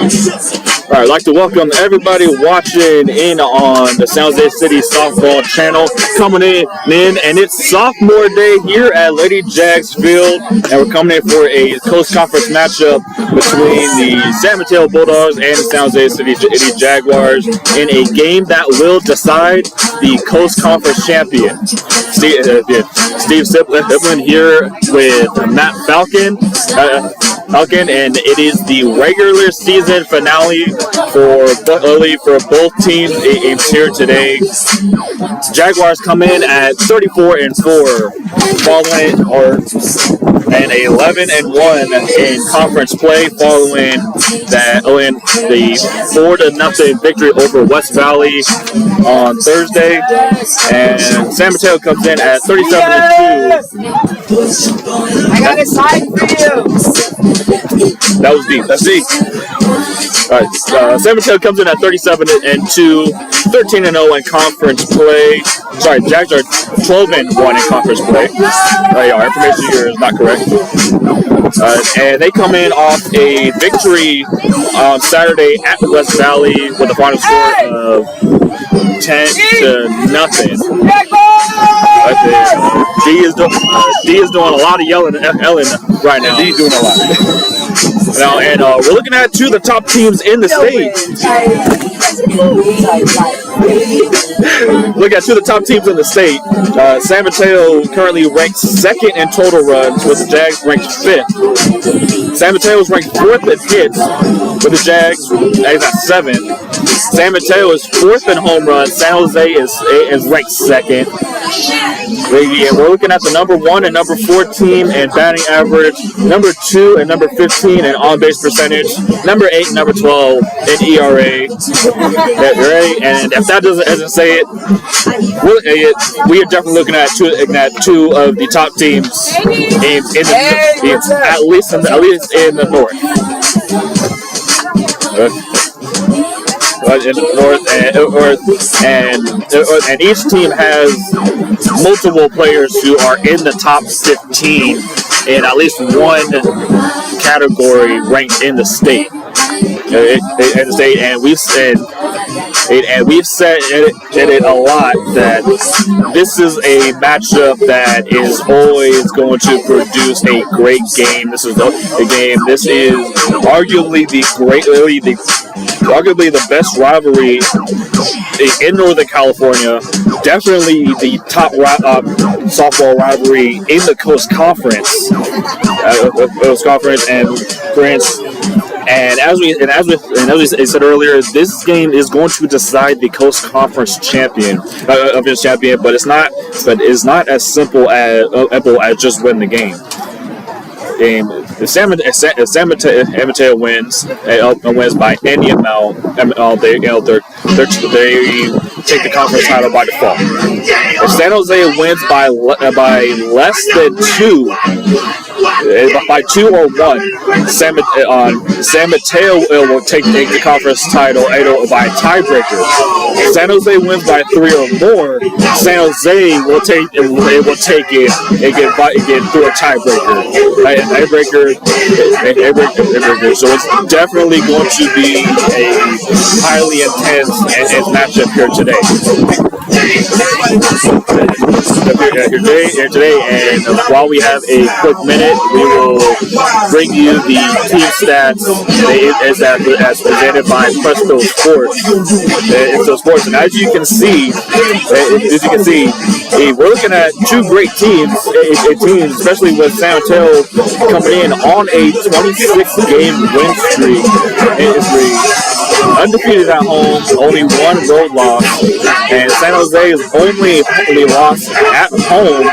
All right, I'd like to welcome everybody watching in on the San City softball channel, coming in, and it's sophomore day here at Lady Jags Field, and we're coming in for a Coast Conference matchup between the San Mateo Bulldogs and the San City Jaguars in a game that will decide the Coast Conference champion. Steve Sciplin here with Matt Faulcon, and it is the regular season finale for both teams here today. Jaguars come in at 34-4, following and 11-1 in conference play, following the 4-0 victory over West Valley on Thursday. And San Mateo comes in at 37-2. I got a sign for you. That was deep. That's deep. All right, San Mateo comes in at 37-2, 13-0 in conference play. Sorry, Jags are 12-1 in conference play. Our information here is not correct. And they come in off a victory on Saturday at West Valley with a final score of 10-0. D is doing a lot of yelling right now. D's doing a lot. And we're looking at two of the top teams in the state. Look at two of the top teams in the state. San Mateo currently ranks second in total runs, with the Jags ranked fifth. San Mateo is ranked fourth in hits, with the Jags at seventh. San Mateo is fourth in home runs. San Jose is ranked second. We're looking at the number 1 and number 4 team in batting average, number 2 and number 15 in on-base percentage, number 8 and number 12 in ERA. And if that doesn't say it, we are definitely looking at two of the top teams at least in the north. In the north, and each team has multiple players who are in the top 15 in at least one category ranked in the state. And we've said it a lot that this is a matchup that is always going to produce a great game. This is a game. This is arguably the best rivalry in Northern California. Definitely the top softball rivalry in the Coast Conference. And as we said earlier, this game is going to decide the Coast Conference champion, but it's not as simple as just win the game. If San Mateo wins by any amount, they take the conference title by default. If San Jose wins by less than 2. By 2 or 1, San Mateo will take the conference title by a tiebreaker. If San Jose wins by 3 or more, San Jose will take it and get through a tiebreaker. So it's definitely going to be a highly intense matchup here today. And while we have a quick minute, we will bring you the team stats as presented by Presto Sports. And as you can see, we're looking at two great teams, especially with San Mateo coming in on a 26-game win streak. Undefeated at home, only 1 road loss, and San Jose's only loss at home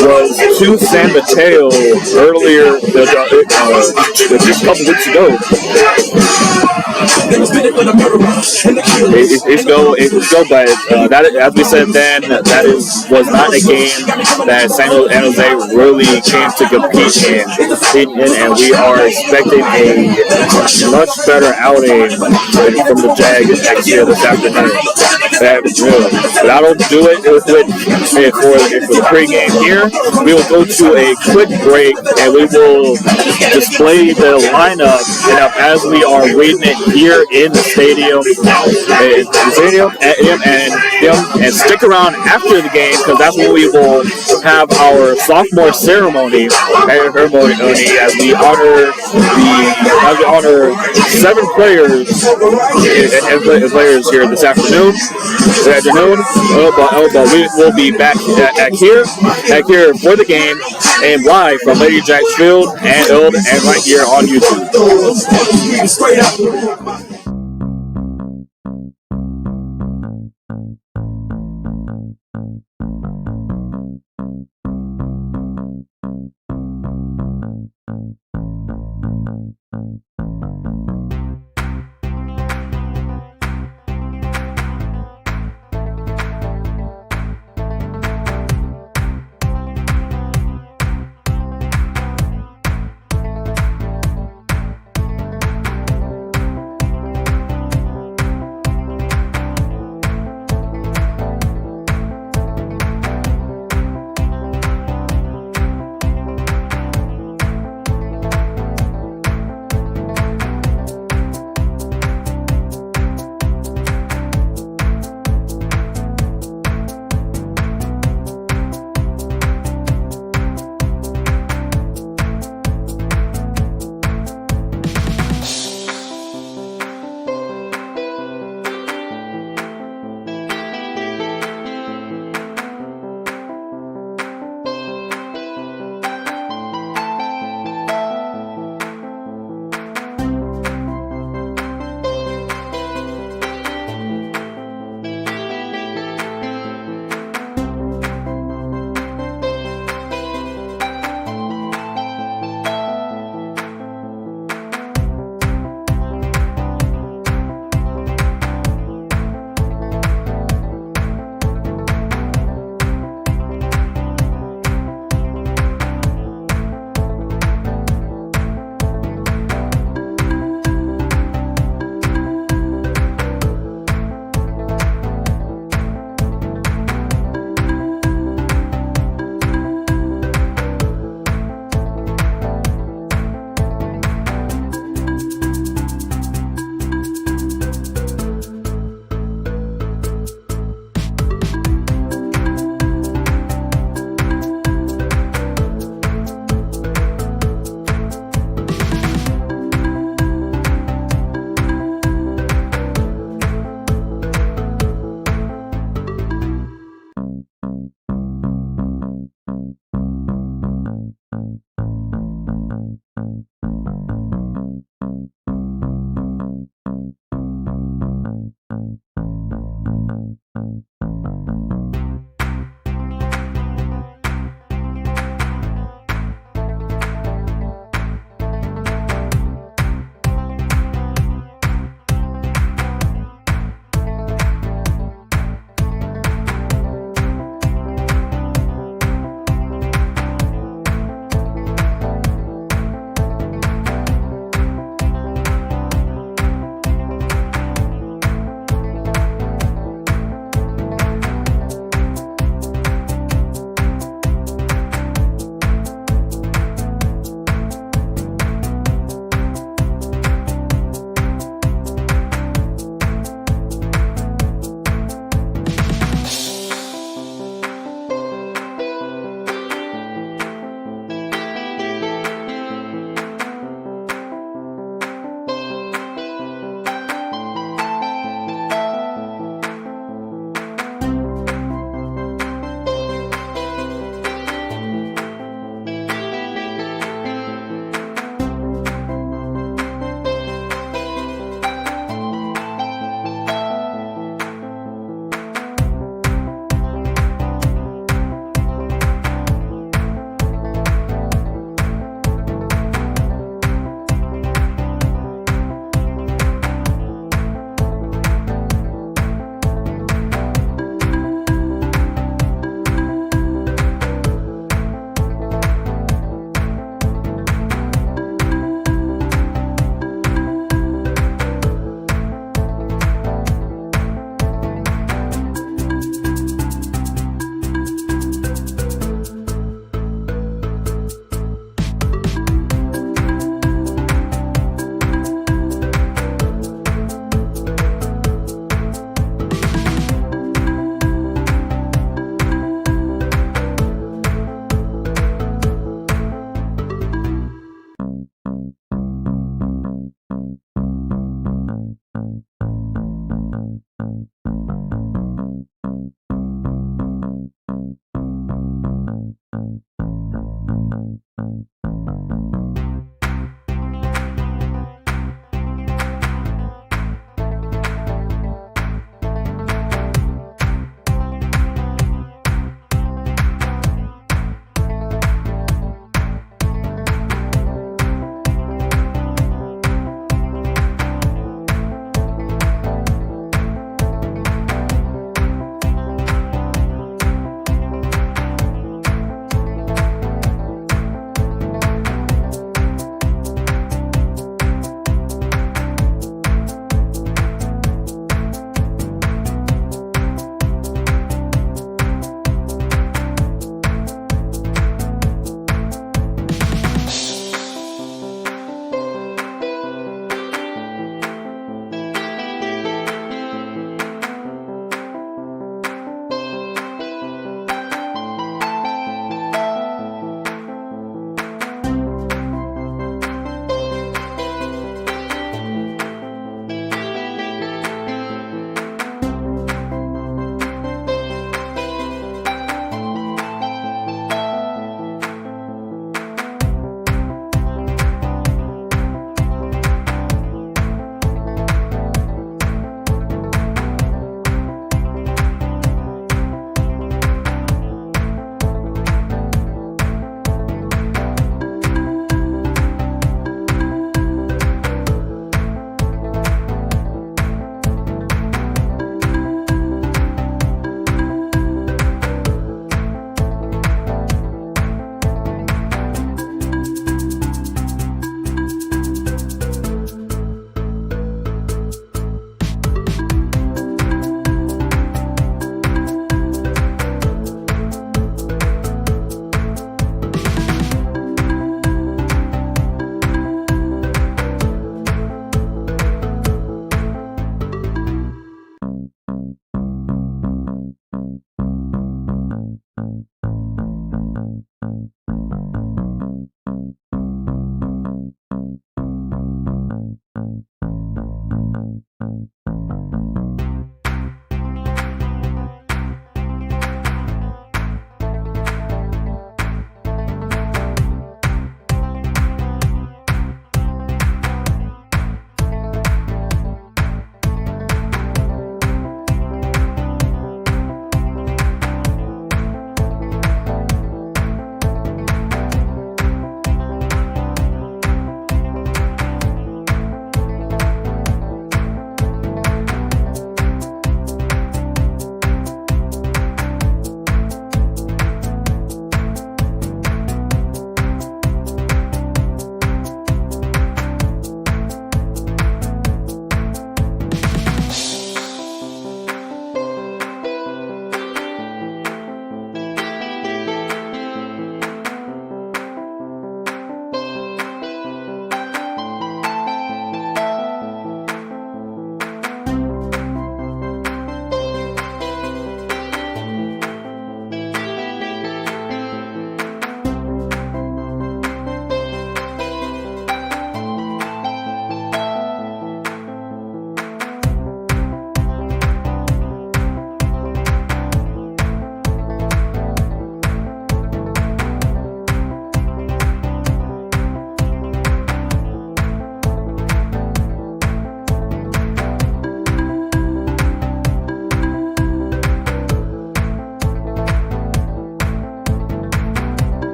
was to San Mateo earlier, just a couple weeks ago. It's go, but that, as we said then, that was not a game that San Jose really came to compete in, and we are expecting a much better outing from the Jags next year this afternoon. But I don't do it for the pregame here. We will go to a quick break and we will display the lineup as we are reading it here in the stadium. And stick around after the game because that's when we will have our sophomore ceremony as we honor 7 players here this afternoon. But we will be back here for the game and live from Lady Jags Field and right here on YouTube.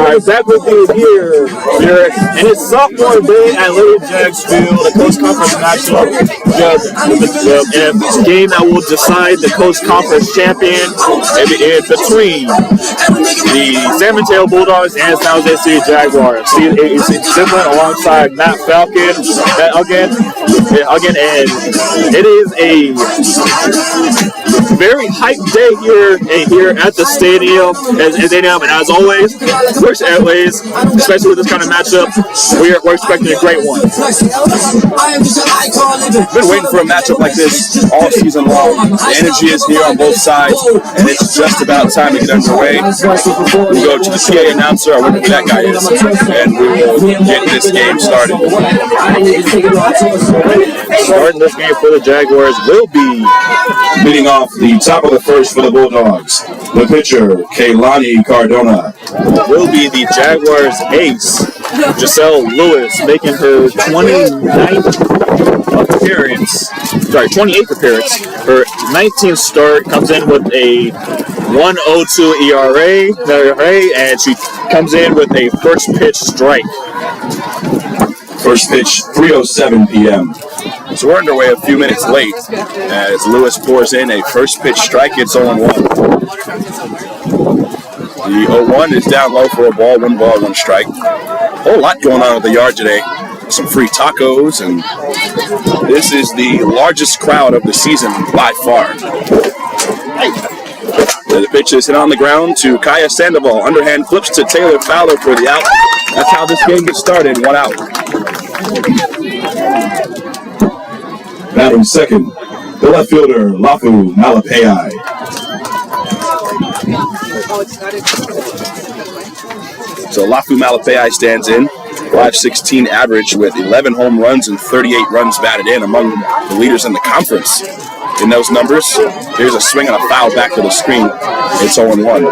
All right, back with you here, and it's sophomore day at Lady Jags Field, the Coast Conference National, the game that will decide the Coast Conference champion between the San Mateo Bulldogs and San Jose Jaguars. Sciplin alongside Matt Faulcon again, and it is a very hyped day here at the stadium, and as always, especially with this kind of matchup, we're expecting a great one. Been waiting for a matchup like this all season long. The energy is here on both sides, and it's just about time to get underway. We'll go to the PA announcer, I wonder who that guy is, and we will get this game started. Starting this game for the Jaguars will be leading off the top of the first for the Bulldogs. The pitcher, Kaylani Cardona. Will be the Jaguars ace, Giselle Lewis, making her 28th appearance. Her 19th start, comes in with a 1.02 ERA, and she comes in with a first pitch strike. First pitch, 3:07 p.m. So we're underway a few minutes late as Lewis pours in a first pitch strike. It's 0-1. The 0-1 is down low for a ball, 1 ball, 1 strike. A whole lot going on at the yard today. Some free tacos, and this is the largest crowd of the season by far. The pitch is hit on the ground to Kaya Sandoval. Underhand flips to Taylor Fowler for the out. That's how this game gets started, 1 out. Batting second, the left fielder, Lafu Malapei. So Lafu Malapei stands in, 5.16 average with 11 home runs and 38 runs batted in, among the leaders in the conference. In those numbers, here's a swing and a foul back to the screen. It's 0-1.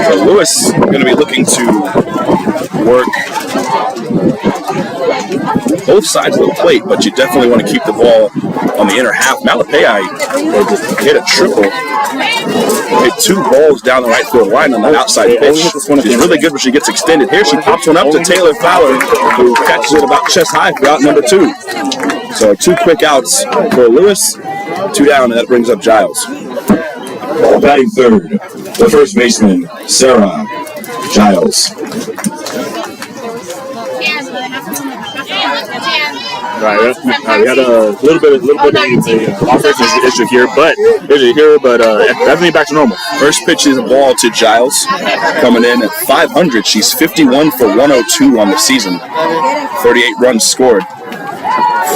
So Lewis going to be looking to work both sides of the plate, but you definitely want to keep the ball on the inner half. Malapei hit a triple. Hit 2 balls down the right field line on the outside pitch. She's really good when she gets extended. Here she pops one up to Taylor Fowler, who catches it about chest high for out number 2. So 2 quick outs for Lewis, 2 down, and that brings up Giles. Batting third, the first baseman, Sarah Giles. Right, we had a little bit of the offensive issue here, but everything back to normal. First pitch is a ball to Giles, coming in at 500. She's 51 for 102 on the season. 38 runs scored.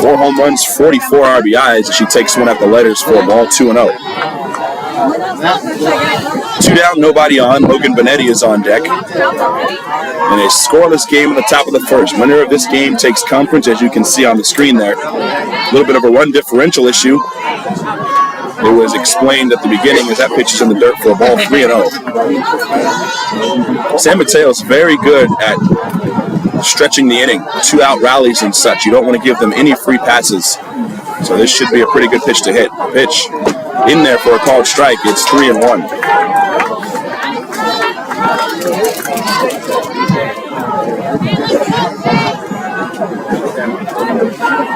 4 home runs, 44 RBIs. She takes one at the letters for a ball, 2-0. 2 down, nobody on. Logan Benetti is on deck. In a scoreless game at the top of the first. Winner of this game takes conference, as you can see on the screen there. A little bit of a run differential issue. It was explained at the beginning as that pitch is in the dirt for a ball, 3-0. San Mateo is very good at stretching the inning, 2-out rallies and such. You don't want to give them any free passes. So this should be a pretty good pitch to hit. Pitch in there for a called strike. It's 3-1.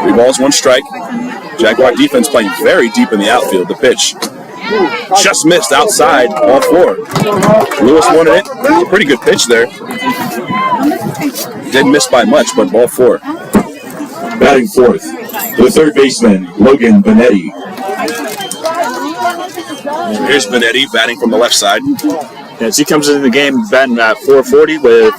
3 balls, 1 strike. Jaguar defense playing very deep in the outfield. The pitch just missed outside, ball 4. Lewis wanted it. A pretty good pitch there. Didn't miss by much, but ball 4. Batting fourth, the third baseman, Logan Benetti. Here's Benetti batting from the left side. And she comes into the game batting at .440 with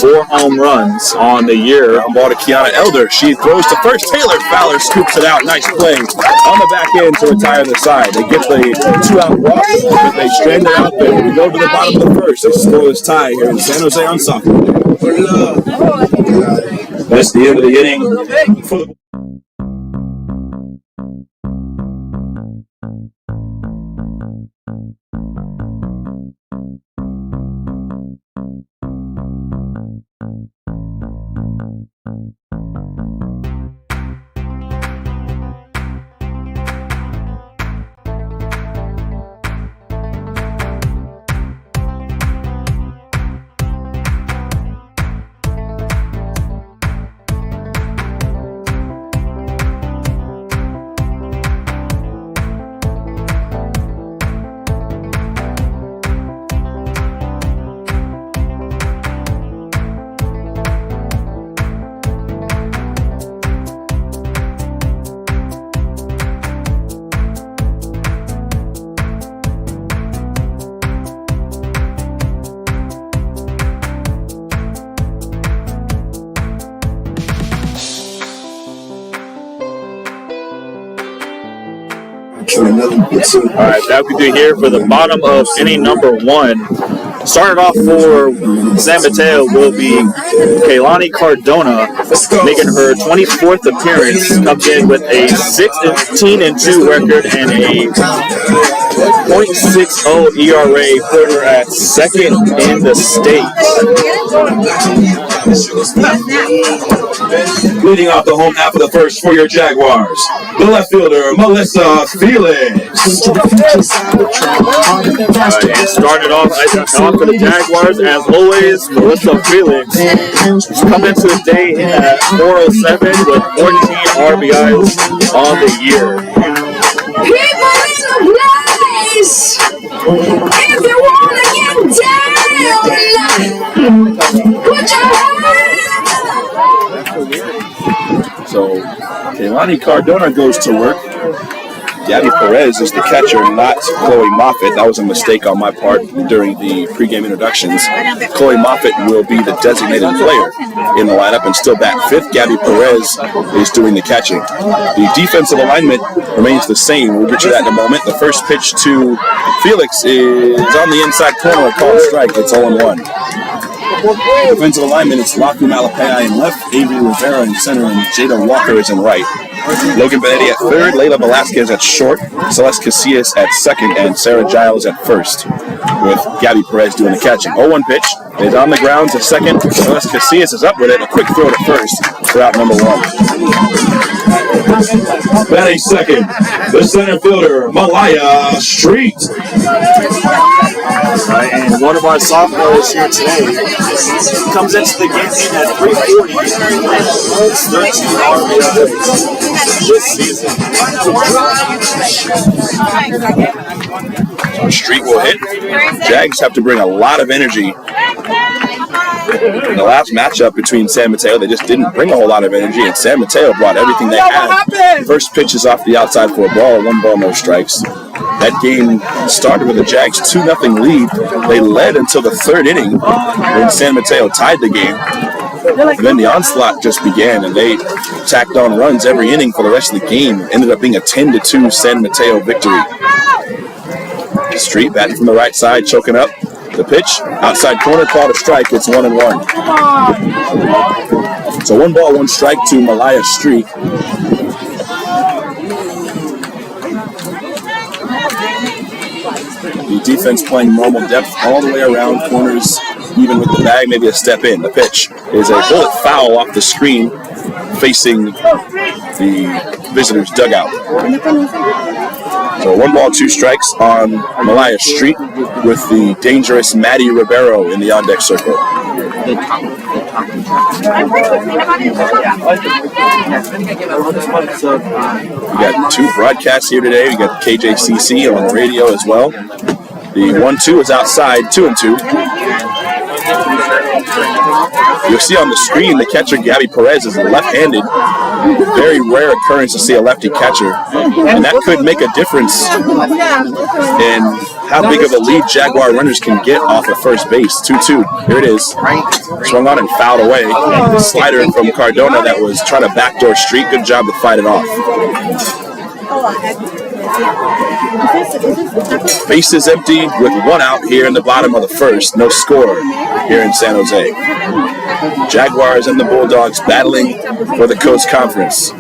4 home runs on the year. Ground ball to Kiana Elder. She throws to first. Taylor Fowler scoops it out. Nice play on the back end to retire the side. They get the 2-out walk, but they strand it out there. We go to the bottom of the first. They score this tie here in San Jose on Sophomore. That's the end of the inning for the All right, that we do here for the bottom of inning number 1. Starting off for San Mateo will be Kaylani Cardona, making her 24th appearance. Comes in with a 16-2 record and a .60 ERA, put her at second in the state. Leading off the home half of the first for your Jaguars, the left fielder, Melissa Felix. And started off for the Jaguars, as always, Melissa Felix. She's come into the day in at 407 with 14 RBIs on the year. People in the place, if you want to get down, put your hands. So, Kaylani Cardona goes to work. Gabby Perez is the catcher, not Chloe Moffitt. That was a mistake on my part during the pregame introductions. Chloe Moffitt will be the designated player in the lineup and still bat fifth. Gabby Perez is doing the catching. The defensive alignment remains the same. We'll get you that in a moment. The first pitch to Felix is on the inside corner, a called strike. It's 0-1. Defensive alignment, it's Laku Malapaya in left, Avery Rivera in center, and Jada Walker is in right. Logan Benetti at third, Layla Velasquez at short, Celeste Casillas at second, and Sarah Giles at first, with Gabby Perez doing the catching. 0-1 pitch is on the ground to second. Celeste Casillas is up with it. A quick throw to first for out number 1. Batting second, the center fielder, Malaya Street. Right, and one of our sophomores here today comes into the game at 340. It's 13 RBIs this season. So Street will hit. Jags have to bring a lot of energy. In the last matchup between San Mateo, they just didn't bring a whole lot of energy, and San Mateo brought everything they had. First pitch is off the outside for a ball, 1 ball, no strikes. That game started with the Jags 2-0 lead. They led until the third inning when San Mateo tied the game. And then the onslaught just began, and they tacked on runs every inning for the rest of the game. Ended up being a 10-2 San Mateo victory. Street batting from the right side, choking up. The pitch, outside corner, called a strike. It's 1-1. So 1 ball, 1 strike to Malaya Street. The defense playing normal depth all the way around, corners even with the bag, maybe a step in. The pitch is a bullet foul off the screen facing the visitors' dugout. So 1 ball, 2 strikes on Malaya Street with the dangerous Maddie Ribeiro in the on-deck circle. We got 2 broadcasts here today. We got KJCC on the radio as well. The 1-2 is outside, 2-2. You'll see on the screen the catcher Gabby Perez is left-handed. Very rare occurrence to see a lefty catcher, and that could make a difference in how big of a lead Jaguar runners can get off of first base. 2-2. Here it is. Swung on and fouled away. Slider from Cardona that was trying to backdoor Street. Good job to fight it off. Base is empty with 1 out here in the bottom of the first. No score here in San Jose. Jaguars and the Bulldogs battling for the Coast Conference.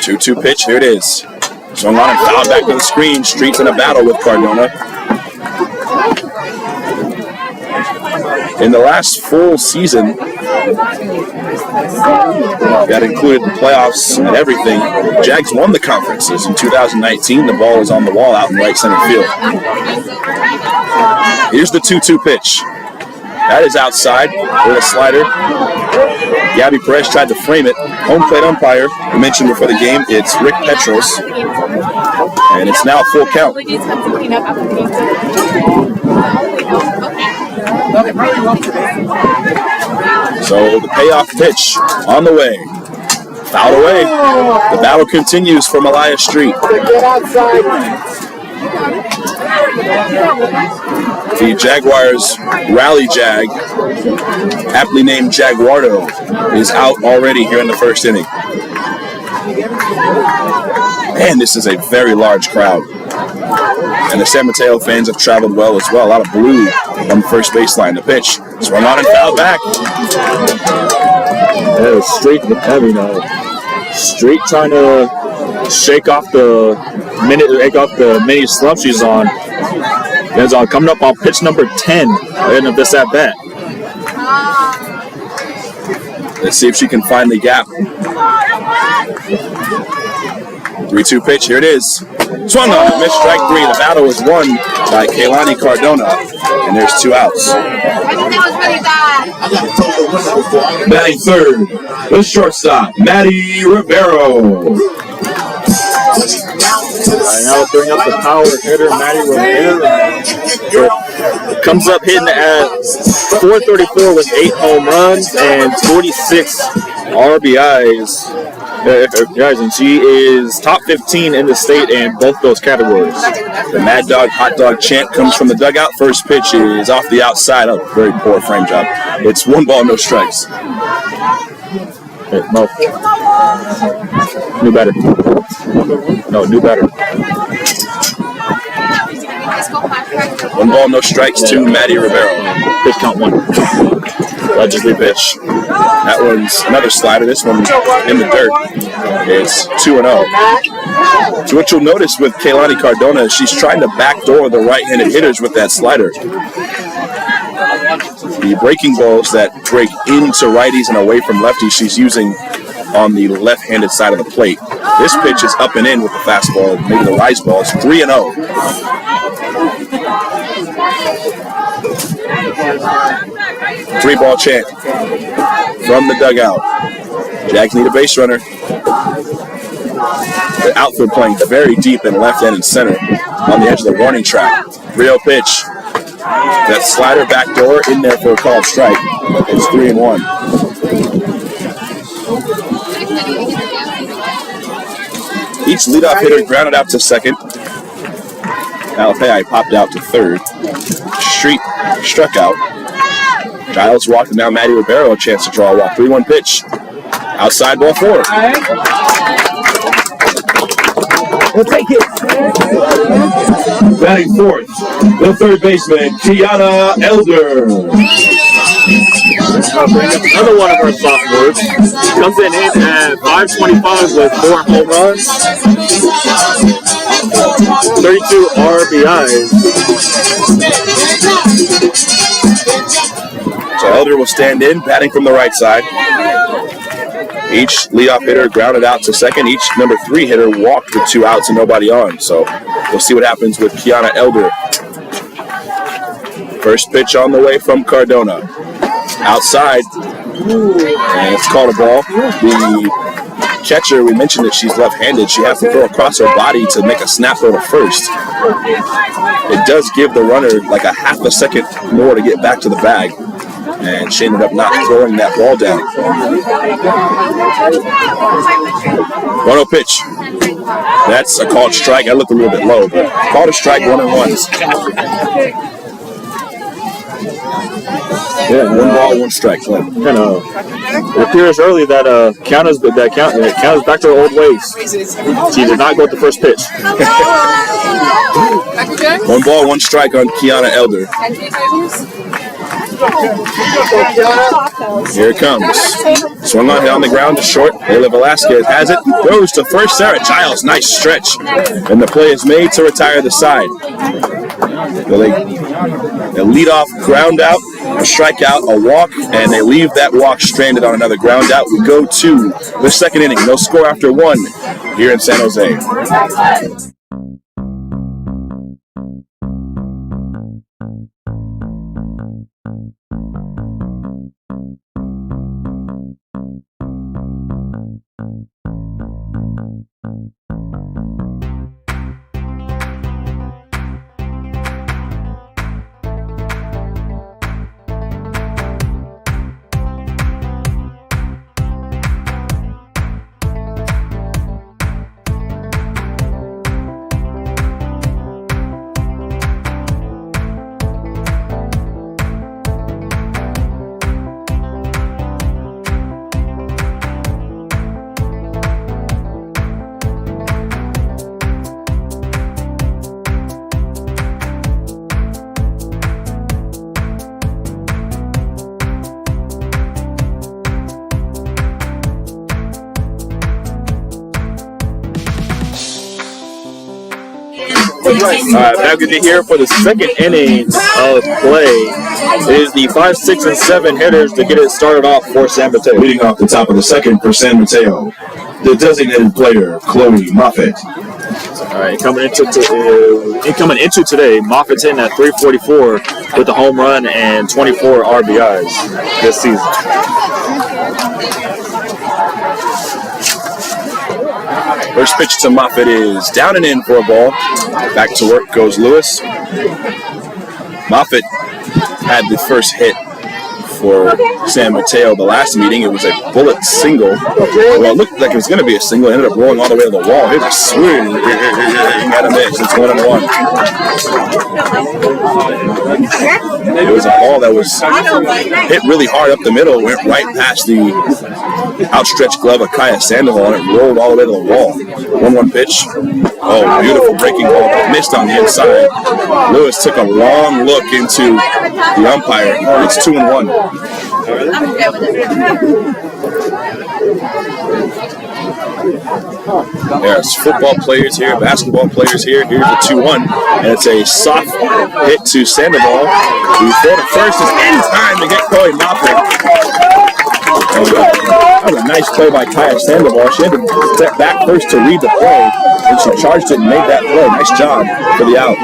2-2 pitch. Here it is. Swung on and fouled back to the screen. Street's in a battle with Cardona. In the last full season, that included the playoffs and everything, Jags won the conferences. In 2019, the ball was on the wall out in right center field. Here's the 2-2 pitch. That is outside with a slider. Gabby Perez tried to frame it. Home plate umpire, we mentioned before the game, it's Rick Petros. And it's now full count. So the payoff pitch on the way. Fouled away. The battle continues for Malaya Street. The Jaguars' rally jag, aptly named Jaguardo, is out already here in the first inning. And this is a very large crowd. And the San Mateo fans have traveled well as well. A lot of blue on the first baseline. The pitch swung on and fouled back. That was straight with Kevin. Straight trying to shake off the mini slump she's on. It's coming up on pitch number 10 of this at bat. Let's see if she can find the gap. 3-2 pitch, here it is. Swung on, missed strike three. The battle was won by Kaylani Cardona, and there's 2 outs. Batting third, the shortstop, Maddie Rivero. Now we'll bring up the power hitter, Maddie Rivero. Comes up hitting at .434 with 8 home runs and 46 RBIs. And she is top 15 in the state in both those categories. The Mad Dog Hot Dog chant comes from the dugout. First pitch is off the outside. Oh, very poor frame job. It's 1 ball, no strikes. Hey, Mo. New batter. No, new batter. 1 ball, no strikes to Maddie Rivero. Pitch count 1. Allegedly pitch. That one's another slider. This one in the dirt. It's 2-0. So what you'll notice with Kaylani Cardona is she's trying to backdoor the right-handed hitters with that slider. The breaking balls that break into righties and away from lefties she's using on the left-handed side of the plate. This pitch is up and in with the fastball, maybe the rise ball. It's 3-0. Three-ball chant from the dugout. Jags need a base runner. The outfield playing very deep in left end and center on the edge of the warning track. 3-0 pitch. That slider backdoor in there for a called strike. It's 3-1. Each leadoff hitter grounded out to second. Malapei popped out to third. Street struck out. Giles walked, and now Maddie Rivero a chance to draw a walk. 3-1 pitch. Outside ball 4. We'll take it. Batting fourth, the third baseman, Kiana Elder. Another one of our sophomores. Comes in at .525 with 4 home runs, 32 RBIs. So Elder will stand in, batting from the right side. Each leadoff hitter grounded out to second. Each number 3 hitter walked with 2 outs and nobody on. So we'll see what happens with Kiana Elder. First pitch on the way from Cardona. Outside. And it's called a ball. The catcher, we mentioned that she's left-handed. She has to throw across her body to make a snap throw to first. It does give the runner like a half a second more to get back to the bag. And she ended up not throwing that ball down. 1-0 pitch. That's a called strike. I looked a little bit low, but called a strike, 1-1. Yeah, 1 ball, 1 strike. It appears early that Kiana's back to her old ways. She did not go with the first pitch. 1 ball, 1 strike on Kiana Elder. Here it comes. Swung on, hit on the ground to short. Layla Velasquez has it. Goes to first. Sarah Giles. Nice stretch. And the play is made to retire the side. So they lead off ground out, a strikeout, a walk, and they leave that walk stranded on another ground out. We go to the second inning. No score after 1 here in San Jose. Now good to hear for the second inning of play is the 5, 6, and 7 hitters to get it started off for San Mateo. Leading off the top of the second for San Mateo, the designated player, Chloe Moffitt. All right, coming into today, Moffitt's in at 344 with a home run and 24 RBIs this season. First pitch to Moffitt is down and in for a ball. Back to work goes Lewis. Moffitt had the first hit for San Mateo the last meeting. It was a bullet single. Well, it looked like it was going to be a single. It ended up rolling all the way to the wall. Here's a swing. Got a miss. It's 1-1. It was a ball that was hit really hard up the middle, went right past the outstretched glove of Kaya Sandoval, and it rolled all the way to the wall. 1-1 pitch. Oh, beautiful breaking ball, but missed on the inside. Lewis took a long look into the umpire. It's 2-1. There's football players here, basketball players here. Here's the 2-1, and it's a soft hit to Sandoval. The throw to first is in time to get Chloe Moffitt. That was a nice play by Kaya Sandoval. She had to step back first to read the play, and she charged it and made that play. Nice job for the out.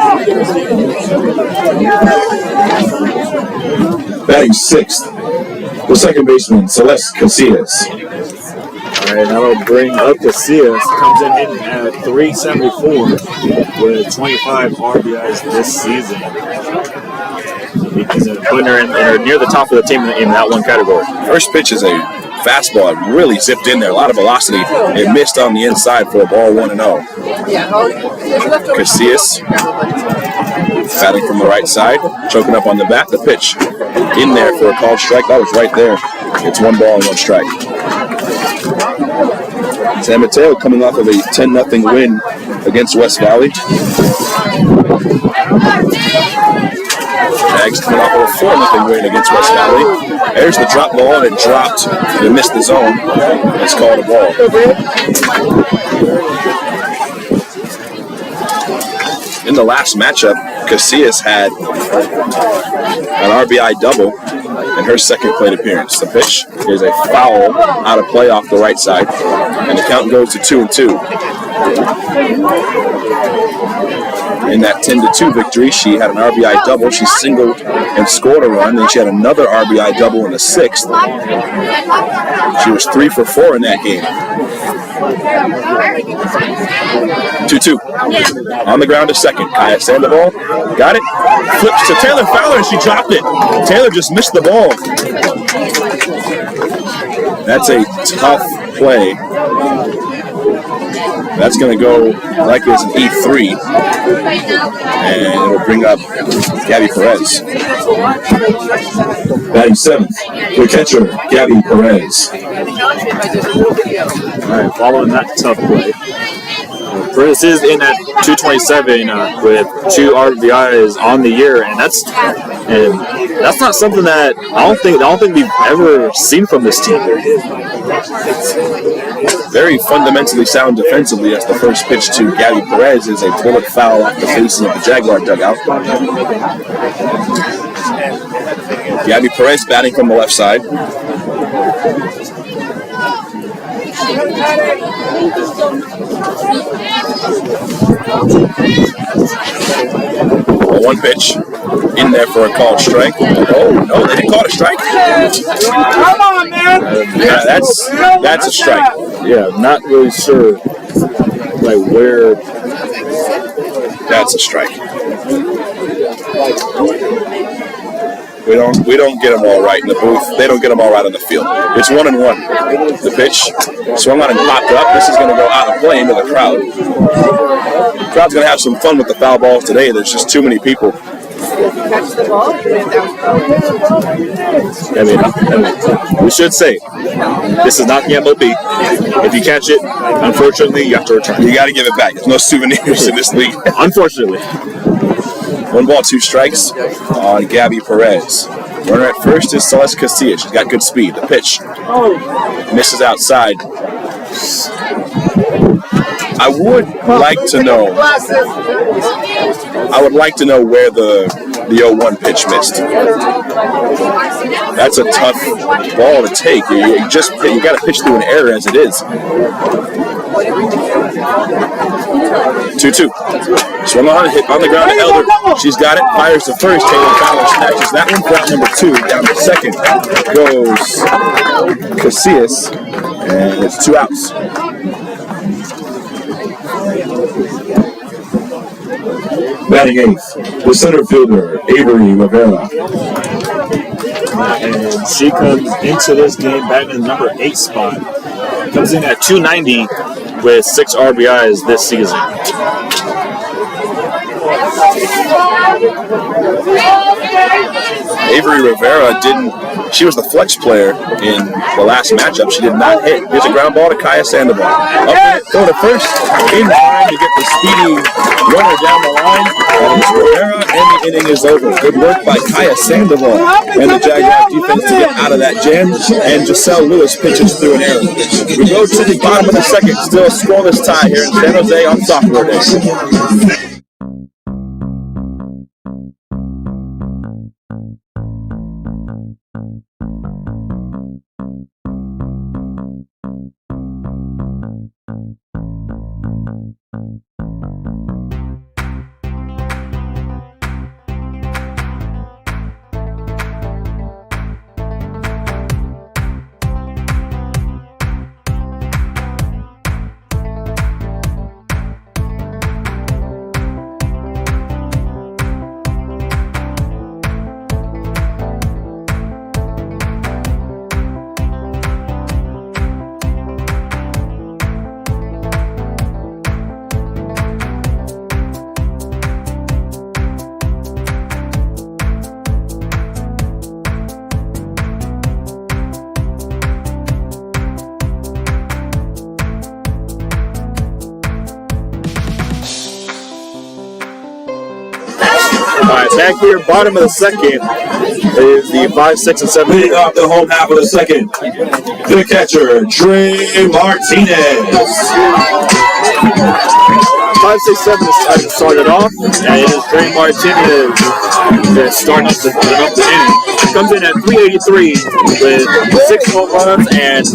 Batting sixth, the second baseman, Celeste Casillas. All right, that'll bring up Casillas. Comes in at 374 with 25 RBIs this season. Putting her near the top of the team in that one category. First pitch is a fastball. It really zipped in there. A lot of velocity. It missed on the inside for a ball 1-0. Casillas batting from the right side, choking up on the bat. The pitch in there for a called strike. That was right there. It's 1 ball and 1 strike. San Mateo coming off of a 10-0 win against West Valley. Jags coming off of a 4-0 win against West Valley. There's the drop ball, and it dropped. It missed the zone. It's called a ball. In the last matchup, Casillas had an RBI double in her second plate appearance. The pitch is a foul out of play off the right side, and the count goes to 2-2. In that 10-2 victory, she had an RBI double. She singled and scored a run. Then she had another RBI double in the 6th. She was 3 for 4 in that game. 2-2. On the ground to second. Kaya Sandoval got it. Flips to Taylor Fowler, and she dropped it. Taylor just missed the ball. That's a tough play. That's going to go likely as an E3. And it'll bring up Gabby Perez. Batting 7th, the catcher, Gabby Perez. All right, following that tough play. Perez is in at 227 with 2 RBIs on the year, and that's not something that I don't think we've ever seen from this team. Very fundamentally sound defensively, as the first pitch to Gabby Perez is a bullet foul off the faces of the Jaguar dugout. Gabby Perez batting from the left side. One pitch in there for a called strike. Oh no, they didn't call it a strike. Come on, man. Yeah, that's a strike. Yeah, not really sure like where. That's a strike. We don't get them all right in the booth. They don't get them all right on the field. It's 1-1. The pitch swung on and popped up. This is going to go out of play into the crowd. The crowd's going to have some fun with the foul balls today. There's just too many people. I mean, we should say this is not the MLB. If you catch it, unfortunately, you have to return. You got to give it back. There's no souvenirs in this league. Unfortunately. 1 ball, 2 strikes on Gabby Perez. Runner at first is Celeste Casillas. She's got good speed. The pitch misses outside. I would like to know. I would like to know where the 0-1 pitch missed. That's a tough ball to take. You got to pitch through an error as it is. 2-2. Swung on, hit on the ground to Elder. She's got it. Fires to first. Taylor Fowler snatches that one. For out number 2. Down to second goes Casillas, and it's 2 outs. Batting eighth, the center fielder, Avery Rivera. And she comes into this game batting in the number 8 spot. Comes in at 290 with 6 RBIs this season. Avery Rivera she was the flex player in the last matchup. She did not hit. Here's a ground ball to Kaya Sandoval. Up in it, throw to first, in time to get the speedy runner down the line. And it's Rivera, and the inning is over. Good work by Kaya Sandoval and the Jaguar defense to get out of that jam. And Giselle Lewis pitches through an error. We go to the bottom of the second. Still a scoreless tie here in San Jose on Sophomore Day. Back here, bottom of the second, is the 5, 6, and 7. Leading off the home half of the second, the catcher, Dre Martinez. 5, 6, 7 is started off, and it is Dre Martinez that's starting up the inning. Comes in at 383 with 6 home runs and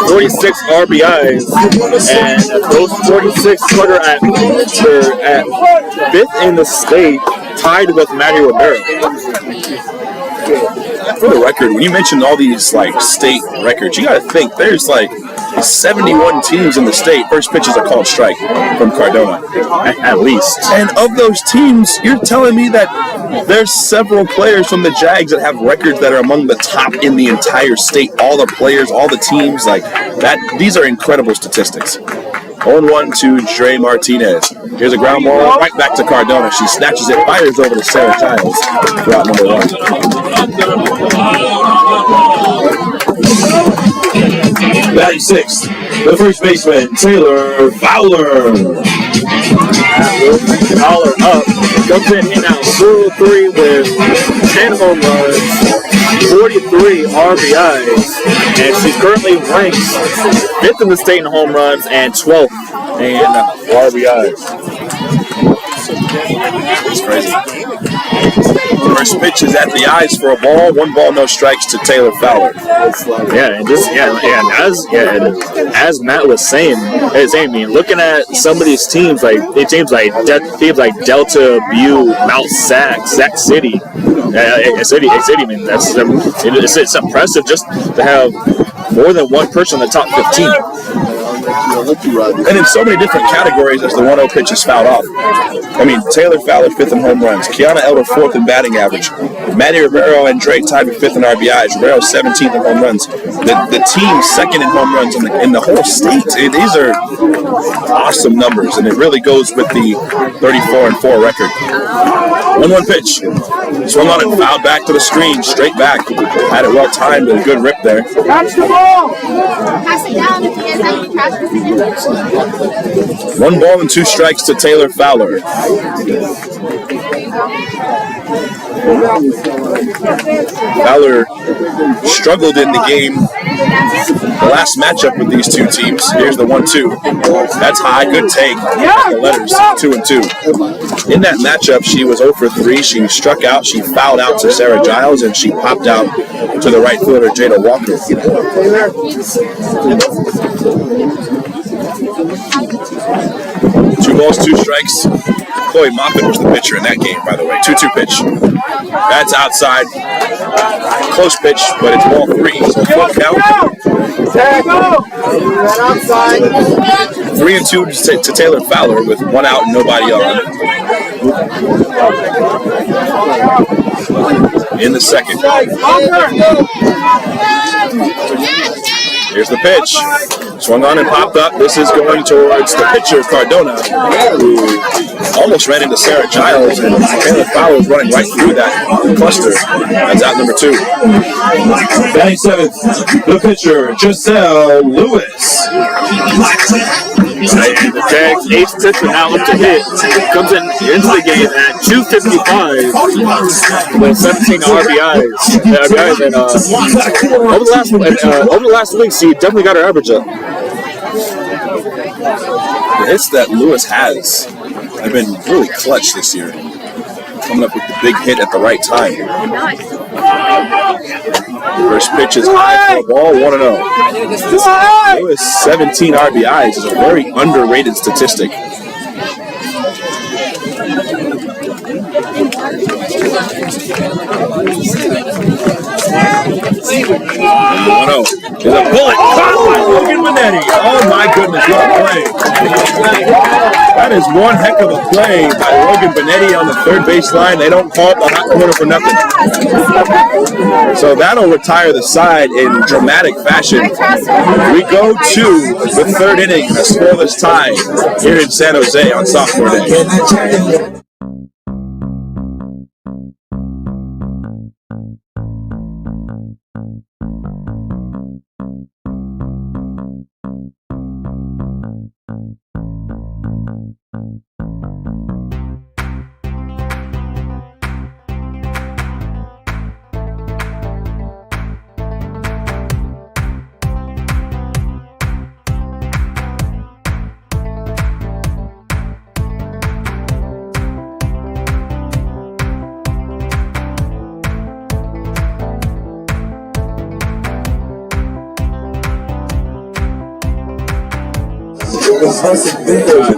46 RBIs, and those 46 put her at 5th in the state, tied with Maddie Rivera. For the record, when you mentioned all these state records, you got to think there's 71 teams in the state. First pitches are called strike from Cardona, at least. And of those teams, you're telling me that there's several players from the Jags that have records that are among the top in the entire state. All the players, all the teams, that. These are incredible statistics. 0-1 to Dre Martinez. Here's a ground ball right back to Cardona. She snatches it, fires over to Sarah Childs for out number 1. Batting sixth, the first baseman, Taylor Fowler. Fowler up. Comes in now 2-3 with 10 home runs, 43 RBIs, and she's currently ranked 5th in the state in home runs and 12th in RBIs. It's crazy. First pitch is at the eyes for a ball. 1 ball, no strikes to Taylor Fowler. As Matt was saying, looking at some of these teams, teams like Delta, Butte, Mount Sac, Sac City, it's impressive just to have more than one person in the top 15. And in so many different categories as the 1-0 pitch is fouled off. Taylor Fowler 5th in home runs. Kiana Elder 4th in batting average. Maddie Rivero and Drake tied for 5th in RBIs. Rivero 17th in home runs. The team 2nd in home runs in the whole state. These are awesome numbers, and it really goes with the 34-4 record. 1-1 pitch. Swung on it, fouled back to the screen, straight back. Had it well timed and a good rip there. Catch the ball! Pass it down if you guys have any trash. 1 ball and 2 strikes to Taylor Fowler. Fowler struggled in the game, the last matchup with these two teams. Here's the 1-2. That's high, good take. The letters 2-2. In that matchup, she was 0 for 3. She struck out, she fouled out to Sarah Giles, and she popped out to the right fielder, Jada Walker. 2 balls, 2 strikes. Chloe Moffitt was the pitcher in that game, by the way. 2-2 pitch. That's outside. Close pitch, but it's ball 3. So full count. 3-2 to Taylor Fowler with 1 out and nobody on. In the second. Here's the pitch. Swung on and popped up. This is going towards the pitcher, Cardona, who almost ran into Sarah Giles, and Taylor Fowler was running right through that cluster. That's out number 2. Batting 7th, the pitcher, Giselle Lewis. The Jags' ace pitcher now up to hit. Comes into the game at 255 with 17 RBIs. And over the last week, she definitely got her average up. The hits that Lewis has have been really clutch this year. Coming up with the big hit at the right time. First pitch is high for a ball, 1-0. Lewis, 17 RBIs is a very underrated statistic. 1-0. There's a bullet caught by Logan Benetti. Oh my goodness, what a play. That is one heck of a play by Logan Benetti on the third base line. They don't call it the hot corner for nothing. So that'll retire the side in dramatic fashion. We go to the third inning, a scoreless tie here in San Jose on Sophomore Day.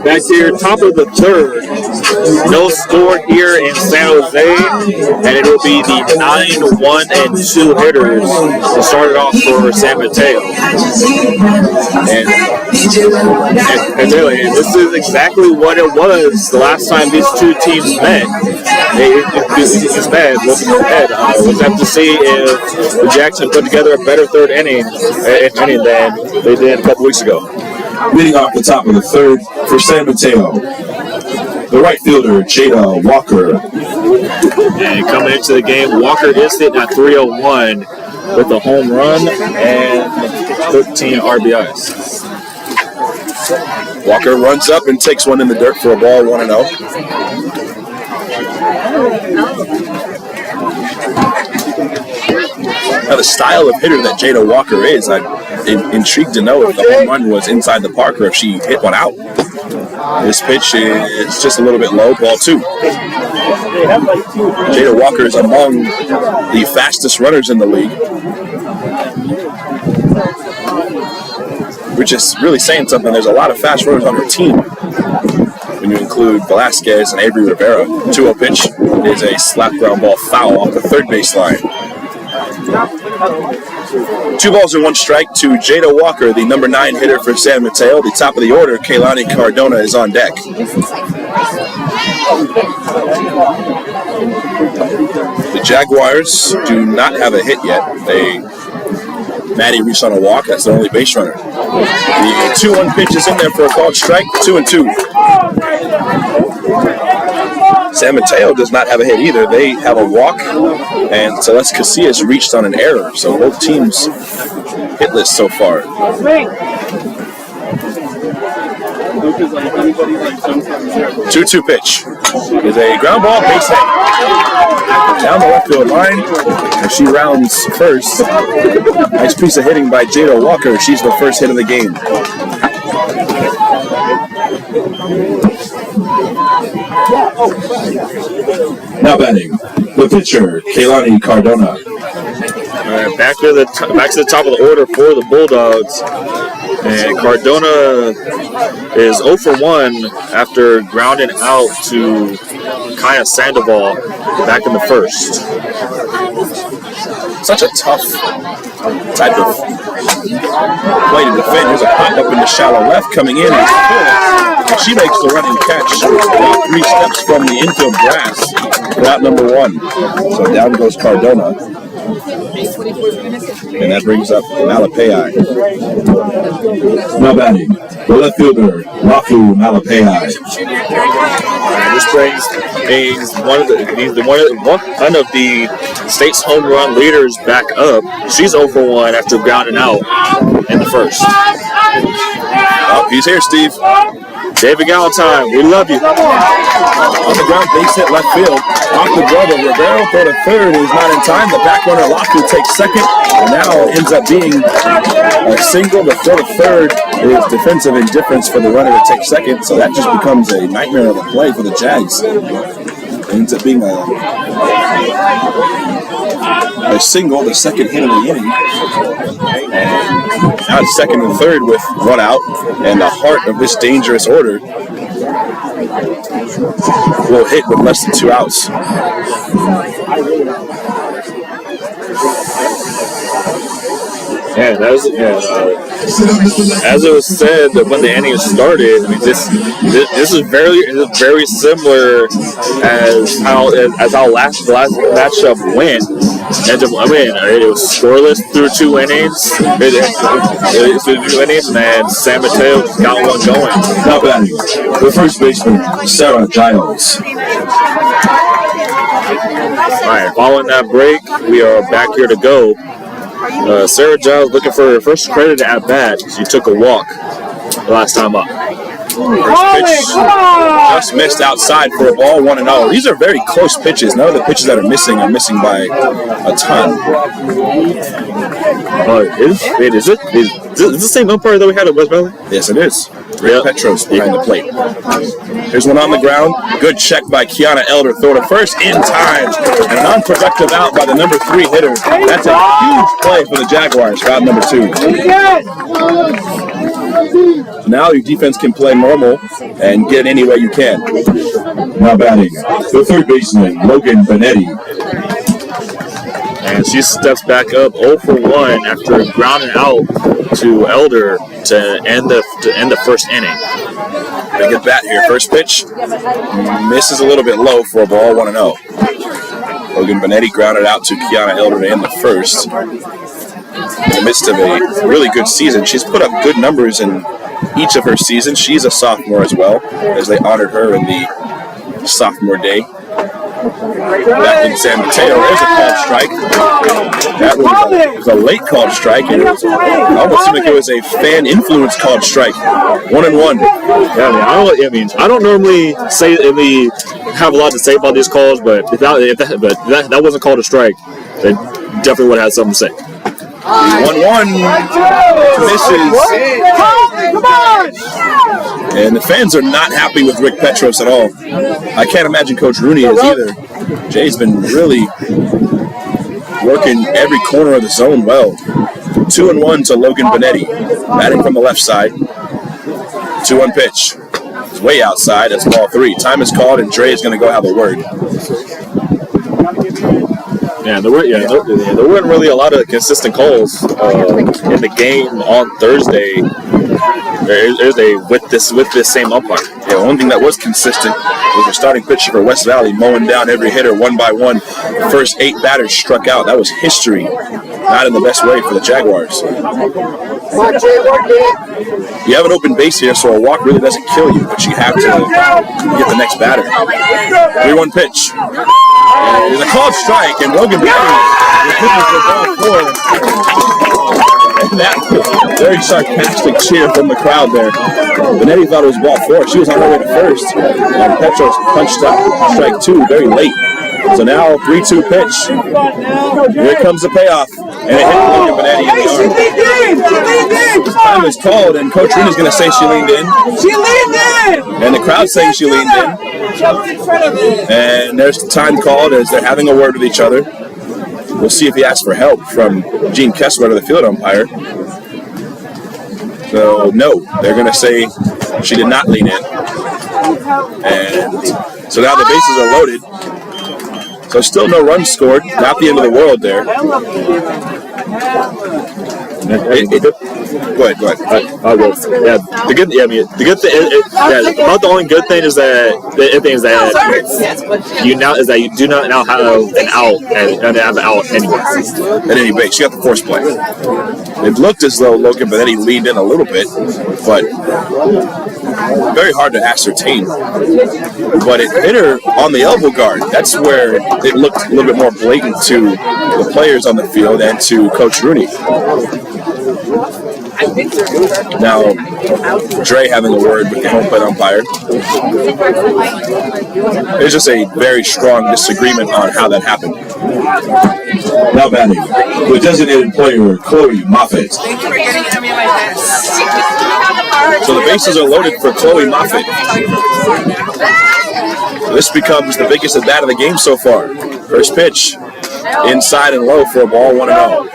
Back here, top of the third. No score here in San Jose, and it will be the 9-1 and 2 hitters to start it off for San Mateo. And this is exactly what it was the last time these two teams met. It's bad. Looking ahead, we'll have to see if the Jags can put together a better third inning than they did a couple weeks ago. Leading off the top of the third for San Mateo, the right fielder, Jada Walker. And coming into the game, Walker is hitting at 301 with a home run and 13 RBIs. Walker runs up and takes one in the dirt for a ball, 1-0. Now, the style of hitter that Jada Walker is, I'm intrigued to know if the home run was inside the park or if she hit one out. This pitch is just a little bit low, ball 2. Jada Walker is among the fastest runners in the league, which is really saying something. There's a lot of fast runners on her team when you include Velasquez and Avery Rivera. 2-0 pitch is a slap ground ball foul off the third base line. 2 balls and 1 strike to Jada Walker, the number 9 hitter for San Mateo. The top of the order, Kaylani Cardona, is on deck. The Jaguars do not have a hit yet. Maddie reached on a walk. That's the only base runner. The 2-1 pitch is in there for a called strike. 2-2. San Mateo does not have a hit either. They have a walk, and Celeste Casillas reached on an error. So both teams hitless so far. 2-2 pitch is a ground ball, base hit. Down the left field line, and she rounds first. Nice piece of hitting by Jada Walker. She's the first hit of the game. Now batting, the pitcher, Kaylani Cardona. All right, back to the top of the order for the Bulldogs. And Cardona is 0 for 1 after grounding out to Kaya Sandoval back in the first. Such a tough type of play to defend. Here's a pop up in the shallow left coming in. And she makes the running catch about 3 steps from the infield grass for out number 1. So down goes Cardona. And that brings up Malapei. Now batting, the left fielder, Rafu Malapei. This brings one of the state's home run leaders back up. She's 0 for 1 after grounding out in the first. Oh, he's here, Steve. David Galentine, we love you. On the ground, base hit left field. Off the glove of Rivero for the third. He's not in time. The back runner, Lafu, takes second. And now ends up being a single. Before the third is defensive indifference for the runner to take second. So that just becomes a nightmare of a play for the Jags. It ends up being a single, the second hit of the inning. And now it's second and third with 1 out. And the heart of this dangerous order will hit with less than 2 outs. Yeah, that was as it was said that when the inning started. I mean, this is very similar as how last matchup went. And it was scoreless through 2 innings. And then San Mateo got one going. Now batting, the first baseman, Sarah Giles. All right, following that break, we are back here to go. Sarah Giles looking for her first credit at bat. She took a walk last time up. First pitch just missed outside for a ball, 1-0. These are very close pitches. None of the pitches that are missing by a ton. Is this the same umpire that we had at West Valley? Yes, it is. Rick Petros behind the plate. Here's one on the ground. Good check by Kiana Elder. Throw to first in time. And an unproductive out by the number 3 hitter. That's a huge play for the Jaguars for out number 2. Now your defense can play normal and get any way you can. Now batting, the third baseman, Logan Benetti. And she steps back up 0 for 1 after grounding out to Elder to end the first inning. Big at bat here. First pitch misses a little bit low for a ball, 1-0. Logan Benetti grounded out to Kiana Elder to end the first. In the midst of a really good season, she's put up good numbers in each of her seasons. She's a sophomore as well, as they honored her in the sophomore day. Back in San Mateo, there's a called strike. That was a late called strike, and it almost seemed like it was a fan influence called strike. 1-1. Yeah, I don't normally have a lot to say about these calls, but if that wasn't called a strike, they definitely would have had something to say. 1-1 misses. And the fans are not happy with Rick Petros at all. I can't imagine Coach Rooney is either. Jay's been really working every corner of the zone well. 2-1 to Logan Benetti. Batting from the left side. 2-1 pitch. It's way outside. That's ball 3. Time is called, and Dre is going to go have a word. Yeah, there weren't really a lot of consistent calls in the game on Thursday. With this same umpire. Yeah, one thing that was consistent was the starting pitcher for West Valley mowing down every hitter one by one. The first 8 batters struck out. That was history. Not in the best way for the Jaguars. You have an open base here, so a walk really doesn't kill you, but you have to get the next batter. 3-1 pitch. There's a called strike, and Logan Benetti is hitting for ball 4. And Very sarcastic cheer from the crowd there. Benetti thought it was ball 4. She was on her way to first. And Petros punched out strike 2 very late. So now 3-2 pitch. Here comes the payoff. And it hit Logan Benetti in the arm. This time is called, and Coach Rena's going to say she leaned in. She leaned in! And the crowd saying she leaned in. And there's the time called as they're having a word with each other. We'll see if he asks for help from Gene Kessler to the field umpire. So, no, they're going to say she did not lean in. And so now the bases are loaded. So still no runs scored. Not the end of the world there. Go ahead. I'll go. Yeah, the good thing. About the only good thing is that you do not now have an out and have an out anywhere. At any base, you got the force play. It looked as though Logan Benetti leaned in a little bit, but very hard to ascertain. But it hit her on the elbow guard. That's where it looked a little bit more blatant to the players on the field and to Coach Rooney. Now, Dre having a word with the home plate umpire. There's just a very strong disagreement on how that happened. Now batting, the designated player, Chloe Moffitt. So the bases are loaded for Chloe Moffitt. This becomes the biggest at bat of the game so far. First pitch, inside and low for a ball, 1-0.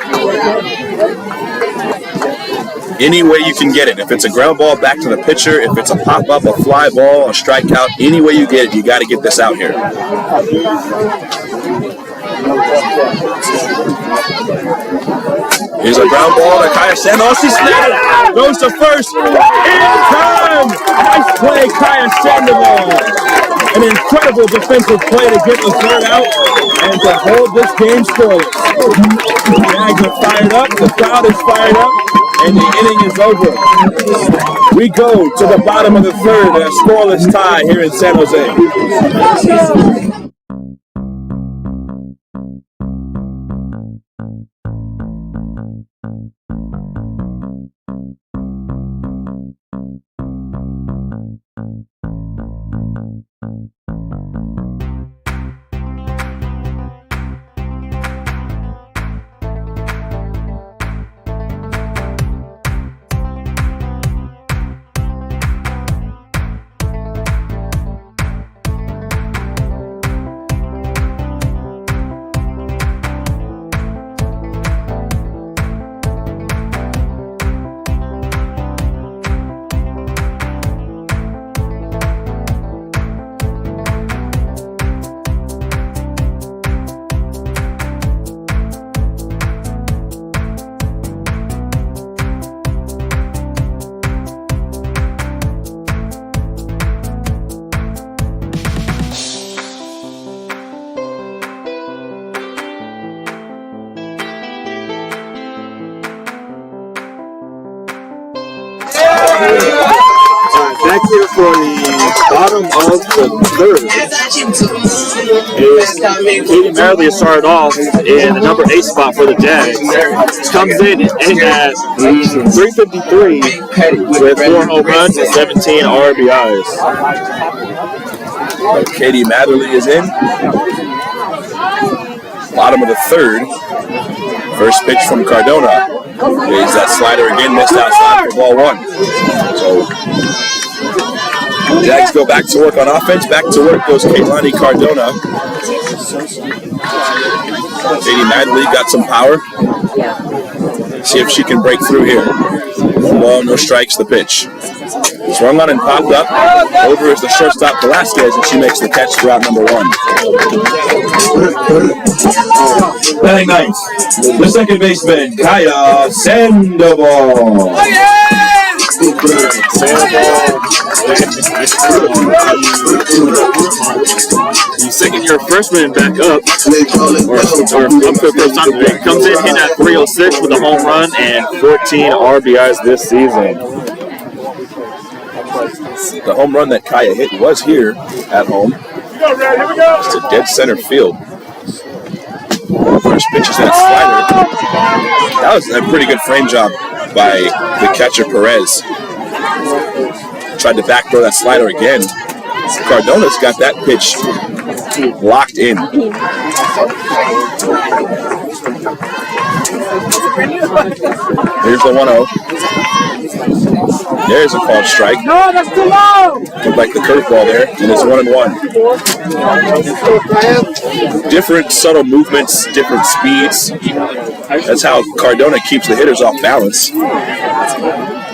Any way you can get it. If it's a ground ball back to the pitcher, if it's a pop-up, a fly ball, a strikeout, any way you get it, you got to get this out here. Here's a ground ball to Kaya Sandoval. She snapped. Goes to first. In time. Nice play, Kaya Sandoval. An incredible defensive play to get the third out and to hold this game scoreless. The Jags are fired up. The crowd is fired up. And the inning is over. We go to the bottom of the third in a scoreless tie here in San Jose. Back here for the bottom of the third is Katie Merrily started off in the number 8 spot for the Jags. Comes in at 353 with 4 home runs and 17 RBIs. Katie Matherly is in. Bottom of the third. First pitch from Cardona. Is that slider again missed outside for ball 1. So Jags go back to work on offense. Back to work goes Kaylani Cardona. Katie Madley got some power. See if she can break through here. 1 ball, no strikes, the pitch. Swung on and popped up. Over is the shortstop Velasquez, and she makes the catch for out number 1. Batting ninth, the second baseman, Kaya Sandoval. The second-year freshman back up, or up for the first time today, comes in hitting at 306 with a home run and 14 RBIs this season. The home run that Kaya hit was here at home. Just a dead center field. First pitch is that slider. That was a pretty good frame job by the catcher Perez. Tried to backdoor that slider again. Cardona's got that pitch locked in. Here's the 1-0. There's a called strike. No, that's too low. Looked like the curveball there, and it's 1-1. Different subtle movements, different speeds. That's how Cardona keeps the hitters off balance.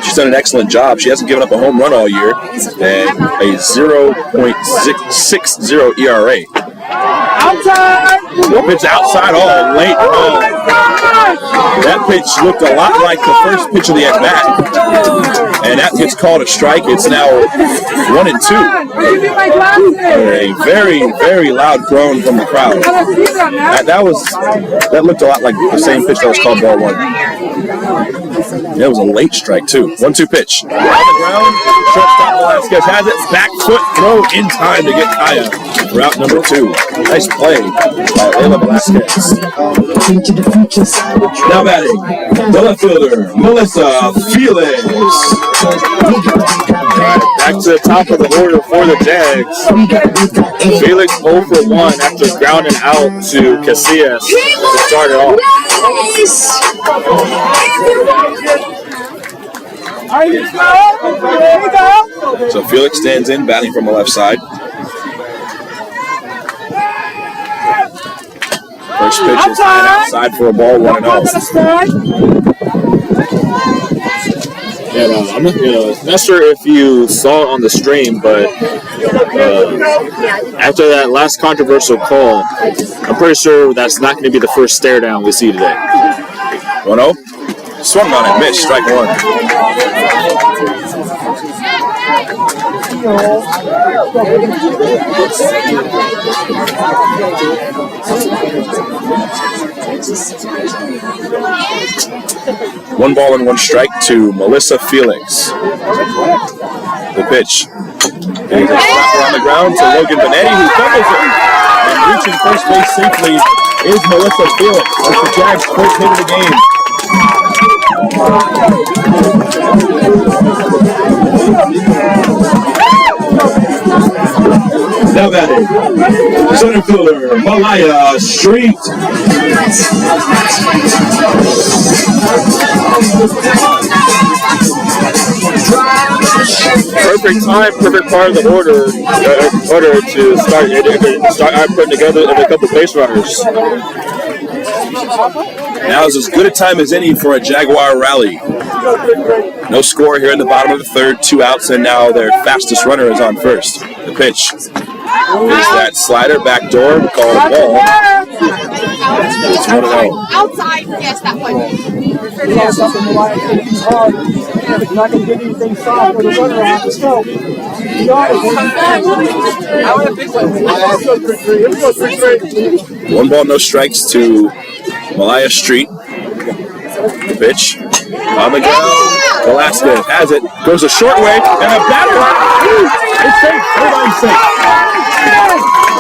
She's done an excellent job. She hasn't given up a home run all year, and a 0.60 ERA. Outside. Pitch outside, late. That pitch looked a lot like the first pitch of the at-bat. And that pitch called a strike. It's now 1-2. A very, very loud groan from the crowd. That looked a lot like the same pitch that was called ball 1. That was a late strike, too. 1-2 pitch. On the ground, shortstop Velasquez has it. Back foot throw in time to get Kaya for out number 2. Nice play by Layla Velasquez. Now batting, the left fielder, Melissa Felix. Back to the top of the order for the Jags. Felix 0 for 1 after grounding out to Casillas to start it off. There we go. So Felix stands in, batting from the left side. First pitch is outside for a ball, 1-0. I'm not sure if you saw it on the stream, but after that last controversial call, I'm pretty sure that's not going to be the first stare down we see today. 1-0. Swung on it, missed, strike 1. One ball and 1 strike to Melissa Felix. The pitch. And he's on the ground to Logan Benetti, who doubles it. And reaching first base safely is Melissa Felix. That's the Jags' first hit of the game. Now batting, center fielder, Malaya Street. Perfect time, perfect part of the order to start putting together a couple base runners. Now is as good a time as any for a Jaguar rally. No score here in the bottom of the third, 2 outs, and now their fastest runner is on first. The pitch. Here's that slider, back door, call a ball. It's 1-0. Outside, yes, that one. Not going to get anything soft with a runner off the scope. One ball, no strikes to Malaya Street. The pitch. On the ground. Velasquez has it. Goes a short way. And a batter. It's safe. Everybody's safe.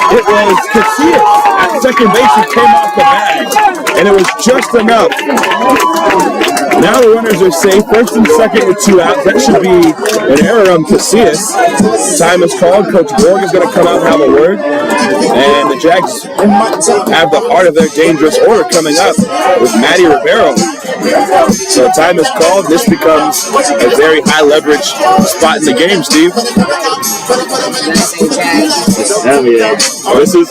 It was Casillas at second base who came off the bag. And it was just enough. Now the runners are safe. First and second with 2 outs. That should be an error on Casillas. Time is called. Coach Borg is going to come out and have a word. And the Jags have the heart of their dangerous order coming up with Maddie Ribeiro. So time is called. This becomes a very high leverage spot in the game, Steve. This is.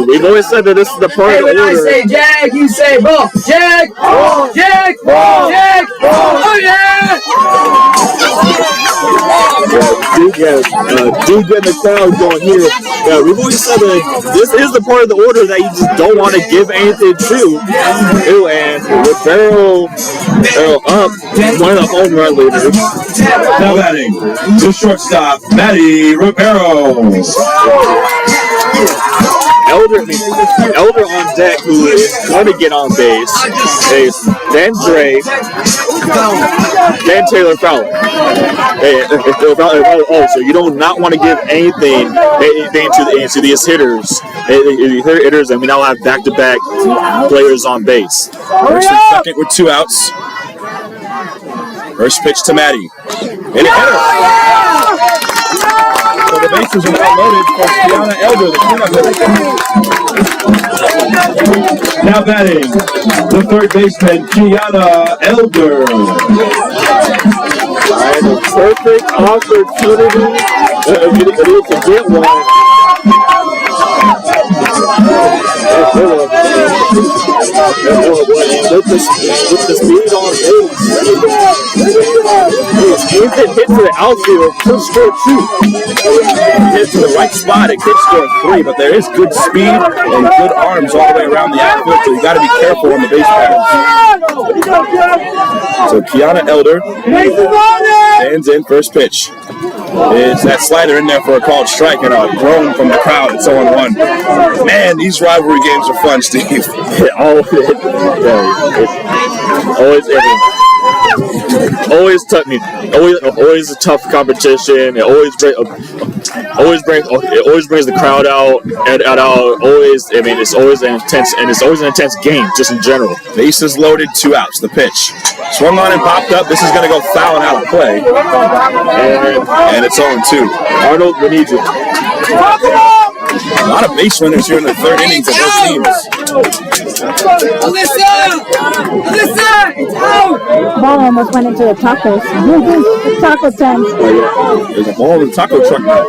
We've always said that this is the part of the order. When I say Jag, you say ball. Jag, ball, Jag, ball, Jag, ball. Oh yeah! Dude getting the crowd going here. Yeah, we've always said that this is the part of the order that you just don't want to give anything to. And with Barrow up, one of the home run leaders. Now batting, to shortstop, Maddie Ribeiro. Elder on deck, who is going to get on base, is then Dre, then Taylor Fowler. So you do not want to give anything to these hitters. Hitters, and we now have back-to-back players on base. First and second with 2 outs. First pitch to Maddie. And it hit her. So the bases are now loaded for Kiana Elder, the cleanup hitter. Now batting, the third baseman, Kiana Elder. And a perfect opportunity to get one. With the speed on base, he can hit to the outfield, could score 2. Hit to the right spot, it could score 3, but there is good speed and good arms all the way around the outfield, so you got to be careful on the base paths. So Kiana Elder stands in, first pitch. Is that slider in there for a called strike and a groan from the crowd. It's 0-1. Man, these rivalry games are fun, Steve. Always a tough competition. It always brings the crowd out. It's always an intense game, just in general. Bases loaded, 2 outs. The pitch swung on and popped up. This is going to go foul and out of play, and it's 0-2. Arnold, we need you. A lot of base runners here in the third innings of both teams. Alyssa! It's out! Ball almost went into the tacos. Taco tent. There's a ball in the taco truck now.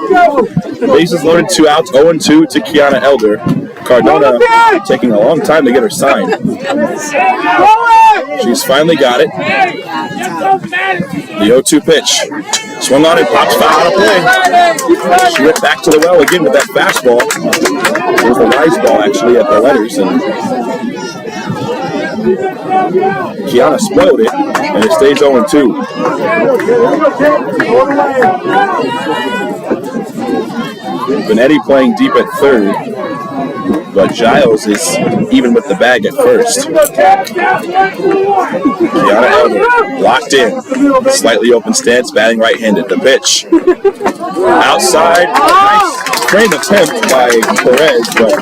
Bases loaded, 2 outs, 0-2 to Kiana Elder. Cardona taking a long time to get her sign. She's finally got it. The 0-2 pitch. Swung on and pops foul out of play. She went back to the well again with that fastball. It was the rise ball actually at the letters. And Kiana spoiled it, and it stays 0-2. Benetti playing deep at third, but Giles is even with the bag at first. Kiana Elder locked in, slightly open stance, batting right-handed. The pitch outside, nice frame attempt by Perez, but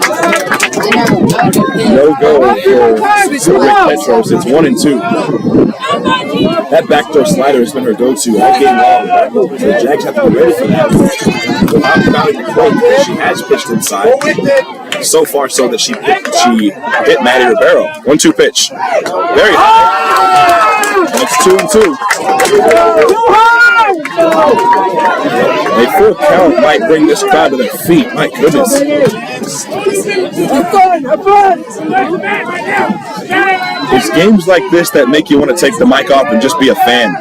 no go for Rick Petros. It's 1-2. That backdoor slider has been her go-to all game long. So the Jags have to be ready for that. Without crowding the plate, she has pitched inside. So far so that she hit Maddie Ribeiro. 1-2 pitch. Very high. And it's 2-2. A full count might bring this crowd to their feet. My goodness. It's games like this that make you want to take the mic off and just be a fan.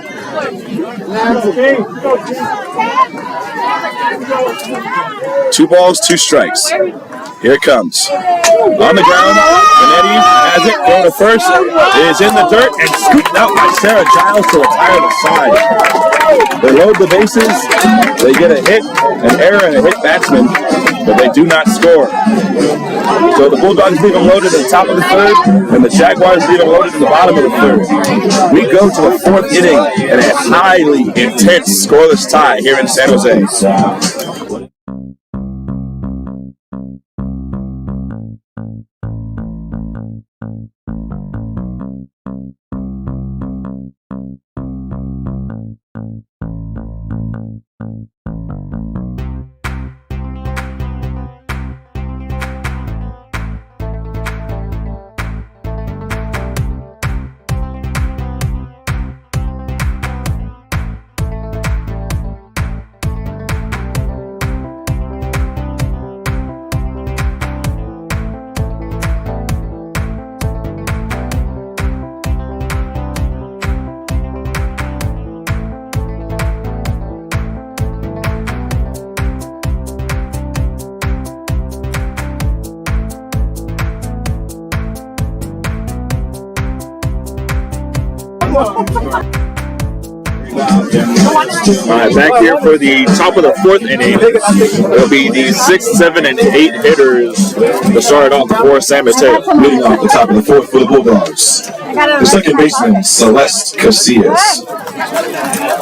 2 balls, 2 strikes. Here it comes. On the ground, Benetti has it, going to first, is in the dirt, and scooped out by Sarah Giles to retire the side. They load the bases, they get a hit, an error, and a hit batsman, but they do not score. So the Bulldogs leave them loaded at the top of the third, and the Jaguars leave them loaded at the bottom of the third. We go to the 4th inning, and a highly intense scoreless tie here in San Jose. All right, back here for the top of the fourth inning. It'll be the 6, 7, and 8 hitters to start off for San Mateo. Leading off the top of the fourth for the Bulldogs, the second baseman, Celeste Casillas. All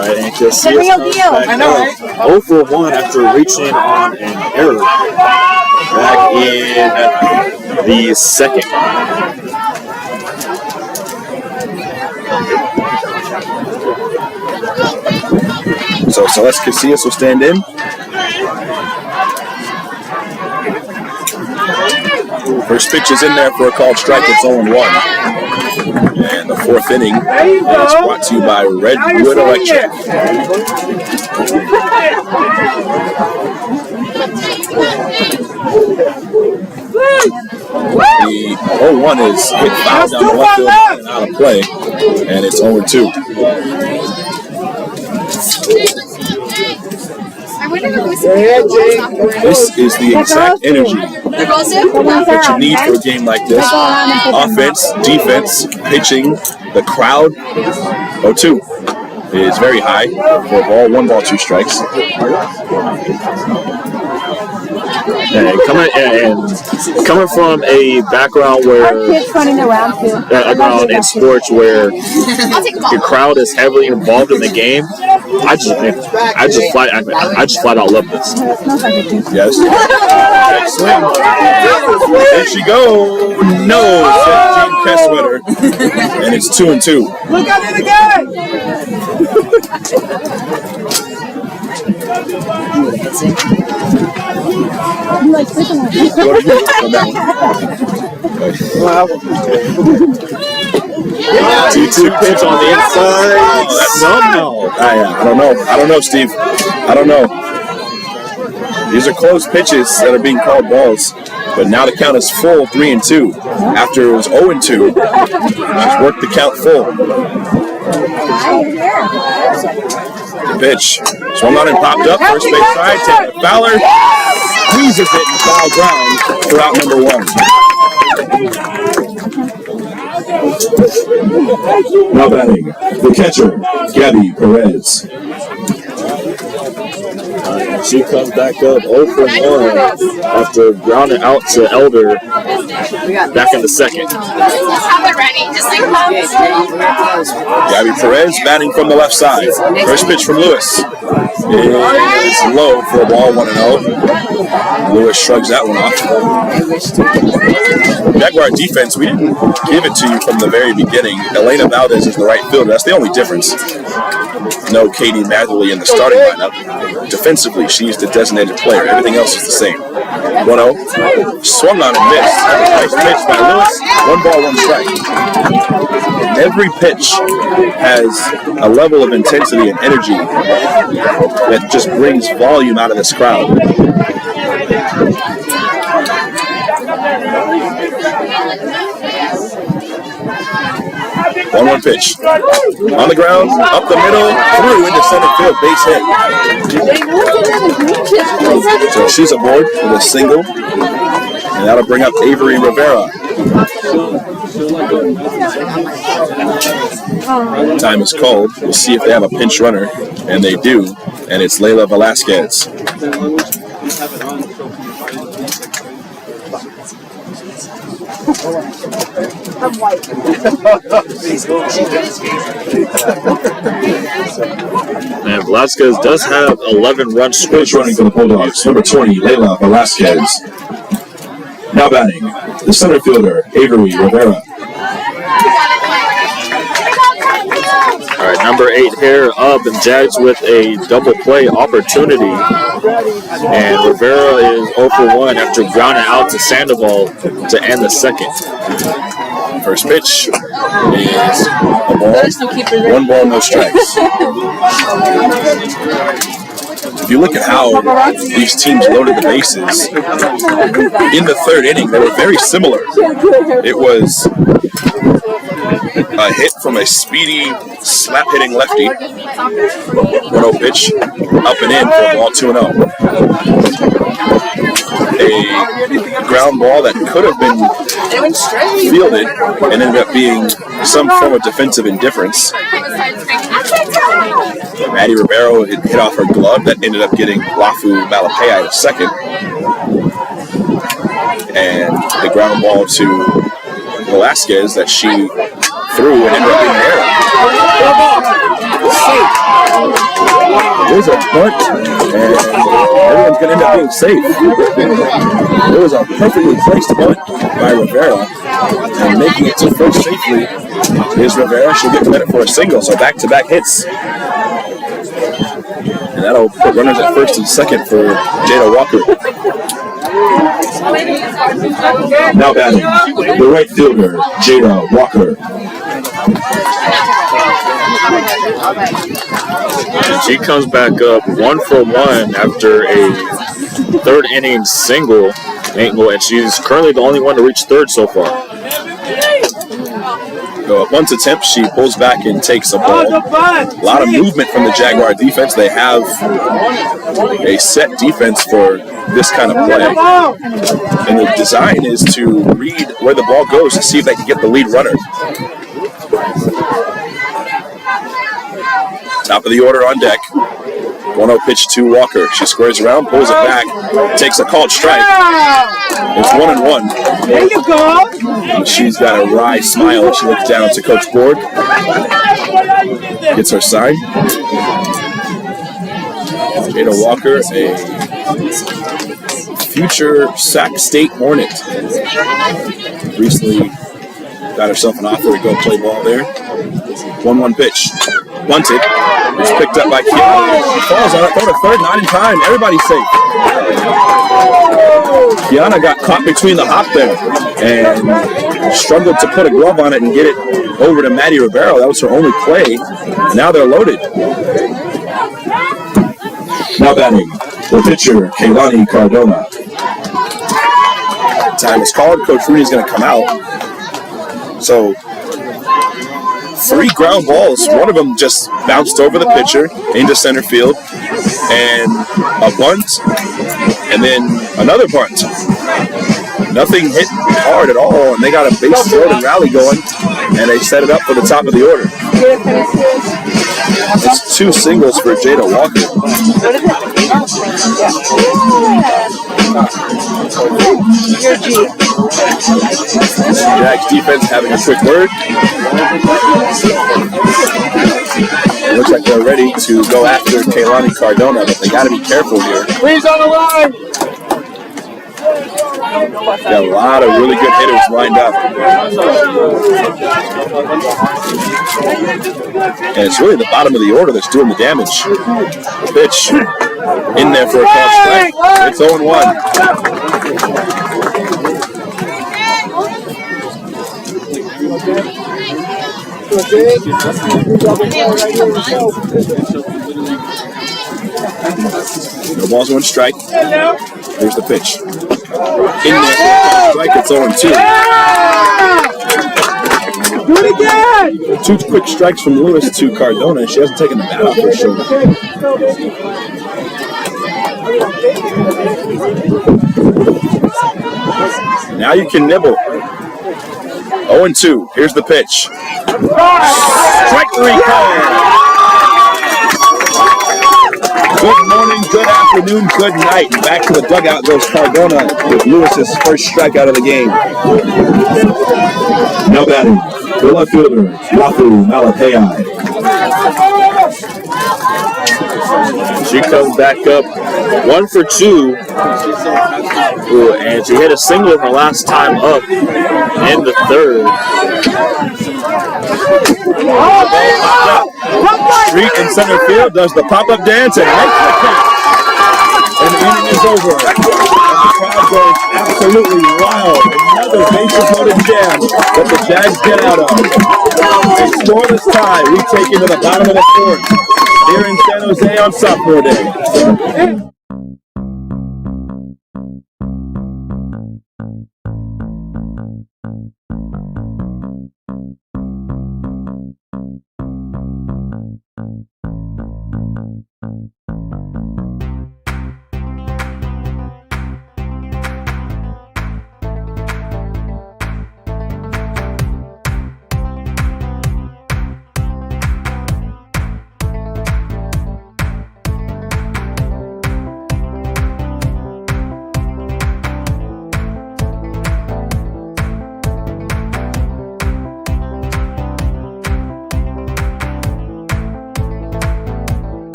right, and Casillas back up 0 for 1 after reaching on an error back in the second. So Celeste Casillas will stand in. First pitch is in there for a called strike. It's 0-1. And the fourth inning is brought to you by Redwood Electric. The 0-1 is hit foul down the left field and out of play, and it's 0-2. This is the exact energy that you need for a game like this. Offense, defense, pitching, the crowd. 0-2 is very high for a ball, 1 ball, 2 strikes. And coming from a background where background in sports where the crowd is heavily involved in the game, I just flat out love this. Yes. Next swing. There she goes. No, said Gene Kesswetter. And it's 2-2. Look at it Two pitch on the inside. Somehow. I don't know, Steve. I don't know. These are close pitches that are being called balls. But now the count is full, 3-2. After it was 0-2, she's worked the count full. The pitch. Swung on and popped up. First base side. Taylor Fowler squeezes it in foul ground for out number 1. Now batting, the catcher, Gabby Perez. She comes back up 0 for 1 after grounding out to Elder back in the second. Gabby Perez batting from the left side. First pitch from Lewis is low for a ball, 1-0. Lewis shrugs that one off. Jaguar defense, we didn't give it to you from the very beginning. Elena Valdez is the right fielder. That's the only difference. No Katie Matherly in the starting lineup. Defensively, she's the designated player. Everything else is the same. 1-0. Swung on and missed. Nice pitch by Lewis. 1 ball, 1 strike. Every pitch has a level of intensity and energy that just brings volume out of this crowd. One pitch. On the ground, up the middle, through into center field, base hit. So she's aboard with a single, and that'll bring up Avery Rivera. Time is called. We'll see if they have a pinch runner, and they do, and it's Layla Velasquez. And Velasquez does have 11 runs scored. Running for the Bulldogs, number 20, Layla Velasquez. Now batting, the center fielder, Avery Rivera. All right, number 8 here up, and Jags with a double play opportunity. And Rivera is 0 for 1 after grounding out to Sandoval to end the second. First pitch is a ball. 1 ball, no strikes. If you look at how these teams loaded the bases, in the third inning, they were very similar. It was a hit from a speedy, slap-hitting lefty. 1-0 pitch, up and in for a ball, 2-0. A ground ball that could have been fielded and ended up being some form of defensive indifference. Maddie Rivero hit off her glove that ended up getting Lafu Malapei to second. And the ground ball to Velasquez that she threw and ended up being there. There's a bunt, and everyone's going to end up being safe. It was a perfectly placed bunt by Rivera, and making it to first safely is Rivera. She'll get credit for a single, so back-to-back hits. And that'll put runners at first and second for Jada Walker. Now batting, the right fielder, Jada Walker. And she comes back up 1 for 1 after a third inning single, and she's currently the only one to reach third so far. So a bunt attempt, she pulls back and takes a ball. A lot of movement from the Jaguar defense. They have a set defense for this kind of play. And the design is to read where the ball goes to see if they can get the lead runner. Top of the order on deck. 1-0 pitch to Walker. She squares around, pulls it back, takes a called strike. It's 1-1. There you go. And she's got a wry smile as she looks down to Coach Borg. Gets her sign. Jada Walker, a future Sac State Hornet. Recently got herself an offer to go play ball there. 1-1 pitch. Bunted. It's picked up by Kiana. She falls on it. Throw to third. Not in time. Everybody's safe. Kiana got caught between the hop there and struggled to put a glove on it and get it over to Maddie Rivero. That was her only play. Now they're loaded. Now batting, the pitcher, Kaylani Cardona. Time is called. Coach Rooney's going to come out. So 3 ground balls. One of them just bounced over the pitcher into center field, and a bunt, and then another bunt. Nothing hit hard at all, and they got a base throw and rally going, and they set it up for the top of the order. It's 2 singles for Jada Walker. Jags defense having a quick word. It looks like they're ready to go after Kaylani Cardona, but they got to be careful here. Please on the line. Got a lot of really good hitters lined up. And it's really the bottom of the order that's doing the damage. The pitch in there for a called strike. It's 0-1. No balls, 1 strike. Here's the pitch. In there for a called strike. It's 0-2. Do it again! 2 quick strikes from Lewis to Cardona. She hasn't taken the bat off her shoulder. Now you can nibble. 0-2. Here's the pitch. Strike 3 call. Good morning, good afternoon, good night. Back to the dugout goes Cardona with Lewis's first strikeout of the game. Now batting, the left fielder, Lafu Malapei. She comes back up 1 for 2. Ooh, and she hit a single her last time up in the third. Street in center field does the pop-up dance and makes the catch. And the inning is over. And the crowd goes absolutely wild. Another bases-loaded jam that the Jags get out of. A scoreless tie we take into the bottom of the 4th here in San Jose on Sophomore Day.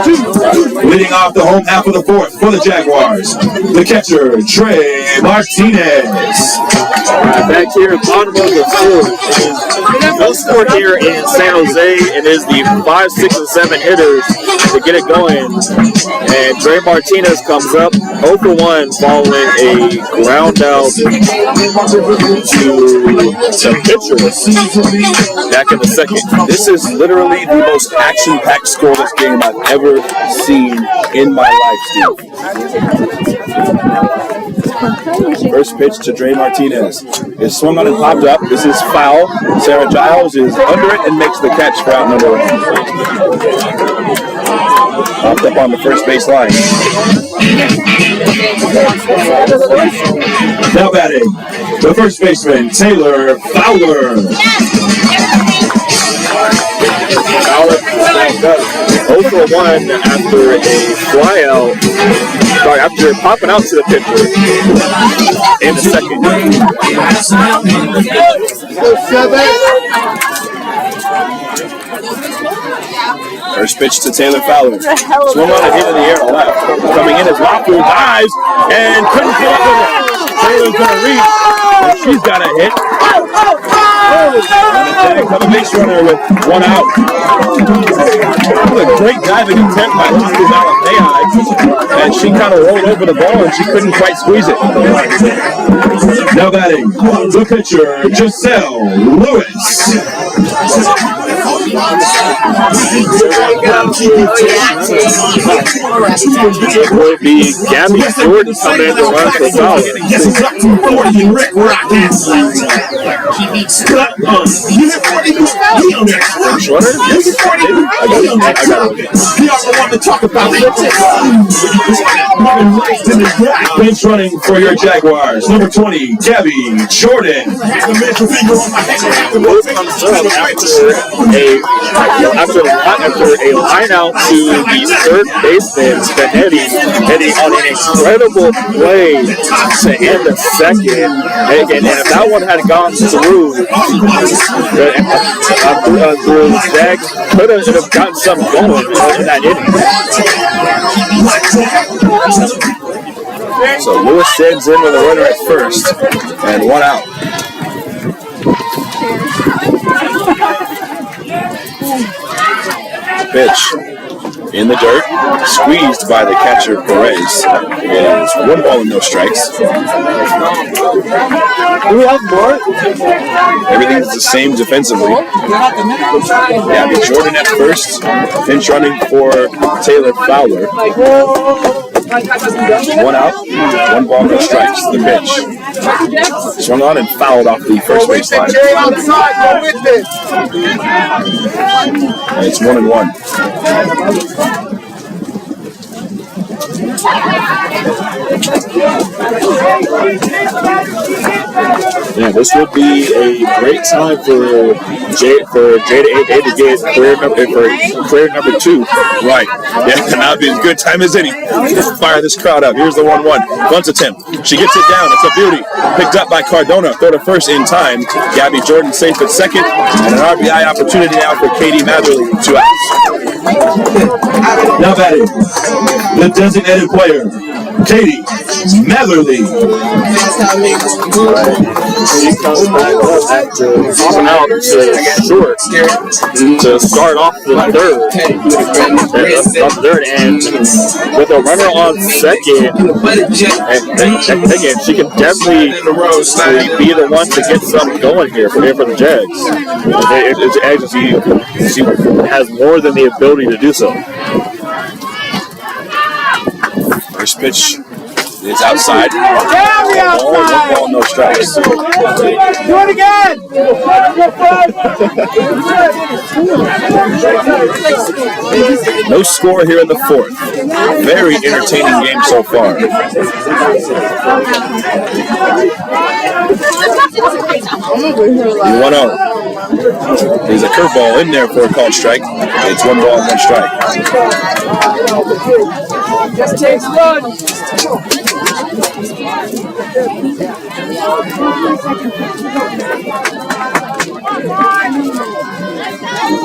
Leading off the home half of the fourth for the Jaguars, the catcher, Trey Martinez. Back here, bottom of the fourth. No score here in San Jose. It is the 5, 6, and 7 hitters to get it going. And Trey Martinez comes up 0 for 1 following a ground out to the pitcher back in the second. This is literally the most action-packed scoreless game I've ever seen in my life, Steve. First pitch to Dre Martinez. It's swung on and popped up. This is foul. Sarah Giles is under it and makes the catch for out number 1. Popped up on the first base line. Now batting, the first baseman, Taylor Fowler. Fowler backed up 0 for 1 after a flyout. Sorry, after popping out to the pitcher in the second. First pitch to Taylor Fowler. Swung on and hit in the air to left. Coming in is Mafu, dives, and couldn't pull up with it. Taylor's going to reach, and she's got a hit. And a tag from a base runner with 1 out. That was a great diving attempt by Lucy Malapei, and she kind of rolled over the ball and she couldn't quite squeeze it. Now batting, the pitcher, Giselle Lewis. It would be Gabby Jordan coming in to run for Fowler. Runner? Yes. I got it. Bench running for your Jaguars, number 20, Gabby Jordan. After a line out to the third baseman, Benetti, hitting on an incredible play to end the second. And if that one had gone through, the Jags could have gotten something going in that inning. So Lewis sends in with a runner at first, and 1 out. Pitch in the dirt, squeezed by the catcher Perez. It's 1 ball and no strikes. Do we have more? Everything's the same defensively. Gabby Jordan at first, pinch running for Taylor Fowler. 1 out, 1 ball, no strikes. The pitch. Swung on and fouled off the first base line. And it's 1-1. Yeah, this would be a great time for Jada to get clear number 2. Right. Yeah, cannot be as good time as any. Fire this crowd up. Here's the 1-1. Bunt attempt. She gets it down. It's a beauty. Picked up by Cardona. Throw to first in time. Gabby Jordan safe at second. And an RBI opportunity now for Katie Matherly. 2 outs. Now batting, the designated player, Katie Matherly. She comes back up after popping out to short to start off the third. And with a runner on second, and again, she can definitely be the one to get something going here for the Jags. She has more than the ability to do so. First pitch is outside. 1 ball, no strikes. Do it again! No score here in the fourth. Very entertaining game so far. 1-0. There's a curveball in there for a called strike. It's 1 ball, 1 strike. Just takes one.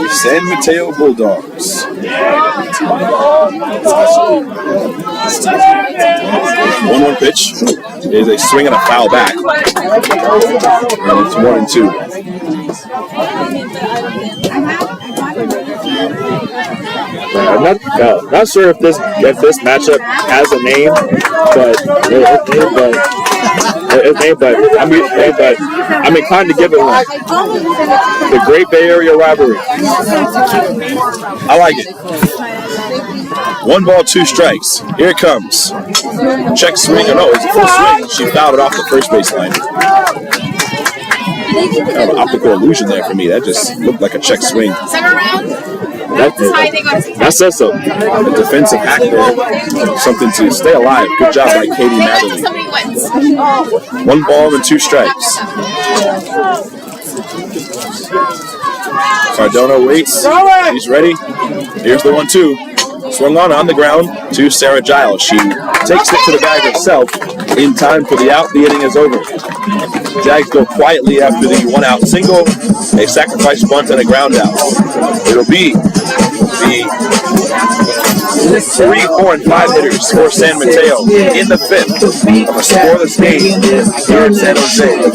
San Mateo Bulldogs 1-1 pitch is a swing and a foul back. And it's 1-2. I'm not sure if this matchup has a name, but I'm inclined to give it one. The Great Bay Area Rivalry. I like it. 1 ball, 2 strikes. Here it comes. Check swing. No, it's a full swing. She fouled it off the first baseline. Kind of an optical illusion there for me. That just looked like a check swing. That says so. A defensive act there. Something to stay alive. Good job by Katie Madeline. 1 ball and 2 strikes. Cardona waits. He's ready. Here's the 1-2. Swung on the ground to Sarah Giles. She takes it to the bag herself in time for the out. The inning is over. Jags go quietly after the 1-out single, a sacrifice bunt, and a ground out. It'll be the 3, 4, and 5 hitters for San Mateo in the 5th of a scoreless game here in San Jose.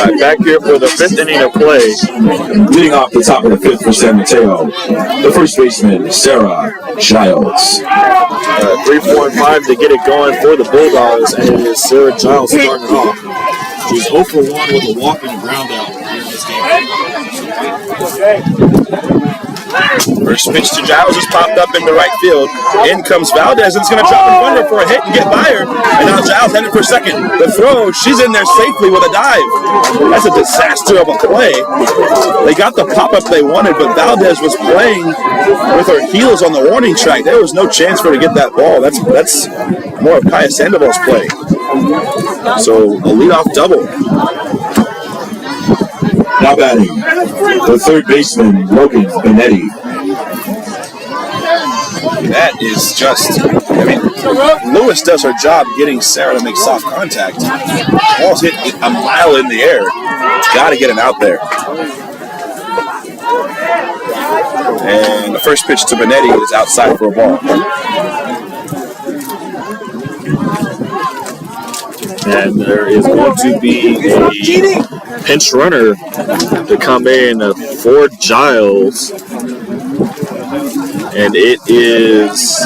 Alright, back here for the 5th inning of play. Leading off the top of the 5th for San Mateo, the first baseman, Sarah Giles. 3, 4, and 5 to get it going for the Bulldogs, and it is Sarah Giles starting off. She's 0 for 1 with a walk and a ground out here in this game. First pitch to Giles just popped up into right field. In comes Valdez, and it's going to drop in front of her for a hit and get by her. And now Giles headed for second. The throw, she's in there safely with a dive. That's a disaster of a play. They got the pop-up they wanted, but Valdez was playing with her heels on the warning track. There was no chance for her to get that ball. That's more of Kaya Sandoval's play. So a leadoff double. Now batting, the third baseman, Logan Benetti. That is just, Lewis does her job getting Sarah to make soft contact. Ball's hit a mile in the air. Got to get him out there. And the first pitch to Benetti is outside for a ball. And there is going to be a pinch runner to come in for Giles. And it is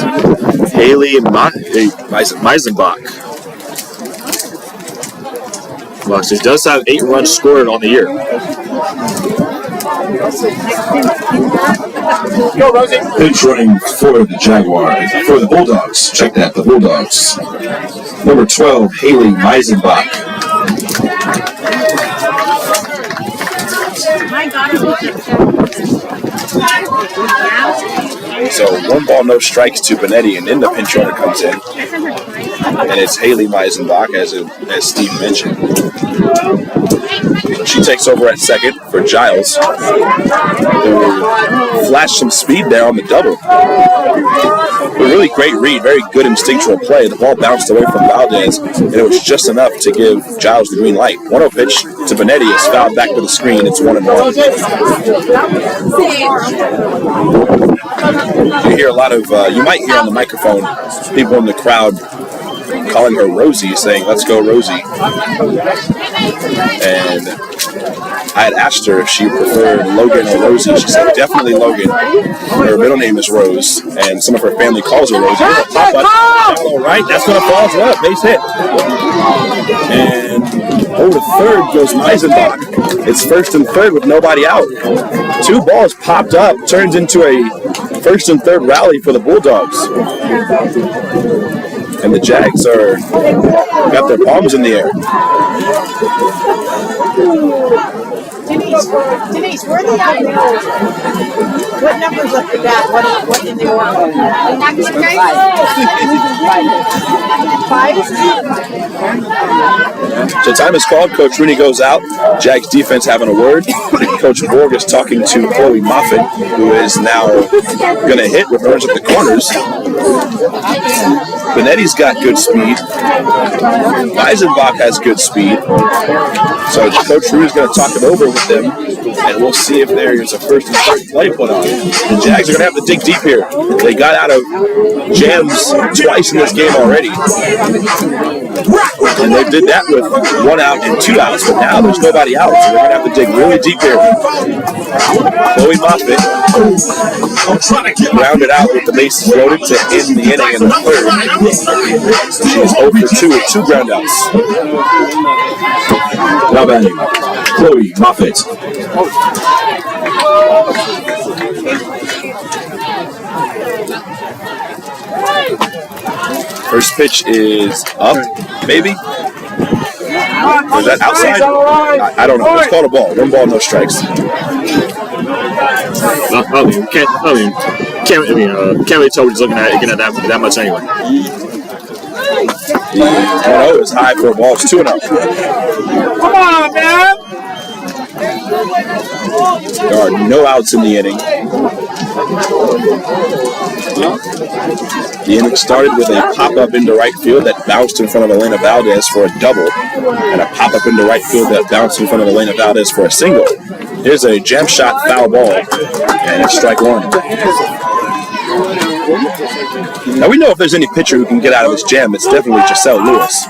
Haley Meisenbach. Well, she does have 8 runs scored on the year. Pitch running for the Jaguars, for the Bulldogs. Check that, the Bulldogs. Number 12, Haley Meisenbach. So 1 ball, no strikes to Benetti, and then the pinch runner comes in. And it's Haley Meisenbach, as Steve mentioned. She takes over at second for Giles, who flashed some speed there on the double. A really great read, very good instinctual play. The ball bounced away from Valdez, and it was just enough to give Giles the green light. 1-0 pitch to Benetti is fouled back to the screen. It's 1-1. You hear a lot of, you might hear on the microphone, people in the crowd calling her Rosie, saying, "Let's go, Rosie." And I had asked her if she preferred Logan or Rosie. She said, definitely Logan. Her middle name is Rose, and some of her family calls her Rosie. Pop up, all right, that's going to fall up. Base hit. And Over to third goes Meisenbach. It's first and third with nobody out. 2 balls popped up, turns into a first and third rally for the Bulldogs. And the Jags got their palms in the air. Denise, where are the what numbers up the bat? What in the order? 5? So time is called. Coach Rooney goes out. Jags defense having a word. Coach Borg is talking to Chloe Moffitt, who is now going to hit with runners at the corners. Benetti's got good speed. Eisenbach has good speed. So Coach Rooney's going to talk it over with them, and we'll see if there is a first and third play put on. The Jags are going to have to dig deep here. They got out of jams twice in this game already. And they did that with 1 out and 2 outs, but now there's nobody out, so they're going to have to dig really deep here. Chloe Moffitt rounded out with the bases loaded to end the inning in the third. She is 0 for 2 with 2 ground outs. Now batting, Chloe Moffitt. First pitch is up, maybe? Is that outside? I don't know. It's called a ball. 1 ball, no strikes. Can't really tell we're just looking at it, getting at that much anyway. 1-0 is high for a ball. It's 2-0. Come on, man! There are no outs in the inning. The inning started with a pop-up into right field that bounced in front of Elena Valdez for a double, and a pop-up into right field that bounced in front of Elena Valdez for a single. Here's a jam shot foul ball, and it's strike 1. Now we know if there's any pitcher who can get out of this jam, it's definitely Giselle Lewis. A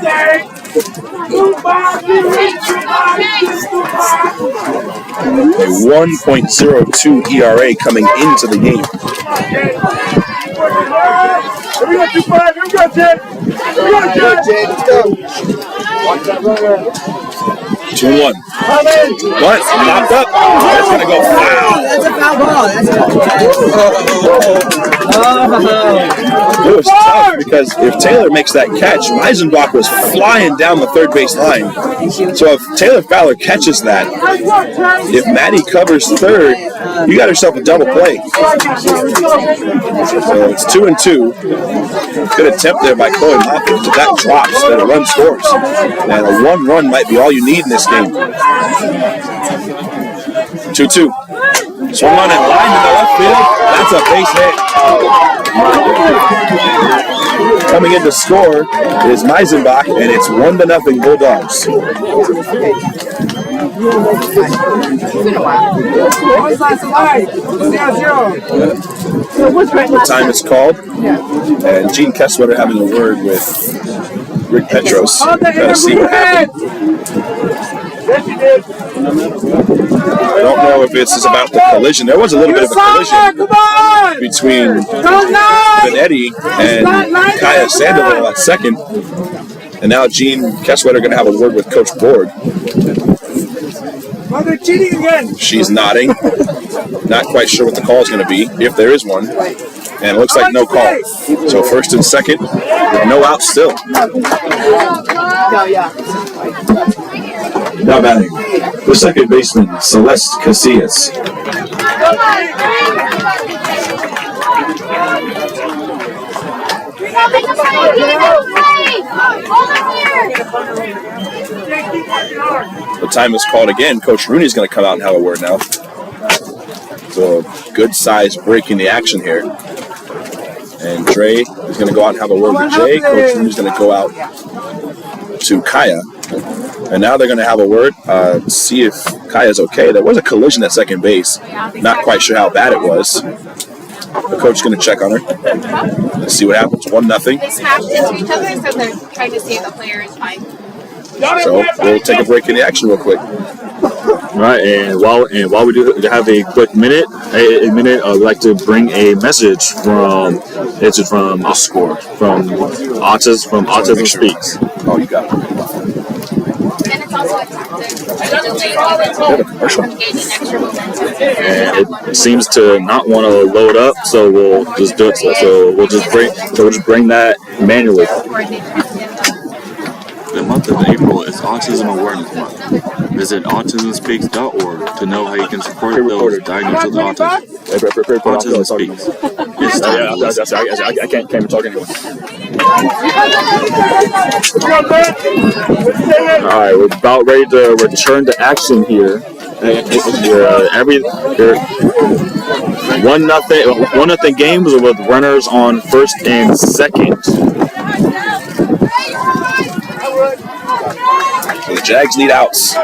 1.02 ERA coming into the game. Here we go, 2-5. Here we go, Jay. Let's go. 2-1. What? Popped up. That's going to go foul. That's a foul ball. It was tough because if Taylor makes that catch, Meisenbach was flying down the third base line. So if Taylor Fowler catches that, if Maddie covers third, you got yourself a double play. So it's 2-2. Good attempt there by Chloe Moffitt. If that drops, then a run scores. And a 1 run might be all you need in this game. 2-2. Swung on and lined in the left field. That's a base hit. Coming in to score is Meisenbach, and it's 1-0 Bulldogs. The time is called, and Gene Kessler having a word with Rick Petros. Gotta see what happened. I don't know if this is about the collision. There was a little bit of a collision between Benetti and Kaya Sandoval at second. And now Gene Kessler going to have a word with Coach Borg. Oh, they're cheating again. She's nodding. Not quite sure what the call is going to be, if there is one. And it looks like no call. So first and second, with no out still. Now batting, the second baseman, Celeste Casillas. The time is called again. Coach Rooney's going to come out and have a word now. So good size break in the action here. And Dre is going to go out and have a word with Jay. Coach Rooney's going to go out to Kaya. And now they're going to have a word, see if Kaya's okay. There was a collision at second base. Not quite sure how bad it was. The coach is going to check on her. Let's see what happens. 1-0. They smashed into each other, so they're trying to see if the player is fine. So we'll take a break in the action real quick. All right, and while we do have a quick minute, I'd like to bring a message from a score from Autism Speaks. Oh, you got it. And it's also a have a commercial. And it seems to not want to load up, so we'll just do it. So we'll just bring that manually. The month of April is Autism Awareness Month. Visit autismspeaks.org to know how you can support those diagnosed with autism. Autism Speaks. It's time. I can't even talk anymore. All right, we're about ready to return to action here. One nothing games with runners on first and second. The Jags need outs.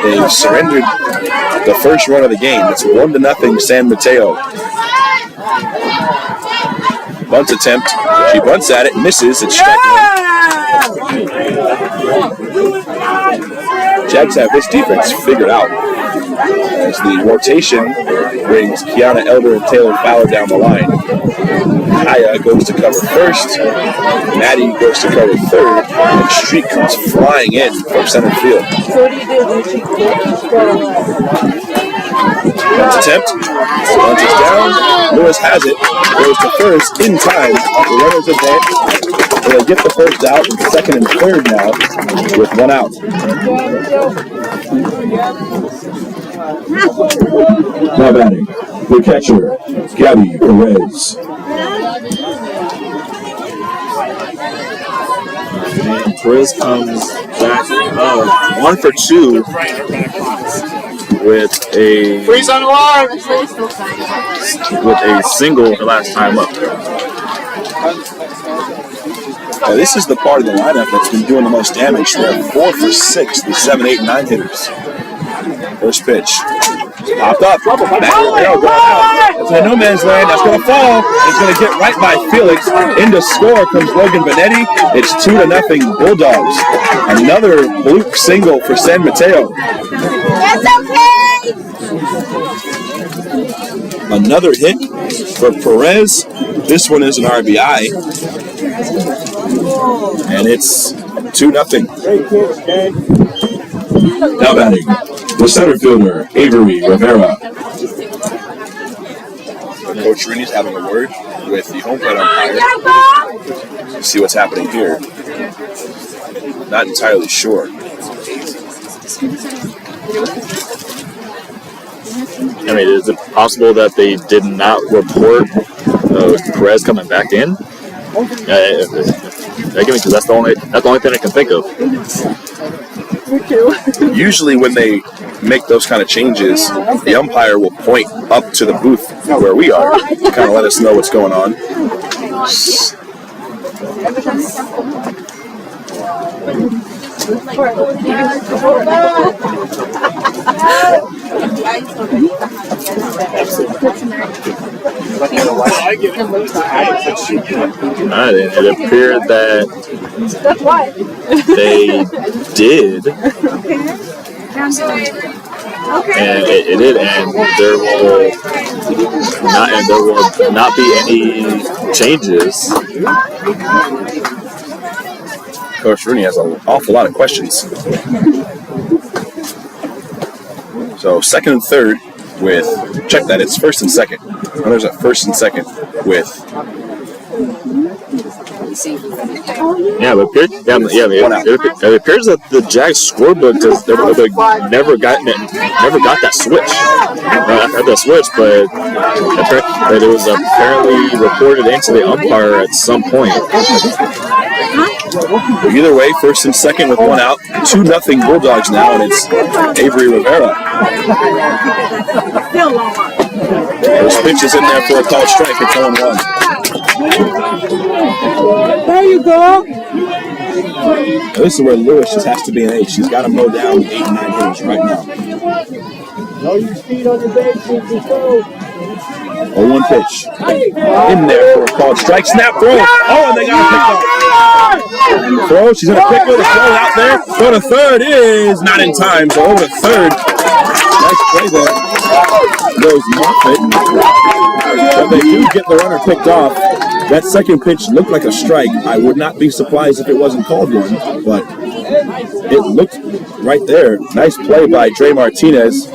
They've surrendered the first run of the game. It's 1-0 San Mateo. Bunt attempt. She bunts at it, misses. It's strike one. Jags have this defense figured out. As the rotation brings Kiana Elder and Taylor Fowler down the line. Kaya goes to cover first. Maddie goes to cover third. And Street comes flying in from center field. Bunt attempt. Bunt is down. Lewis has it. Goes to first in time. The runners advance. They'll get the first out. Second and third now with one out. Now batting, the catcher, Gabby Perez. And Perez comes back 1 for 2 with a single the last time up. Now, this is the part of the lineup that's been doing the most damage. They're 4 for 6, the 7, 8, 9 hitters. First pitch. Popped up. Matt going out. It's in no man's land. That's going to fall. It's going to get right by Felix. Into score comes Logan Benetti. It's 2-0 Bulldogs. Another Luke single for San Mateo. That's okay. Another hit for Perez. This one is an RBI. And it's 2-0. Now batting, the center fielder, Avery Rivera. Coach Rooney's having a word with the home plate umpire. See what's happening here. Not entirely sure. I mean, is it possible that they did not report Perez coming back in? Because that's the only thing I can think of. Usually when they make those kind of changes, the umpire will point up to the booth where we are to kind of let us know what's going on. It appeared that they did, and it did, and there will not be any changes. Coach Rooney has an awful lot of questions. So second and third with, check that, it's first and second. Runners at first and second with. Yeah, but it appears that the Jags scorebook never got that switch. After the switch, but it was apparently reported into the umpire at some point. Either way, first and second with one out. 2-0 Bulldogs now, and it's Avery Rivera. First pitch is in there for a called strike. It's 0-1. There you go. This is where Lewis just has to be an ace. She's got to mow down 8 and 9 hitters right now. Know your speed on the base. 0-1 pitch. In there for a called strike. Snap throw. Oh, and they got it picked up. Throw. She's going to pick it. It's thrown out there. Go to third is not in time. So over to third. Nice play there. Goes Moffitt. But they do get the runner picked off. That second pitch looked like a strike. I would not be surprised if it wasn't called one, but It looked right there. Nice play by Dre Martinez.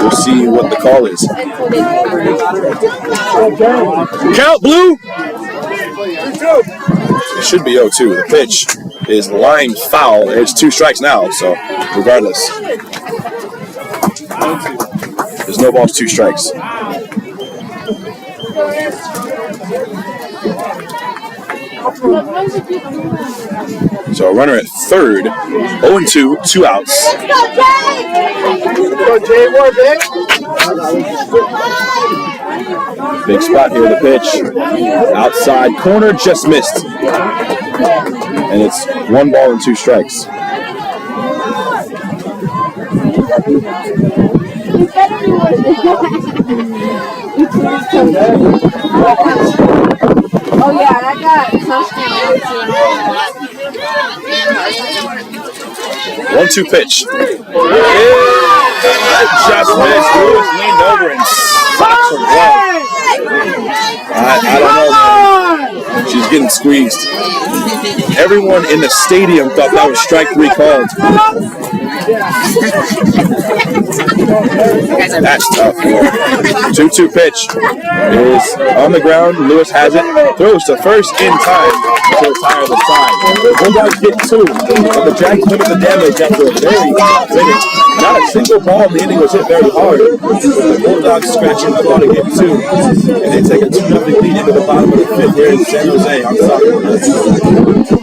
We'll see what the call is. Count, Blue! It should be 0-2. The pitch is lined foul. It's 2 strikes now, so regardless. There's no balls, 2 strikes. So a runner at third, 0-2, 2 outs. Big spot here, the pitch. Outside corner, just missed. And it's 1 ball and 2 strikes. Oh yeah, I got something. 1-2 pitch. Just missed. Lewis leaned over and socks her glove. I don't know, man. She's getting squeezed. Everyone in the stadium thought that was strike 3 called. That's tough. 2-2 pitch is on the ground. Lewis has it. Throws to first in time to retire the side. Bulldogs get 2. But the Jags limit the damage after a very tough inning. Not a single ball in the inning was hit very hard. The Bulldogs scratching the ball to get 2. And they take a 2-0 lead into the bottom of the 5th here in San Jose on Sophomore.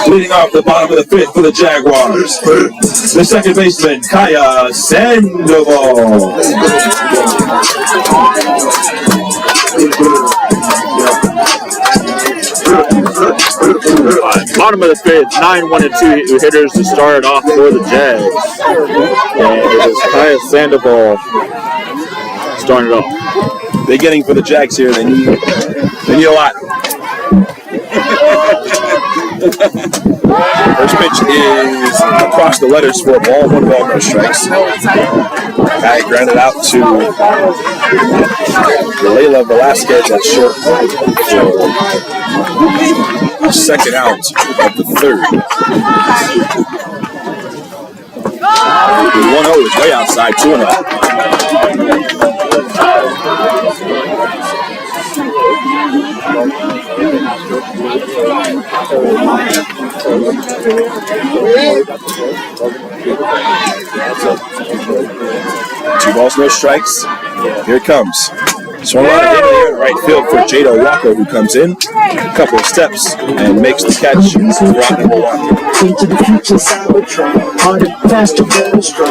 Leading off the bottom of the 5th for the Jaguars, the second baseman, Kaya Sandoval. Bottom of the 5th, 9-1-2 hitters to start off for the Jags. And it is Kaya Sandoval starting it off. Big inning for the Jags here. They need a lot. First pitch is across the letters for a ball, 1 ball, no strikes. Guy grounded out to Layla Velasquez at short. Second out of the 3rd. 1-0 is way outside, 2-0. Two balls, no strikes. Here it comes. Swung on in there, right field for Jada Walker, who comes in, a couple of steps, and makes the catch for number 1.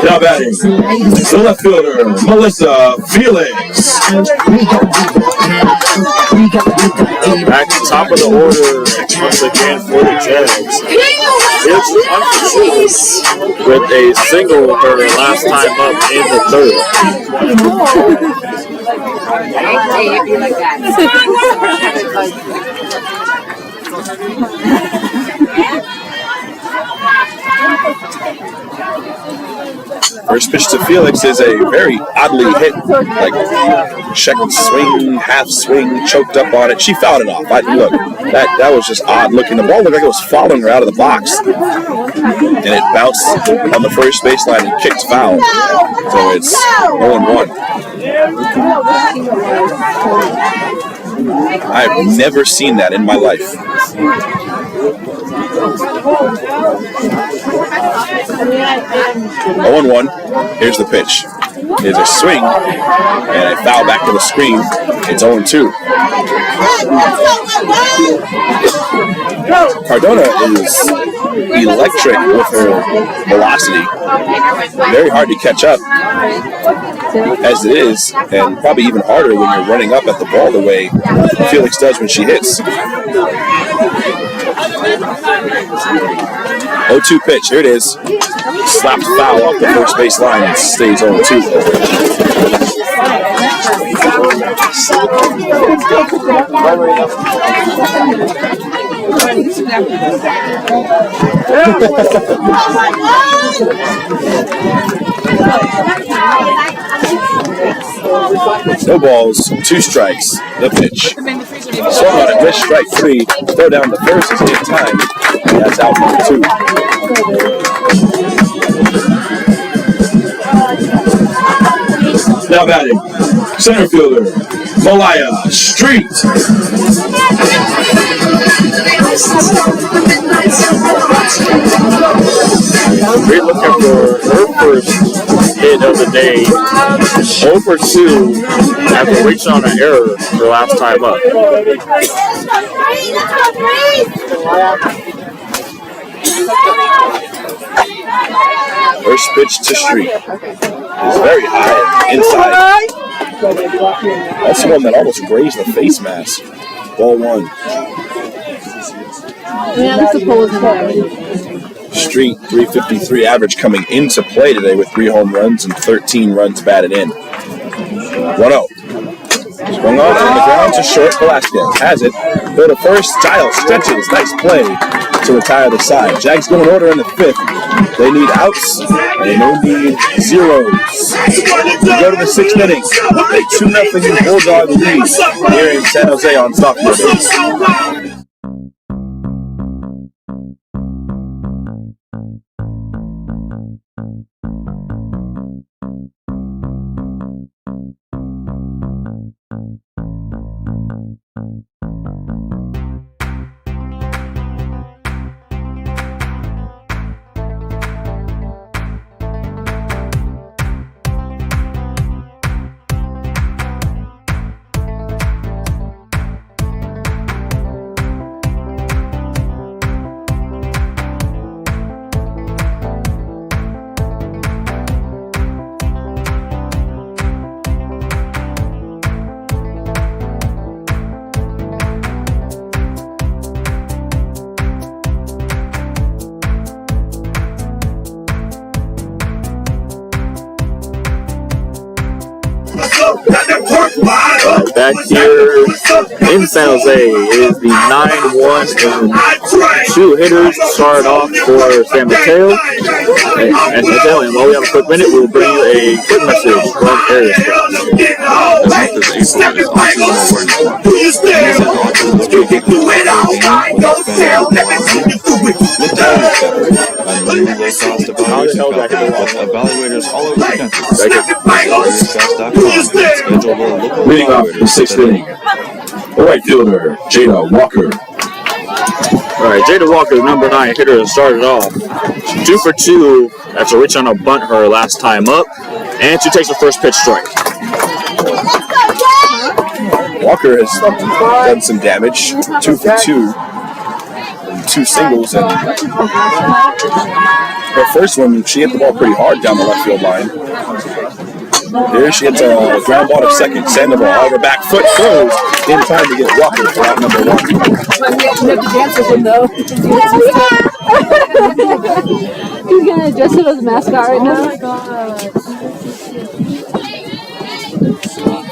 Now batting, the left fielder, Melissa Felix. Back to top of the order once again for the Jags. It's Umphrey with a single for her last time up in the 3rd. First pitch to Felix is a very oddly hit, like check swing, half swing, choked up on it. She fouled it off. Look, that was just odd looking. The ball looked like it was following her out of the box, and it bounced on the first baseline and kicked foul. So it's 0-1. I've never seen that in my life. 0-1. Here's the pitch. It's a swing, and a foul back to the screen. It's 0-2. Cardona is electric with her velocity. Very hard to catch up as it is, and probably even harder when you're running up at the ball the way Felix does when she hits. 0-2 pitch. Here it is. Slapped foul off the first base line and stays 0-2. No balls, 2 strikes. The pitch. Swung on it, missed strike 3. Throw down the first is in time. And that's out number 2. Now batting, center fielder, Malaya Street. We're looking for her first hit of the day. 0-2 after reaching on an error her last time up. First pitch to Street is very high inside. That's the one that almost grazed the face mask. Ball 1. Street 353 average coming into play today with 3 home runs and 13 runs batted in. 1-0. Swung on the ground to short. Velasquez has it. Go to first. Giles stretches. Nice play to retire the side. Jags go in order in the 5th. They need outs and they need zeros. We go to the 6th inning. A 2-0 Bulldog lead here in San Jose on Sophomore Day. Back here in San Jose is the 9-1 and 2 hitters to start off for San Mateo. And while we have a quick minute, we'll bring you a quick message from Area Scouts. This month is April is Autism Awareness Month. Evaluators all over the country. Leading off the 6th inning, the right fielder, Jada Walker. All right, Jada Walker, number 9 hitter, started off 2 for 2 after reaching on a bunt her last time up, and she takes her first pitch strike. Walker has done some damage, 2 for 2, and 2 singles, and her first one, she hit the ball pretty hard down the left field line. Here she hits a ground ball to second, Sandoval, however, back foot throws in time to get Walker for out number 1. We have to dance with him though. He's gonna dress up as a mascot right now. Oh my god.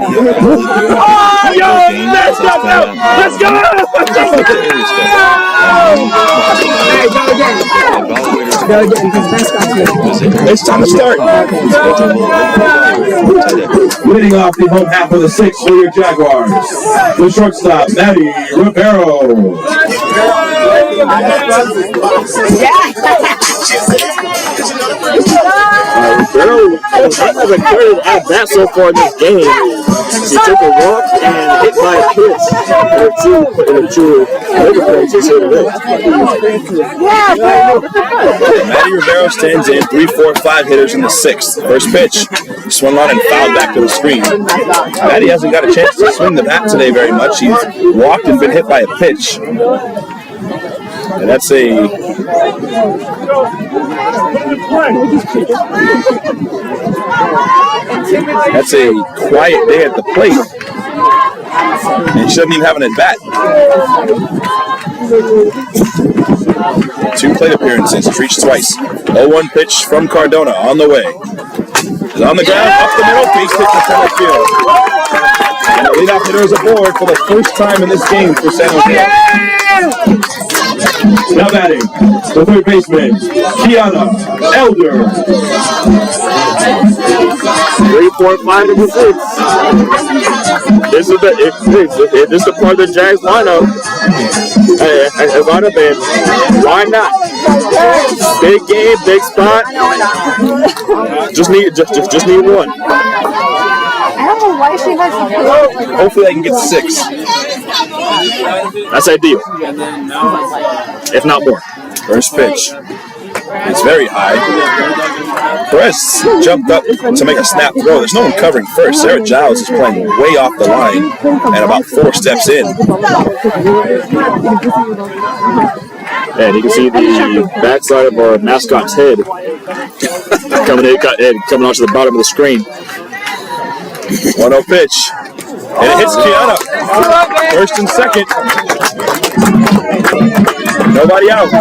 Oh, yo, let's go! Let's go! It's time to start. Leading off the home half of the sixth for your Jaguars, the shortstop, Matty Rivero. Rivero hasn't carried at bat so far in this game. He took a walk and hit by a pitch. Matty Rivero stands in 3, 4, 5 hitters in the sixth. First pitch, swung on and fouled back to the screen. Matty hasn't got a chance to swing the bat today very much. He's walked and been hit by a pitch. And that's a quiet day at the plate. And he shouldn't even have an at-bat. 2 plate appearances. He's reached twice. 0-1 pitch from Cardona on the way. He's on the ground, up the middle, base hit to center field. And the leadoff hitter is aboard for the first time in this game for San Mateo. Now batting, the third baseman, Kiana Elder. 3, 4, 5 of the 6. This is the part of the Jags lineup. And why not? Big game, big spot. Just need one. I don't know why she has to. Hopefully I can get 6. That's ideal. If not more. First pitch. It's very high. Perez jumped up to make a snap throw. There's no one covering first. Sarah Giles is playing way off the line and about 4 steps in. And you can see the backside of our mascot's head coming onto the bottom of the screen. 1-0 pitch. And it hits Kiana. First and second. Nobody out.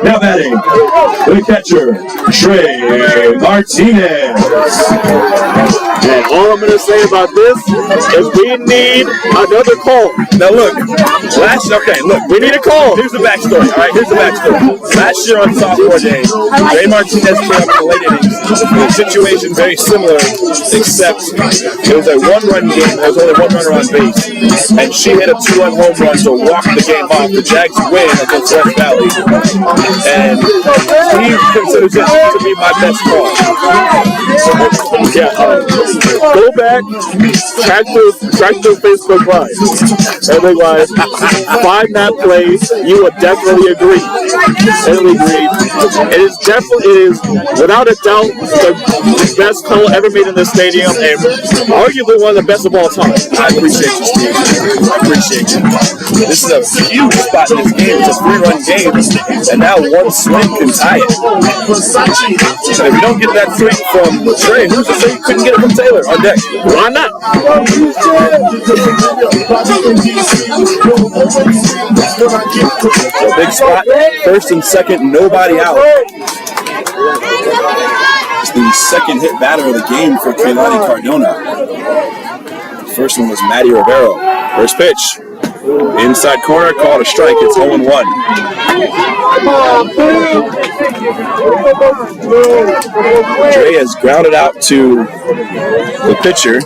Now batting, the catcher, Trey Martinez. And all I'm going to say about this is we need another call. Now look, we need a call. Here's the backstory, all right? Last year on sophomore day, Trey Martinez came up in the late innings with a situation very similar, except it was a 1-run game. There was only 1 runner on base, and she hit a 2-run home run to walk the game off. The Jags win against West Valley, and he considers it to be my best call. Go back, track through Facebook Live. And realize, find that play, you would definitely agree. It is without a doubt the best call ever made in this stadium, and arguably one of the best of all time. I appreciate you, Steve. I appreciate you. This is a huge spot in this game. It's a 3-run game, and now 1 swing can tie it. And if you don't get that swing from Trey, who's to say you couldn't get it from Taylor on deck? Why not? A big spot, first and second, nobody out. It's the second hit batter of the game for Kaylani Cardona. First one was Matty Rivero. First pitch. Inside corner, called a strike. It's 0-1. Dre has grounded out to the pitcher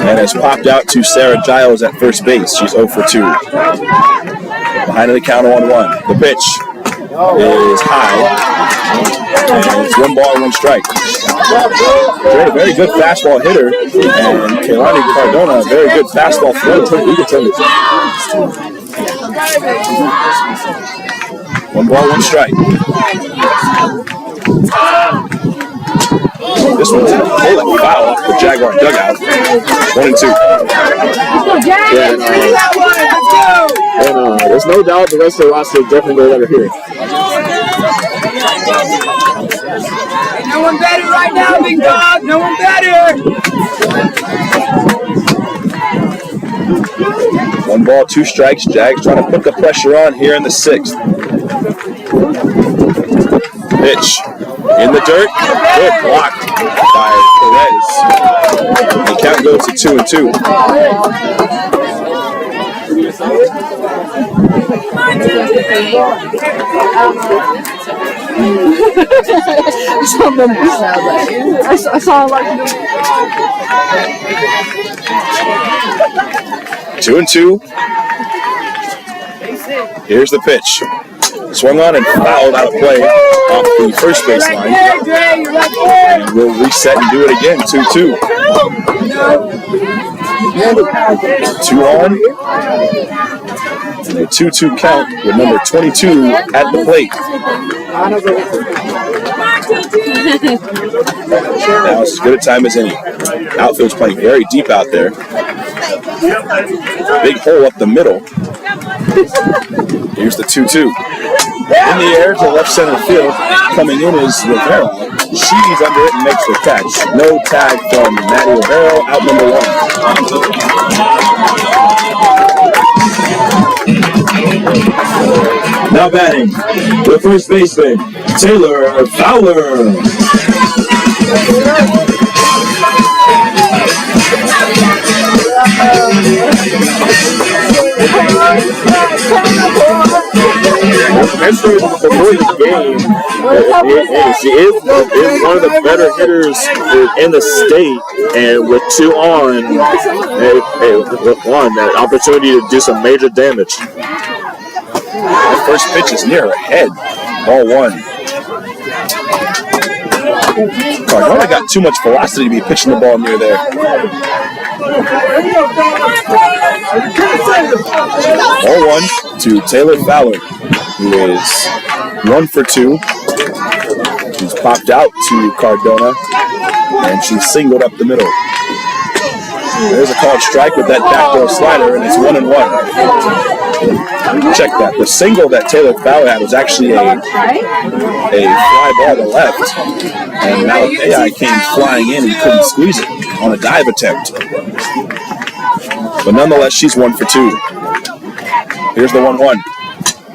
and has popped out to Sarah Giles at first base. She's 0 for 2. Behind the count 1-1. The pitch is high. And it's 1 ball, 1 strike. Dre, a very good fastball hitter, and Kaylani Cardona, a very good fastball thrower. 1 ball, 1 strike. This one's a bullet foul off the Jaguar dugout. 1-2. And there's no doubt the rest of the roster is definitely going to let her hear it. No one better right now, big dog. No one better. 1 ball, 2 strikes. Jags trying to put the pressure on here in the 6th. Pitch in the dirt. Good block by Perez. Here's a 2-2. I saw like 2-2. Here's the pitch. Swung on and fouled out of play off the first baseline. And we'll reset and do it again. 2-2. 2 on. And a 2-2 count with number 22 at the plate. Now it's as good a time as any. Outfield's playing very deep out there. Big hole up the middle. Here's the 2-2. In the air to left center field. Coming in is Rivera. She's under it and makes the catch. No tag from Matty Rivera, out number 1. Now batting, the first baseman, Taylor Fowler. Before the game, she is one of the better hitters in the state, and with 2 on, with one, that opportunity to do some major damage. The first pitch is near her head. Ball 1. Cardona got too much velocity to be pitching the ball near there. Ball 1 to Taylor Fowler, who is 1 for 2. She's popped out to Cardona, and she's singled up the middle. There's a called strike with that backdoor slider, and it's 1-1. Check that. The single that Taylor Fowler had was actually a fly ball to left, and Malachi came flying in and couldn't squeeze it on a dive attempt. But nonetheless, she's 1 for 2. Here's the 1-1.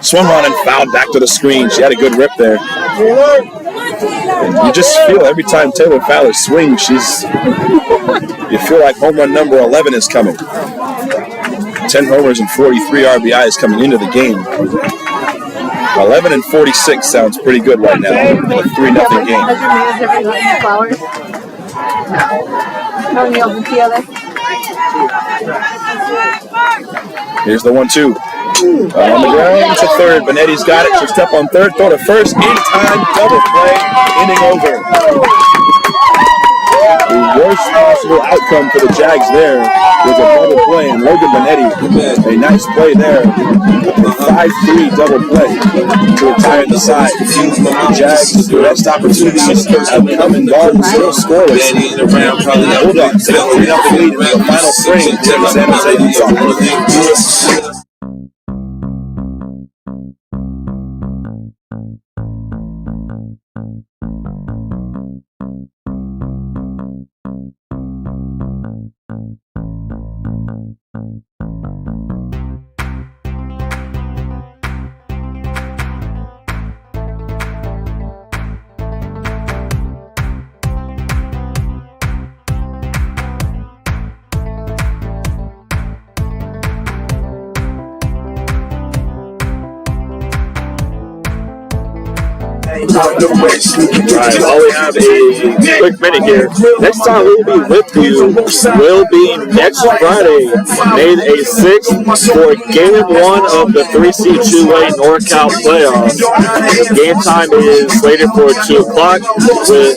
Swung on and fouled back to the screen. She had a good rip there. And you just feel every time Taylor Fowler swings, you feel like home run number 11 is coming. 10 homers and 43 RBIs coming into the game. 11 and 46 sounds pretty good right now in a 3-0 game. Here's the 1-2. On the ground to third. Benetti's got it. She'll step on third. Throw to first. In time. Double play. Inning over. The worst possible outcome for the Jags there was a double play, and Logan Benetti, a nice play there. A 5-3 double play to retire the side. The Jags, the best opportunities have come and gone, still scoreless. The Bulldogs take a 3-0 lead in the final frame to the San Mateo. Alright, while we have a quick minute here, next time we'll be with you will be next Friday, May 6th, for Game 1 of the 3C 2A NorCal playoffs. Game time is slated for 2 o'clock. We'll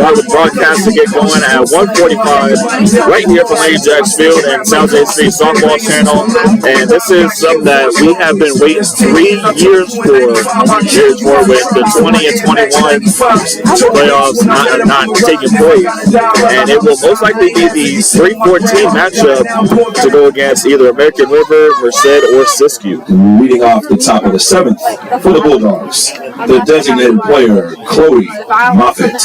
have the broadcast to get going at 1:45 right here from Lady Jags Field and SJCC Softball Channel. And this is something that we have been waiting 3 years for with the 20 and 21 playoffs not taking place, and it will most likely be the 3-14 matchup to go against either American River, Merced, or Siskiyou. Leading off the top of the 7th for the Bulldogs, the designated player, Chloe Moffitt.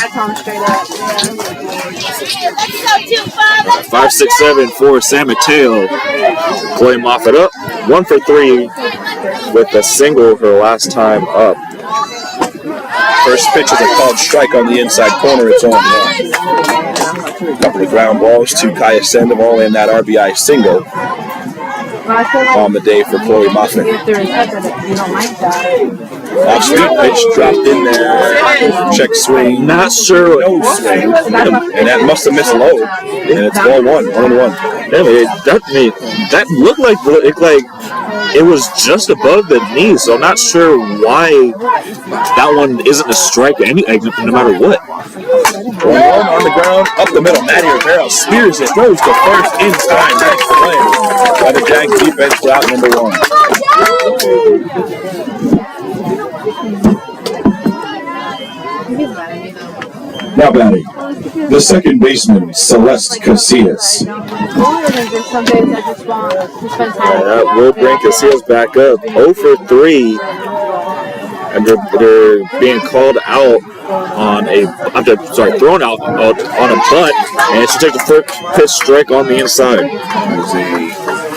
5-6-7 for San Mateo. Chloe Moffitt up, 1 for 3 with a single her last time up. First pitch is a called strike on the inside corner. It's on 1. couple of ground balls to Kaya Sandoval and that RBI single on the day for Chloe Moffitt. Off speed pitch dropped in there. Check swing. Not sure. No swing. And that must have missed low. And it's ball 1, 1-1. That looked like it was just above the knee, so I'm not sure why that one isn't a strike no matter what. 1-1 on the ground, up the middle. Maddie Rivera spears it, throws to first in time. Nice play by the Jags defense for out number 1. Now batting, the second baseman, Celeste Casillas. We'll bring Casillas back up. 0 for 3. And they're being called out on thrown out on a bunt, and she takes the first pitch strike on the inside. There's a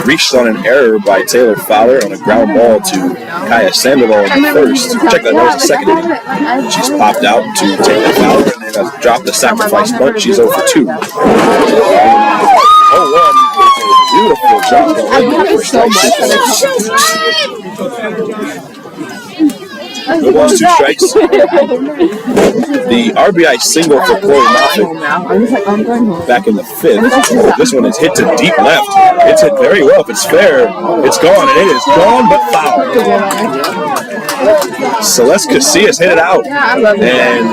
reached on an error by Taylor Fowler on a ground ball to Kaya Sandoval in the first. Check that was the second inning. She's popped out to Taylor Fowler and then has dropped the sacrifice bunt. She's 0 for 2. 0-1 is a beautiful job. Good balls, 2 strikes. The RBI single for Chloe Moffitt back in the 5th. This one is hit to deep left. It's hit very well. If it's fair, it's gone, and it is gone but foul. Celeste Casillas hit it out and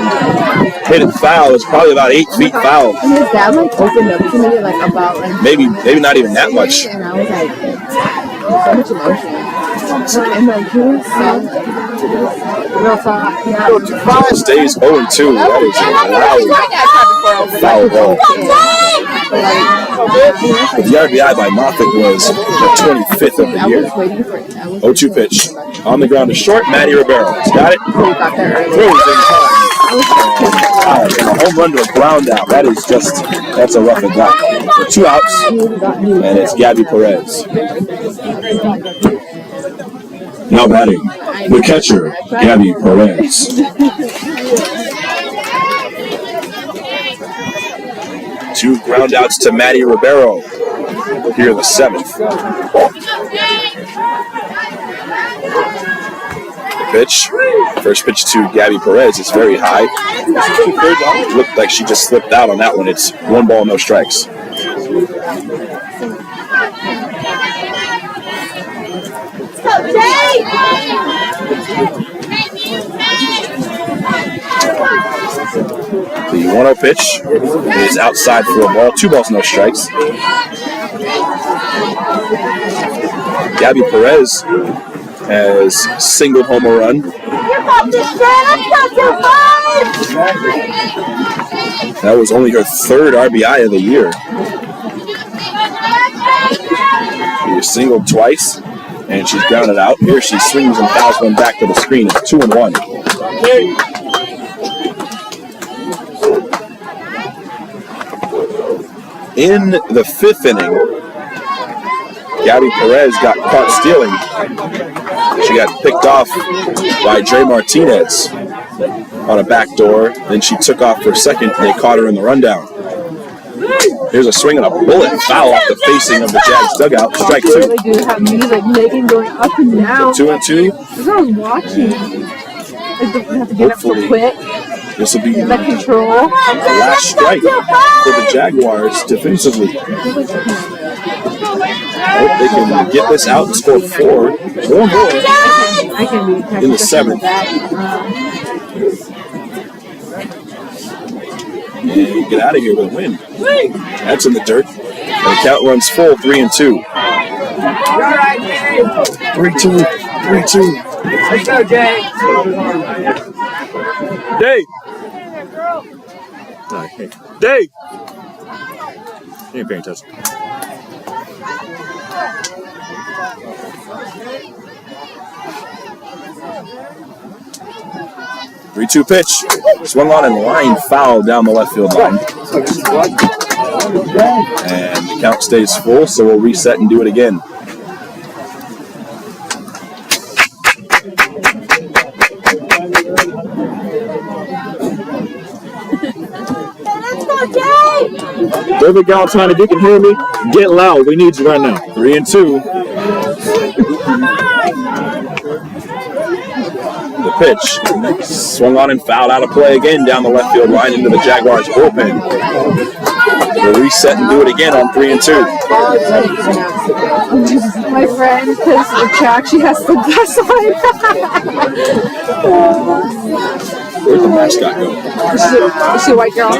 hit it foul. It's probably about 8 feet foul. And his dad opened up to me about maybe not even that much. And I was so much emotion. And real talk. It stays 0-2. That is a loud foul ball. The RBI by Moffitt was the 25th of the year. 0-2 pitch. On the ground to short, Maddie Ribeiro. He's got it. Throws in time. And a home run to a ground out. That's a rough and back. 2 outs, and it's Gabby Perez. Now batting, the catcher, Gabby Perez. 2 ground outs to Maddie Ribeiro here in the 7th. The pitch, first pitch to Gabby Perez is very high. It looked like she just slipped out on that one. It's 1 ball, no strikes. The 1-0 pitch is outside for a ball. 2 balls, no strikes. Gabby Perez has singled home a run. That was only her 3rd RBI of the year. She singled twice, and she's grounded out. Here she swings and fouls one back to the screen. It's 2-1. In the 5th inning, Gabby Perez got caught stealing. She got picked off by Dre Martinez on a back door. Then she took off for second. They caught her in the rundown. Here's a swing and a bullet foul off the facing of the Jags dugout. Strike 2. They do have music making going up and down. 2-2. That's what I was watching. Like, don't have to get up so quick. This will be the That control. last strike for the Jaguars defensively. I hope they can get this out and score 4 or more in the 7th. And get out of here with a win. That's in the dirt. And the count runs full, 3-2. 3-2. 3-2. Let's go, Jay. Dave! Dave! You ain't paying attention. Three-two pitch. Swung on and line foul down the left field line. And the count stays full, so we'll reset and do it again. David Galantine, if you can hear me, get loud. We need you right now. 3-2. The pitch swung on and fouled out of play again down the left field line into the Jaguars bullpen. We'll reset and do it again on 3-2. My friend, because the track, she has the best one. Where'd the mascot go? Is she a white girl?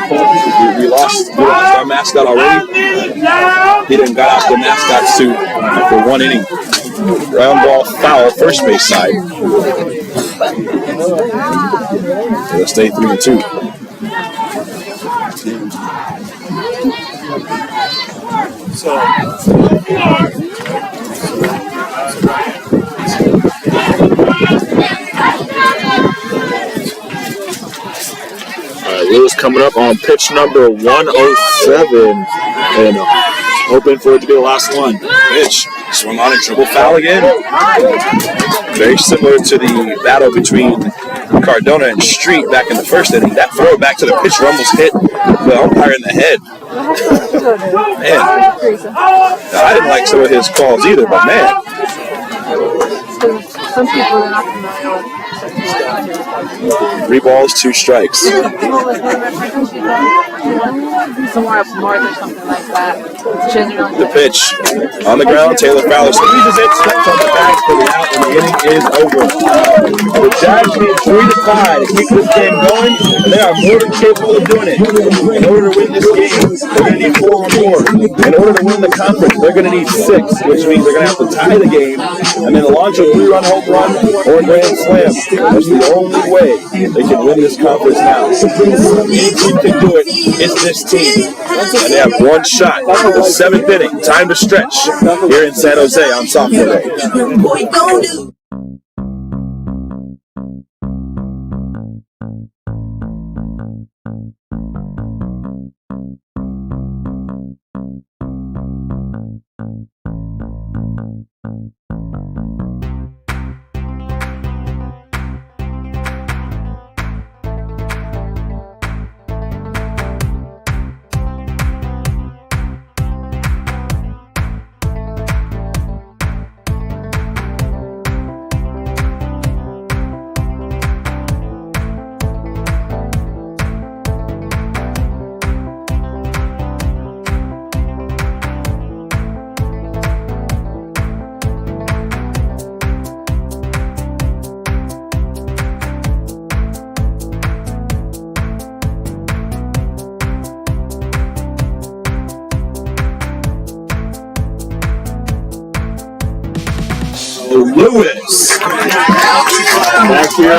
We lost our mascot already. He done got out the mascot suit for 1 inning. Ground ball foul, first base side. It'll stay 3-2. Lewis coming up on pitch number 107 and hoping for it to be the last one. Pitch swung on and triple foul again. Very similar to the battle between Cardona and Street back in the first inning. That throw back to the pitcher almost hit the umpire in the head. Man, I didn't like some of his calls either, but man. Some people are not familiar with 3 balls, 2 strikes. somewhere up north or something like that. The pitch on the ground. Taylor Fowler squeezes it, steps on the bag for the out, and the inning is over. The Jags need 3 to 5 to keep this game going, and they are more than capable of doing it. In order to win this game, they're going to need 4 or more. In order to win the conference, they're going to need 6, which means they're going to have to tie the game, and then launch a 3-run home run or a grand slam. That's the only way they can win this conference now. Any team can do it. It's this team. And they have 1 shot. The 7th inning. Time to stretch here in San Jose on Sophomore Day. Lewis. Back here,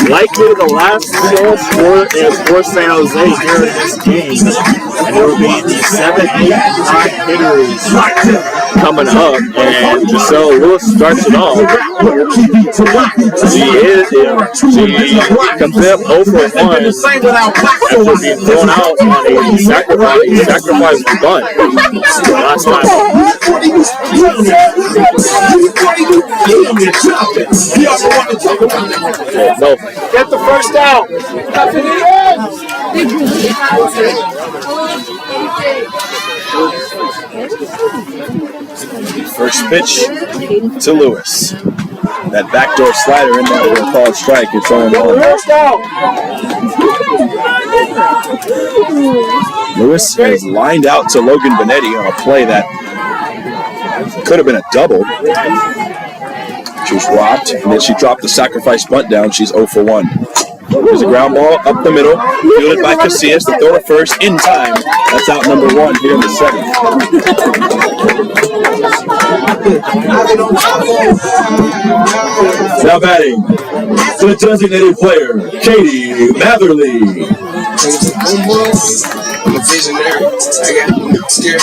likely the last chance for San Jose here in this game. And it will be the 7, 8, 9 hitters coming up. And Giselle Lewis starts it off. She comes up 0 for 1 after being thrown out on a sacrifice bunt last time. No, get the first out. First pitch to Lewis. That backdoor slider in there with a called strike. It's on 1. Lewis has lined out to Logan Benetti on a play that could have been a double. She was robbed, and then she dropped the sacrifice bunt down. She's 0 for 1. There's a ground ball up the middle, fielded by Casillas. The throw to first in time. That's out number 1 here in the 7th. Now batting to the designated player, Katie Matherly. I'm a visionary. I got scared.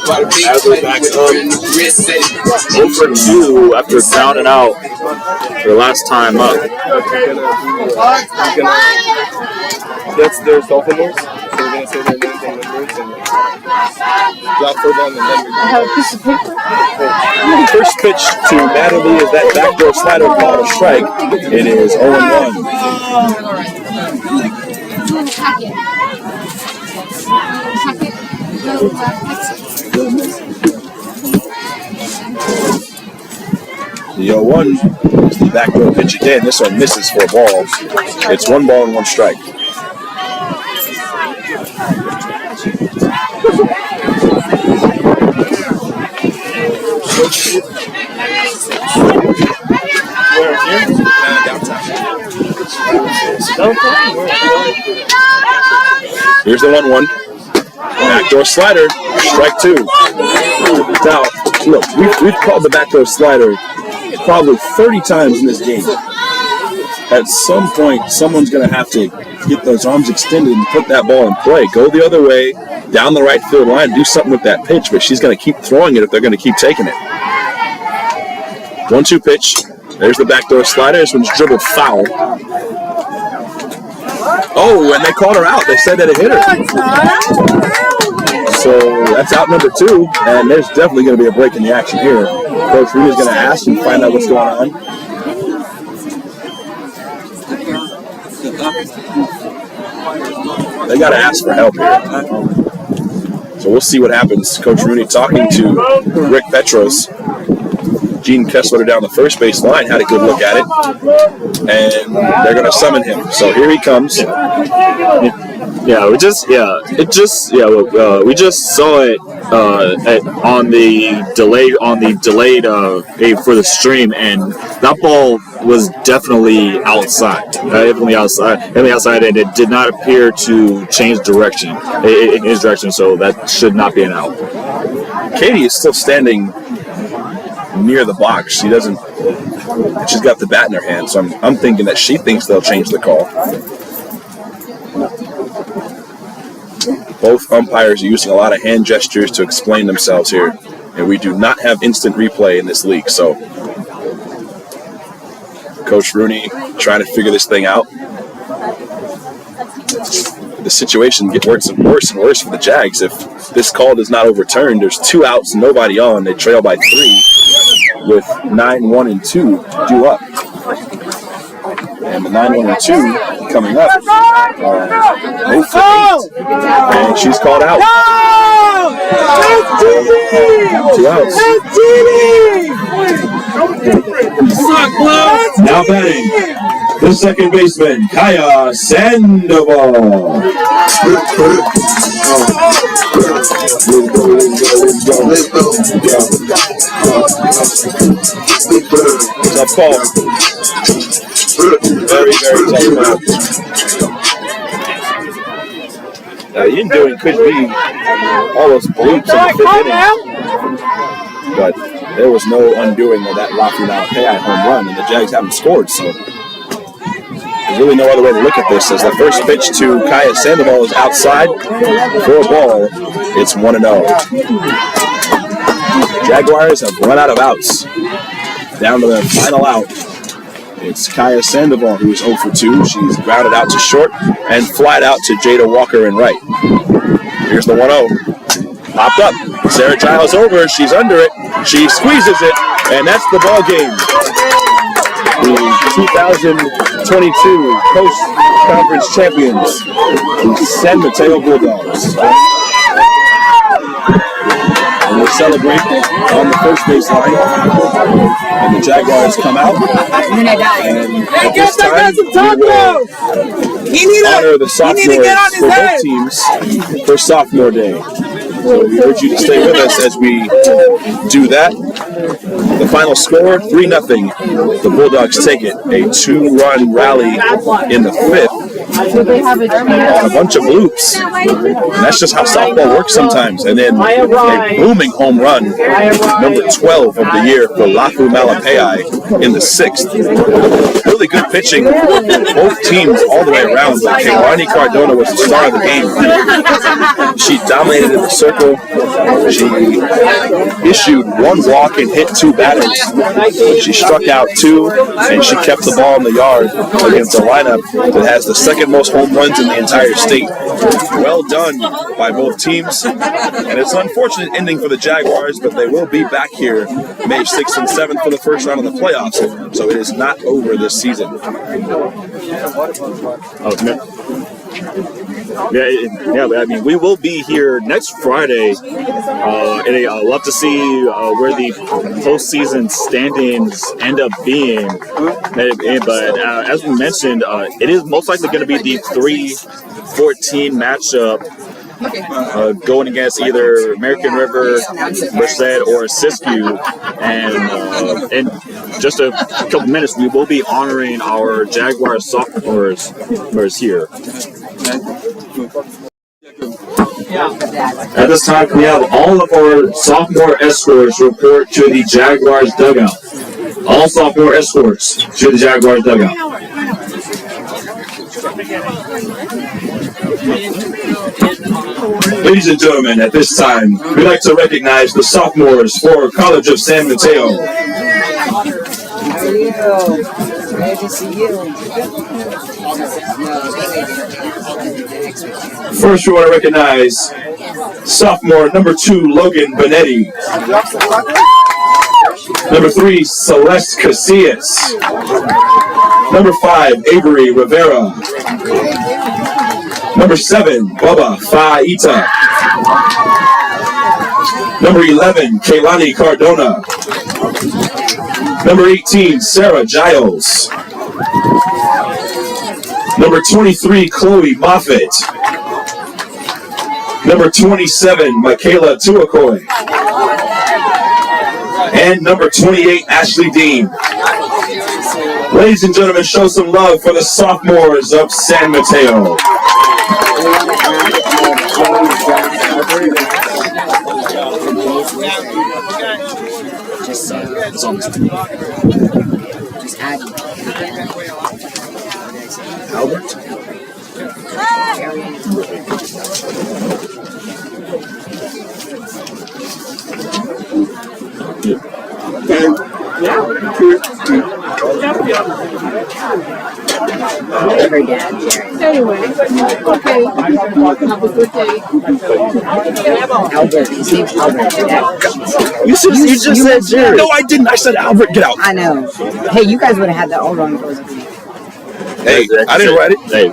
Adler back up 0 for 2 after downing out their last time up. That's their Sophomores. So we're going to say their names and numbers and drop further on the numbers. I have a piece of paper. First pitch to Matterly is that backdoor slider called a strike. It is 0-1. The 0-1 is the backdoor pitch again. This one misses for a ball. It's 1 ball and 1 strike. Here's the 1-1. Backdoor slider, strike 2. Now, look, we've called the backdoor slider probably 30 times in this game. At some point, someone's going to have to get those arms extended and put that ball in play. Go the other way, down the right field line, do something with that pitch, but she's going to keep throwing it if they're going to keep taking it. 1-2 pitch. There's the backdoor slider. This one's dribbled foul. Oh, and they called her out. They said that it hit her. So that's out number 2, and there's definitely going to be a break in the action here. Coach Reed is going to ask and find out what's going on. They got to ask for help here. So we'll see what happens. Coach Rooney talking to Rick Petros. Gene Kessler down the first base line had a good look at it, and they're going to summon him. So here he comes. We just saw it on the delayed for the stream, and that ball was definitely outside, and it did not appear to change direction in his direction, so that should not be an out. Katie is still standing near the box. She's got the bat in her hand, so I'm thinking that she thinks they'll change the call. Both umpires are using a lot of hand gestures to explain themselves here, and we do not have instant replay in this league, so Coach Rooney trying to figure this thing out. The situation gets worse and worse for the Jags. If this call is not overturned, there's 2 outs, nobody on. They trail by 3 with 9-1-2 due up. And the 9-1-2 coming up are 0 for 8. And she's called out. 2 outs. Now batting, the second baseman, Kaya Sandoval. Tough call. Very, very tough call. The in-doing could be all those bleeps in the 5th inning. But there was no undoing of that Rafi Malapei home run, and the Jags haven't scored, so there's really no other way to look at this. As the first pitch to Kaya Sandoval is outside for a ball, it's 1-0. Jaguars have run out of outs. Down to their final out. It's Kaya Sandoval who is 0 for 2. She's grounded out to short and flied out to Jada Walker in right. Here's the 1-0. Popped up. Sarah Giles over. She's under it. She squeezes it, and that's the ball game. The 2022 Coast Conference champions, the San Mateo Bulldogs. And they celebrate on the first base line. And the Jaguars come out. And at this time, we will honor the sophomores for both teams for Sophomore Day. So we urge you to stay with us as we do that. The final score, 3-0. The Bulldogs take it. A 2-run rally in the 5th. A bunch of loops. And that's just how softball works sometimes. And then a booming home run, number 12 of the year for Lafu Malapei in the 6th. Really good pitching, both teams all the way around. But Kehlani Cardona was the star of the game. She dominated in the circle. She issued 1 walk and hit 2 batters. She struck out 2, and she kept the ball in the yard against a lineup that has the second most home runs in the entire state. Well done by both teams, and it's an unfortunate ending for the Jaguars, but they will be back here May 6th and 7th for the first round of the playoffs, so it is not over this season. But I mean, we will be here next Friday, and I'd love to see where the postseason standings end up being. But as we mentioned, it is most likely going to be the 3-14 matchup. Going against either American River, Merced, or Siskiyou, and in just a couple minutes, we will be honoring our Jaguar sophomores here. At this time, we have all of our sophomore escorts report to the Jaguars dugout. All sophomore escorts to the Jaguars dugout. Ladies and gentlemen, at this time, we'd like to recognize the sophomores for College of San Mateo. First, we want to recognize sophomore number 2, Logan Benetti. Number 3, Celeste Casillas. Number 5, Avery Rivera. Number 7, Bubba Fa'ita. Number 11, Kaylani Cardona. Number 18, Sarah Giles. Number 23, Chloe Moffitt. Number 27, Michaela Tuakoy. And number 28, Ashley Dean. Ladies and gentlemen, show some love for the sophomores of San Mateo. Albert? Every dad, Jerry. Anyway, okay. Have a good day. Albert, his name's Albert. You just said Jerry. No, I didn't. I said Albert. Get out. I know. Hey, you guys would have had that all wrong. Hey, I didn't write it. Hey,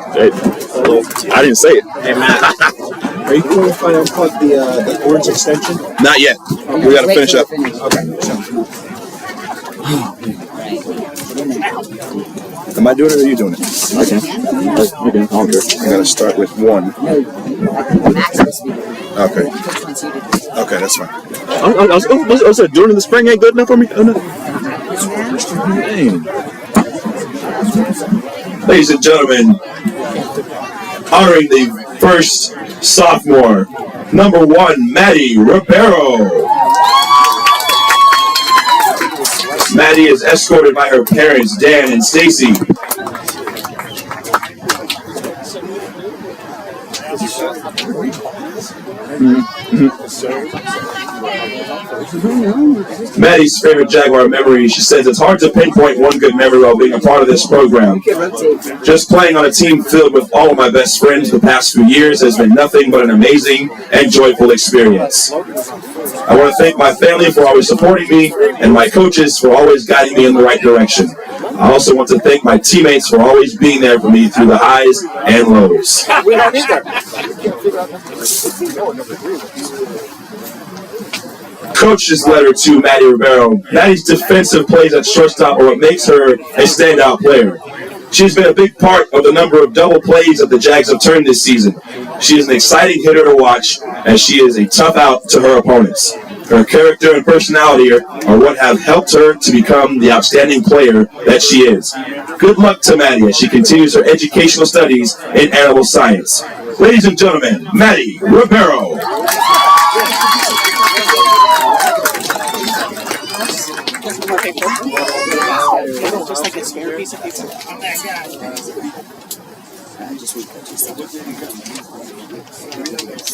I didn't say it. Hey, Matt. Are you going to find unplug the orange extension? Not yet. We got to finish up. Am I doing it or are you doing it? Okay. I don't care. I got to start with 1. Okay. Okay, that's fine. I was doing it in the spring ain't good enough for me. Oh, no. Ladies and gentlemen, honoring the first sophomore, number 1, Maddie Ribeiro. Maddie is escorted by her parents, Dan and Stacy. Maddie's favorite Jaguar memory, she says it's hard to pinpoint one good memory while being a part of this program. Just playing on a team filled with all of my best friends the past few years has been nothing but an amazing and joyful experience. I want to thank my family for always supporting me and my coaches for always guiding me in the right direction. I also want to thank my teammates for always being there for me through the highs and lows. Coach's letter to Maddie Ribeiro. Maddie's defensive plays at shortstop are what makes her a standout player. She's been a big part of the number of double plays that the Jags have turned this season. She is an exciting hitter to watch, and she is a tough out to her opponents. Her character and personality are what have helped her to become the outstanding player that she is. Good luck to Maddie as she continues her educational studies in animal science. Ladies and gentlemen, Maddie Ribeiro. Just like a spare piece of pizza.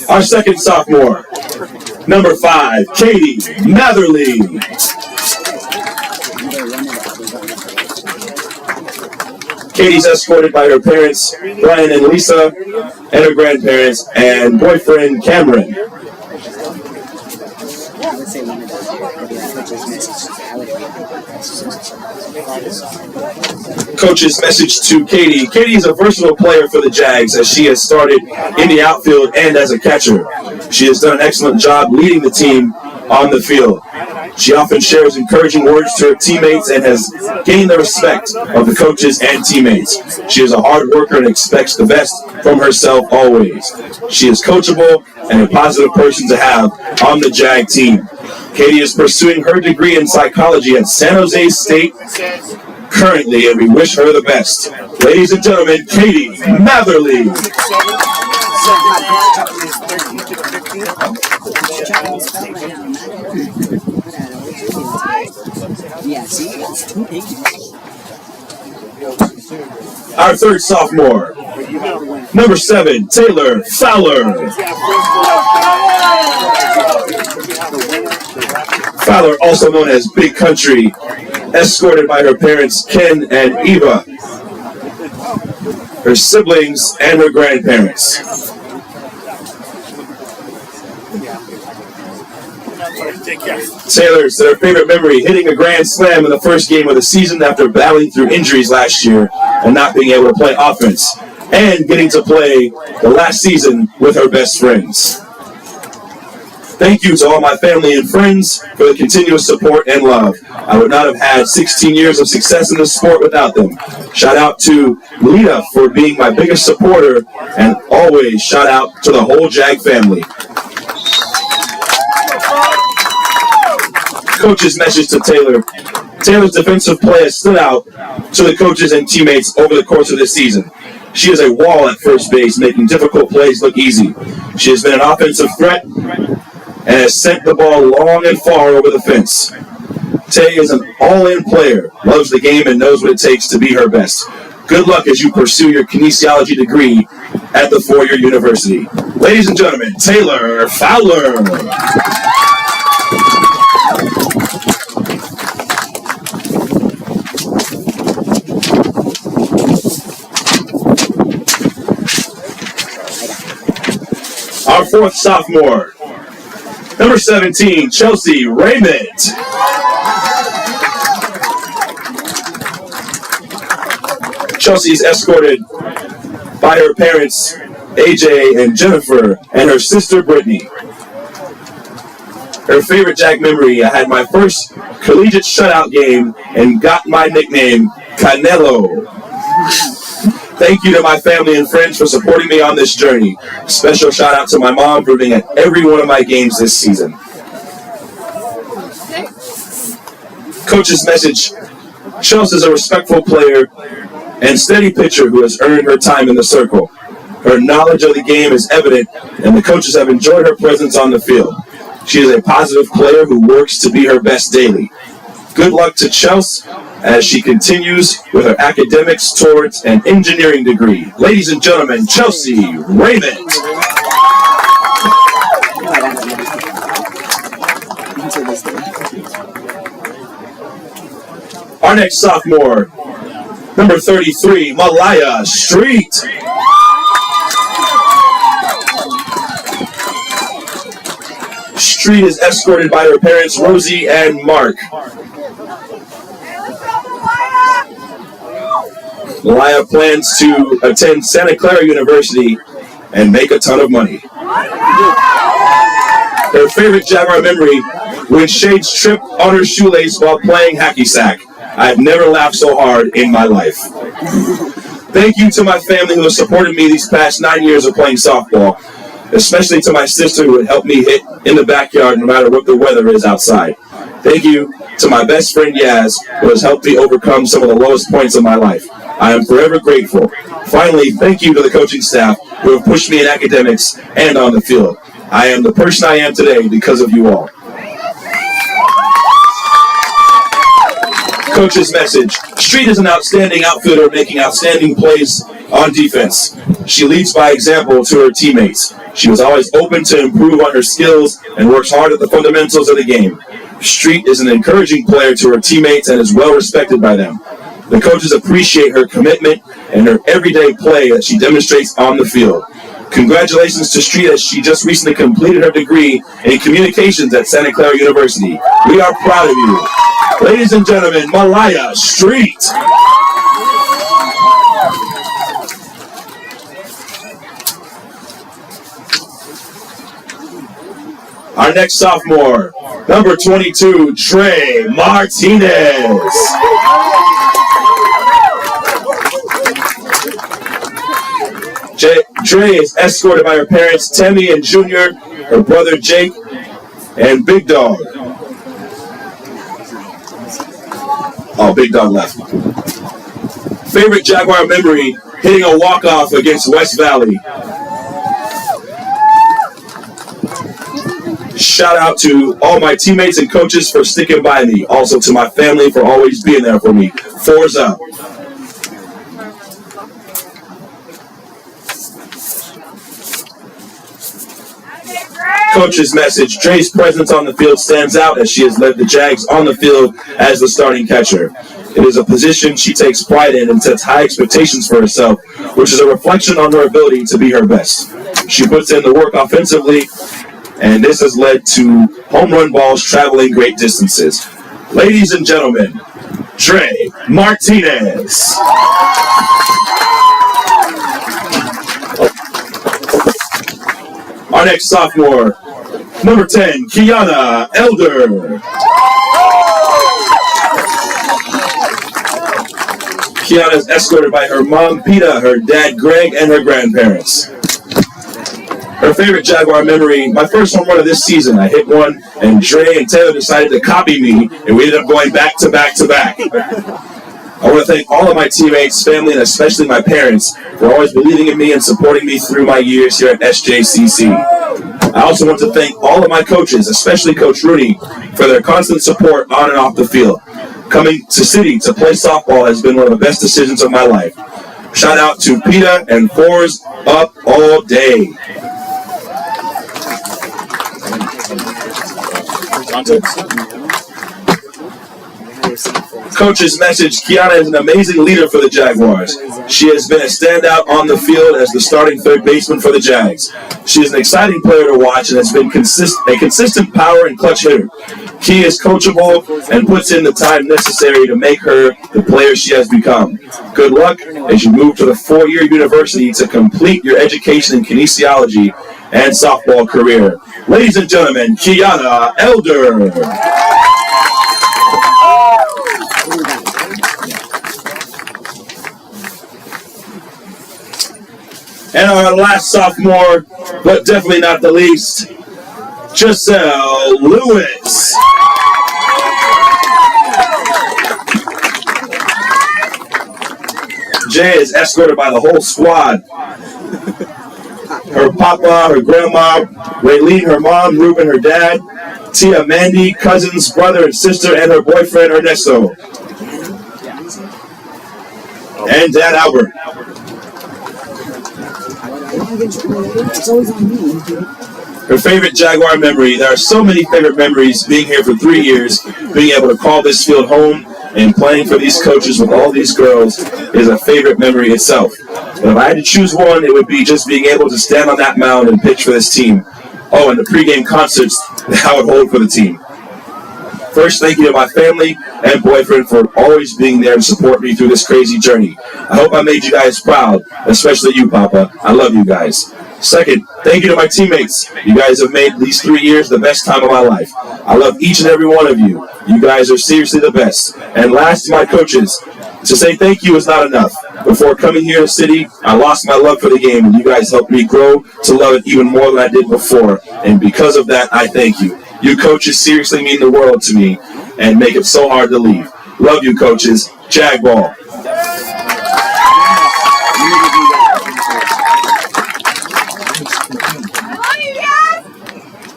Our second sophomore, number 5, Katie Matherly. Katie's escorted by her parents, Brian and Lisa, and her grandparents and boyfriend, Cameron. Coach's message to Katie. Katie is a versatile player for the Jags as she has started in the outfield and as a catcher. She has done an excellent job leading the team on the field. She often shares encouraging words to her teammates and has gained the respect of the coaches and teammates. She is a hard worker and expects the best from herself always. She is coachable and a positive person to have on the Jag team. Katie is pursuing her degree in psychology at San Jose State currently, and we wish her the best. Ladies and gentlemen, Katie Matherly. Our third sophomore, number 7, Taylor Fowler. Fowler, also known as Big Country, escorted by her parents Ken and Eva, her siblings, and her grandparents. Taylor said her favorite memory, hitting a grand slam in the first game of the season after battling through injuries last year and not being able to play offense, and getting to play the last season with her best friends. Thank you to all my family and friends for the continuous support and love. I would not have had 16 years of success in this sport without them. Shout out to Lita for being my biggest supporter, and always shout out to the whole Jag family. Coach's message to Taylor. Taylor's defensive play has stood out to the coaches and teammates over the course of this season. She is a wall at first base, making difficult plays look easy. She has been an offensive threat and has sent the ball long and far over the fence. Tay is an all-in player, loves the game, and knows what it takes to be her best. Good luck as you pursue your kinesiology degree at the four-year university. Ladies and gentlemen, Taylor Fowler. Our fourth sophomore, number 17, Chelsea Raymond. Chelsea is escorted by her parents, AJ and Jennifer, and her sister, Brittany. Her favorite Jag memory, I had my first collegiate shutout game and got my nickname, Canelo. Thank you to my family and friends for supporting me on this journey. Special shout out to my mom for being at every one of my games this season. Coach's message. Chelsea is a respectful player and steady pitcher who has earned her time in the circle. Her knowledge of the game is evident, and the coaches have enjoyed her presence on the field. She is a positive player who works to be her best daily. Good luck to Chelsea as she continues with her academics towards an engineering degree. Ladies and gentlemen, Chelsea Raymond. Our next sophomore, number 33, Malaya Street. Street is escorted by her parents, Rosie and Mark. Malaya plans to attend Santa Clara University and make a ton of money. Her favorite Jaguar memory, when Shades tripped on her shoelace while playing hacky sack. I've never laughed so hard in my life. Thank you to my family who has supported me these past 9 years of playing softball, especially to my sister who would help me hit in the backyard no matter what the weather is outside. Thank you to my best friend Yaz, who has helped me overcome some of the lowest points of my life. I am forever grateful. Finally, thank you to the coaching staff who have pushed me in academics and on the field. I am the person I am today because of you all. Coach's message. Street is an outstanding outfielder making outstanding plays on defense. She leads by example to her teammates. She was always open to improve on her skills and works hard at the fundamentals of the game. Street is an encouraging player to her teammates and is well respected by them. The coaches appreciate her commitment and her everyday play that she demonstrates on the field. Congratulations to Street as she just recently completed her degree in communications at Santa Clara University. We are proud of you. Ladies and gentlemen, Malaya Street. Our next sophomore, number 22, Trey Martinez. Trey is escorted by her parents, Tammy and Junior, her brother Jake, and Big Dog. Oh, Big Dog left. Favorite Jaguar memory, hitting a walk-off against West Valley. Shout out to all my teammates and coaches for sticking by me. Also to my family for always being there for me. Forza. Coach's message. Trey's presence on the field stands out as she has led the Jags on the field as the starting catcher. It is a position she takes pride in and sets high expectations for herself, which is a reflection on her ability to be her best. She puts in the work offensively, and this has led to home run balls traveling great distances. Ladies and gentlemen, Trey Martinez. Our next sophomore, number 10, Kiana Elder. Kiana is escorted by her mom, Peta, her dad, Greg, and her grandparents. Her favorite Jaguar memory, my first home run of this season. I hit one, and Dre and Taylor decided to copy me, and we ended up going back to back to back. I want to thank all of my teammates, family, and especially my parents for always believing in me and supporting me through my years here at SJCC. I also want to thank all of my coaches, especially Coach Rooney, for their constant support on and off the field. Coming to City to play softball has been one of the best decisions of my life. Shout out to Peta and Fours up all day. Coach's message, Kiana is an amazing leader for the Jaguars. She has been a standout on the field as the starting third baseman for the Jags. She is an exciting player to watch and has been a consistent power and clutch hitter. She is coachable and puts in the time necessary to make her the player she has become. Good luck as you move to the four-year university to complete your education in kinesiology and softball career. Ladies and gentlemen, Kiana Elder. And our last sophomore, but definitely not the least, Giselle Lewis. Jay is escorted by the whole squad. Her papa, her grandma, Raylene, her mom, Ruben, her dad, Tia, Mandy, cousins, brother and sister, and her boyfriend, Ernesto. And Dad Albert. Her favorite Jaguar memory. There are so many favorite memories being here for 3 years, being able to call this field home and playing for these coaches with all these girls is a favorite memory itself. But if I had to choose one, it would be just being able to stand on that mound and pitch for this team. Oh, and the pregame concerts that I would hold for the team. First, thank you to my family and boyfriend for always being there to support me through this crazy journey. I hope I made you guys proud, especially you, Papa. I love you guys. Second, thank you to my teammates. You guys have made these 3 years the best time of my life. I love each and every one of you. You guys are seriously the best. And last, to my coaches. To say thank you is not enough. Before coming here to City, I lost my love for the game, and you guys helped me grow to love it even more than I did before. And because of that, I thank you. You coaches seriously mean the world to me and make it so hard to leave. Love you, coaches. Jag ball.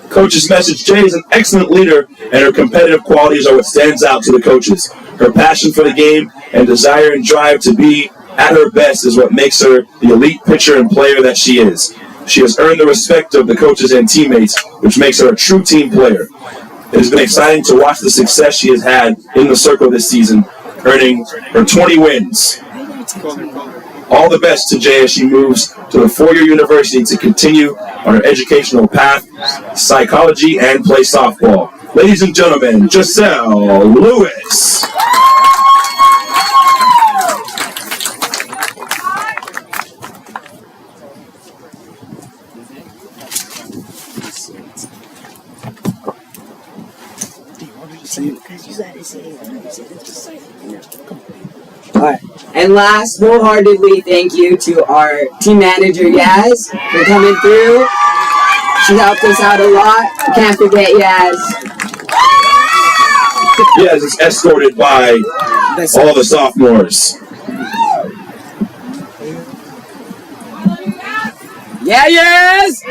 Coach's message, Jay is an excellent leader, and her competitive qualities are what stands out to the coaches. Her passion for the game and desire and drive to be at her best is what makes her the elite pitcher and player that she is. She has earned the respect of the coaches and teammates, which makes her a true team player. It has been exciting to watch the success she has had in the circle this season, earning her 20 wins. all the best to Jay as she moves to the four-year university to continue on her educational path, psychology, and play softball. Ladies and gentlemen, Giselle Lewis. Alright. And last, wholeheartedly, thank you to our team manager, Yaz, for coming through. She helped us out a lot. Can't forget Yaz. Yaz is escorted by all the sophomores. Yeah, Yaz!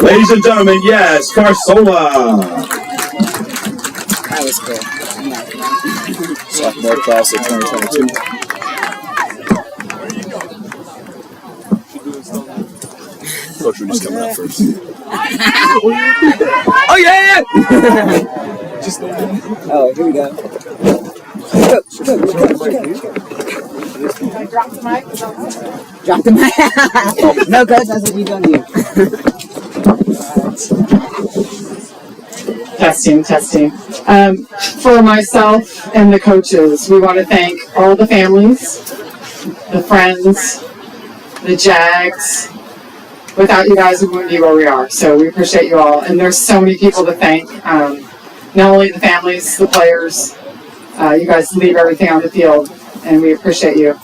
Ladies and gentlemen, Yaz Carsola. That was cool. Sophomore class of 2022. Coach Rudy's coming up first. Oh, yeah! Oh, here we go. Drop the mic. Drop the mic. No, coach, that's what you don't do. Testing. For myself and the coaches, we want to thank all the families, the friends, the Jags. Without you guys, we wouldn't be where we are. So we appreciate you all. And there's so many people to thank. Not only the families, the players. You guys leave everything on the field, and we appreciate you.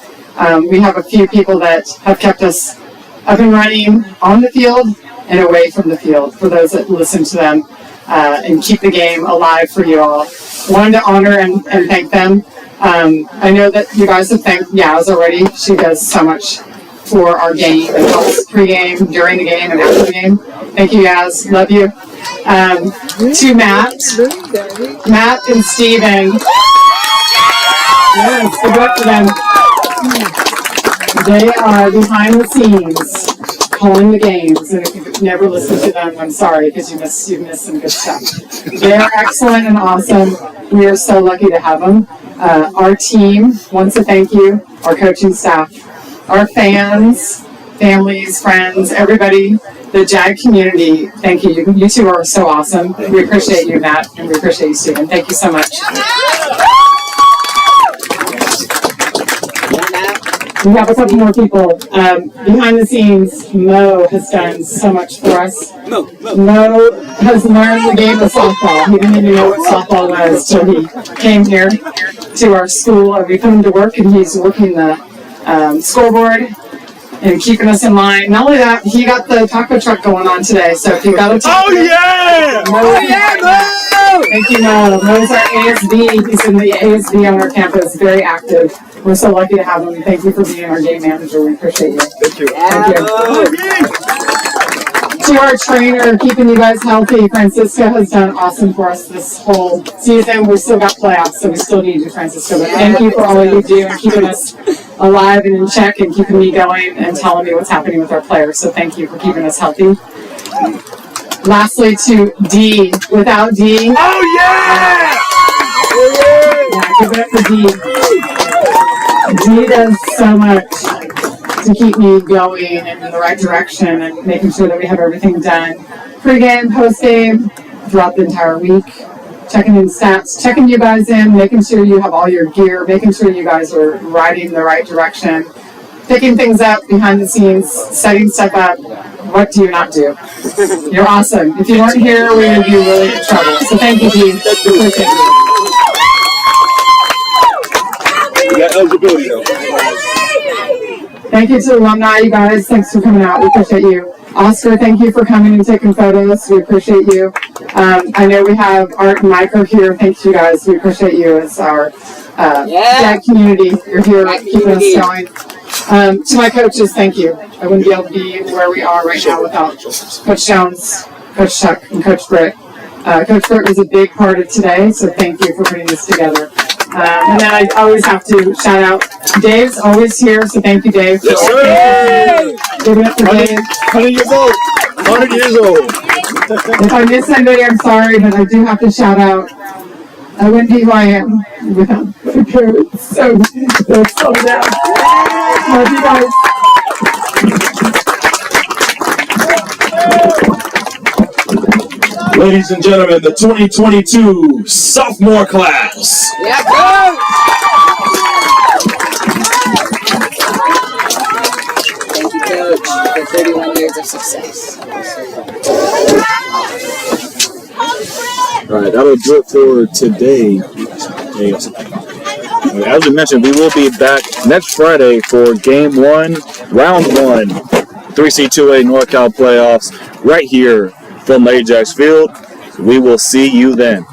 We have a few people that have kept us up and running on the field and away from the field, for those that listen to them. And keep the game alive for you all. Wanted to honor and thank them. I know that you guys have thanked Yaz already. She does so much for our game and helps pregame, during the game, and after the game. Thank you, Yaz. Love you. To Matt and Steven. Yes, good luck to them. They are behind the scenes, calling the games, and if you've never listened to them, I'm sorry, because you've missed some good stuff. They are excellent and awesome. We are so lucky to have them. Our team wants to thank you, our coaching staff, our fans, families, friends, everybody, the JAG community. Thank you. You two are so awesome. We appreciate you, Matt, and we appreciate you, Steven. Thank you so much. We have a couple more people. Behind the scenes, Mo has done so much for us. Mo has learned the game of softball. He didn't even know what softball was till he came here to our school. And we put him to work, and he's working the scoreboard and keeping us in line. Not only that, he got the taco truck going on today. So if you got a taco, Oh, yeah! Mo! thank you, Mo. Mo's our ASB. He's in the ASB on our campus, very active. We're so lucky to have him. Thank you for being our game manager. We appreciate you. Thank you. Thank you. To our trainer, keeping you guys healthy, Francisco has done awesome for us this whole season. We've still got playoffs, so we still need you, Francisco. But thank you for all you do and keeping us alive and in check and keeping me going and telling me what's happening with our players. So thank you for keeping us healthy. Lastly, to D. Without D. Oh, yeah! Yeah, give it up for D. D does so much to keep me going and in the right direction and making sure that we have everything done. Pre-game, post-game, throughout the entire week. Checking in stats, checking you guys in, making sure you have all your gear, making sure you guys are riding in the right direction. Picking things up behind the scenes, setting stuff up. What do you not do? You're awesome. If you weren't here, we would be really in trouble. So thank you, Dee. Appreciate you. We got eligibility though. Thank you to the alumni, you guys. Thanks for coming out. We appreciate you. Oscar, thank you for coming and taking photos. We appreciate you. I know we have Art and Mike are here. Thanks, you guys. We appreciate you as our JAG community. You're here keeping us going. To my coaches, thank you. I wouldn't be able to be where we are right now without Coach Jones, Coach Chuck, and Coach Britt. Coach Britt was a big part of today, so thank you for putting this together. And then I always have to shout out, Dave's always here, so thank you, Dave. Yes, sir! Give it up for Dave. 100 years old. 100 years old. If I miss anybody, I'm sorry, but I do have to shout out. I wouldn't be who I am without the parents. So slow down. Love you guys. Ladies and gentlemen, the 2022 sophomore class. Yeah, go! Thank you, Coach, for 31 years of success. All right, that'll do it for today. As we mentioned, we will be back next Friday for Game 1, Round 1, 3C2A NorCal playoffs, right here from Lady Jags Field. We will see you then.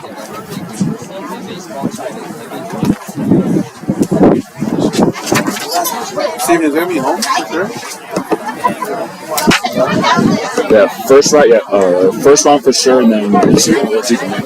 Steven, is going to be home for sure? Yeah, first round for sure, and then we'll see from there.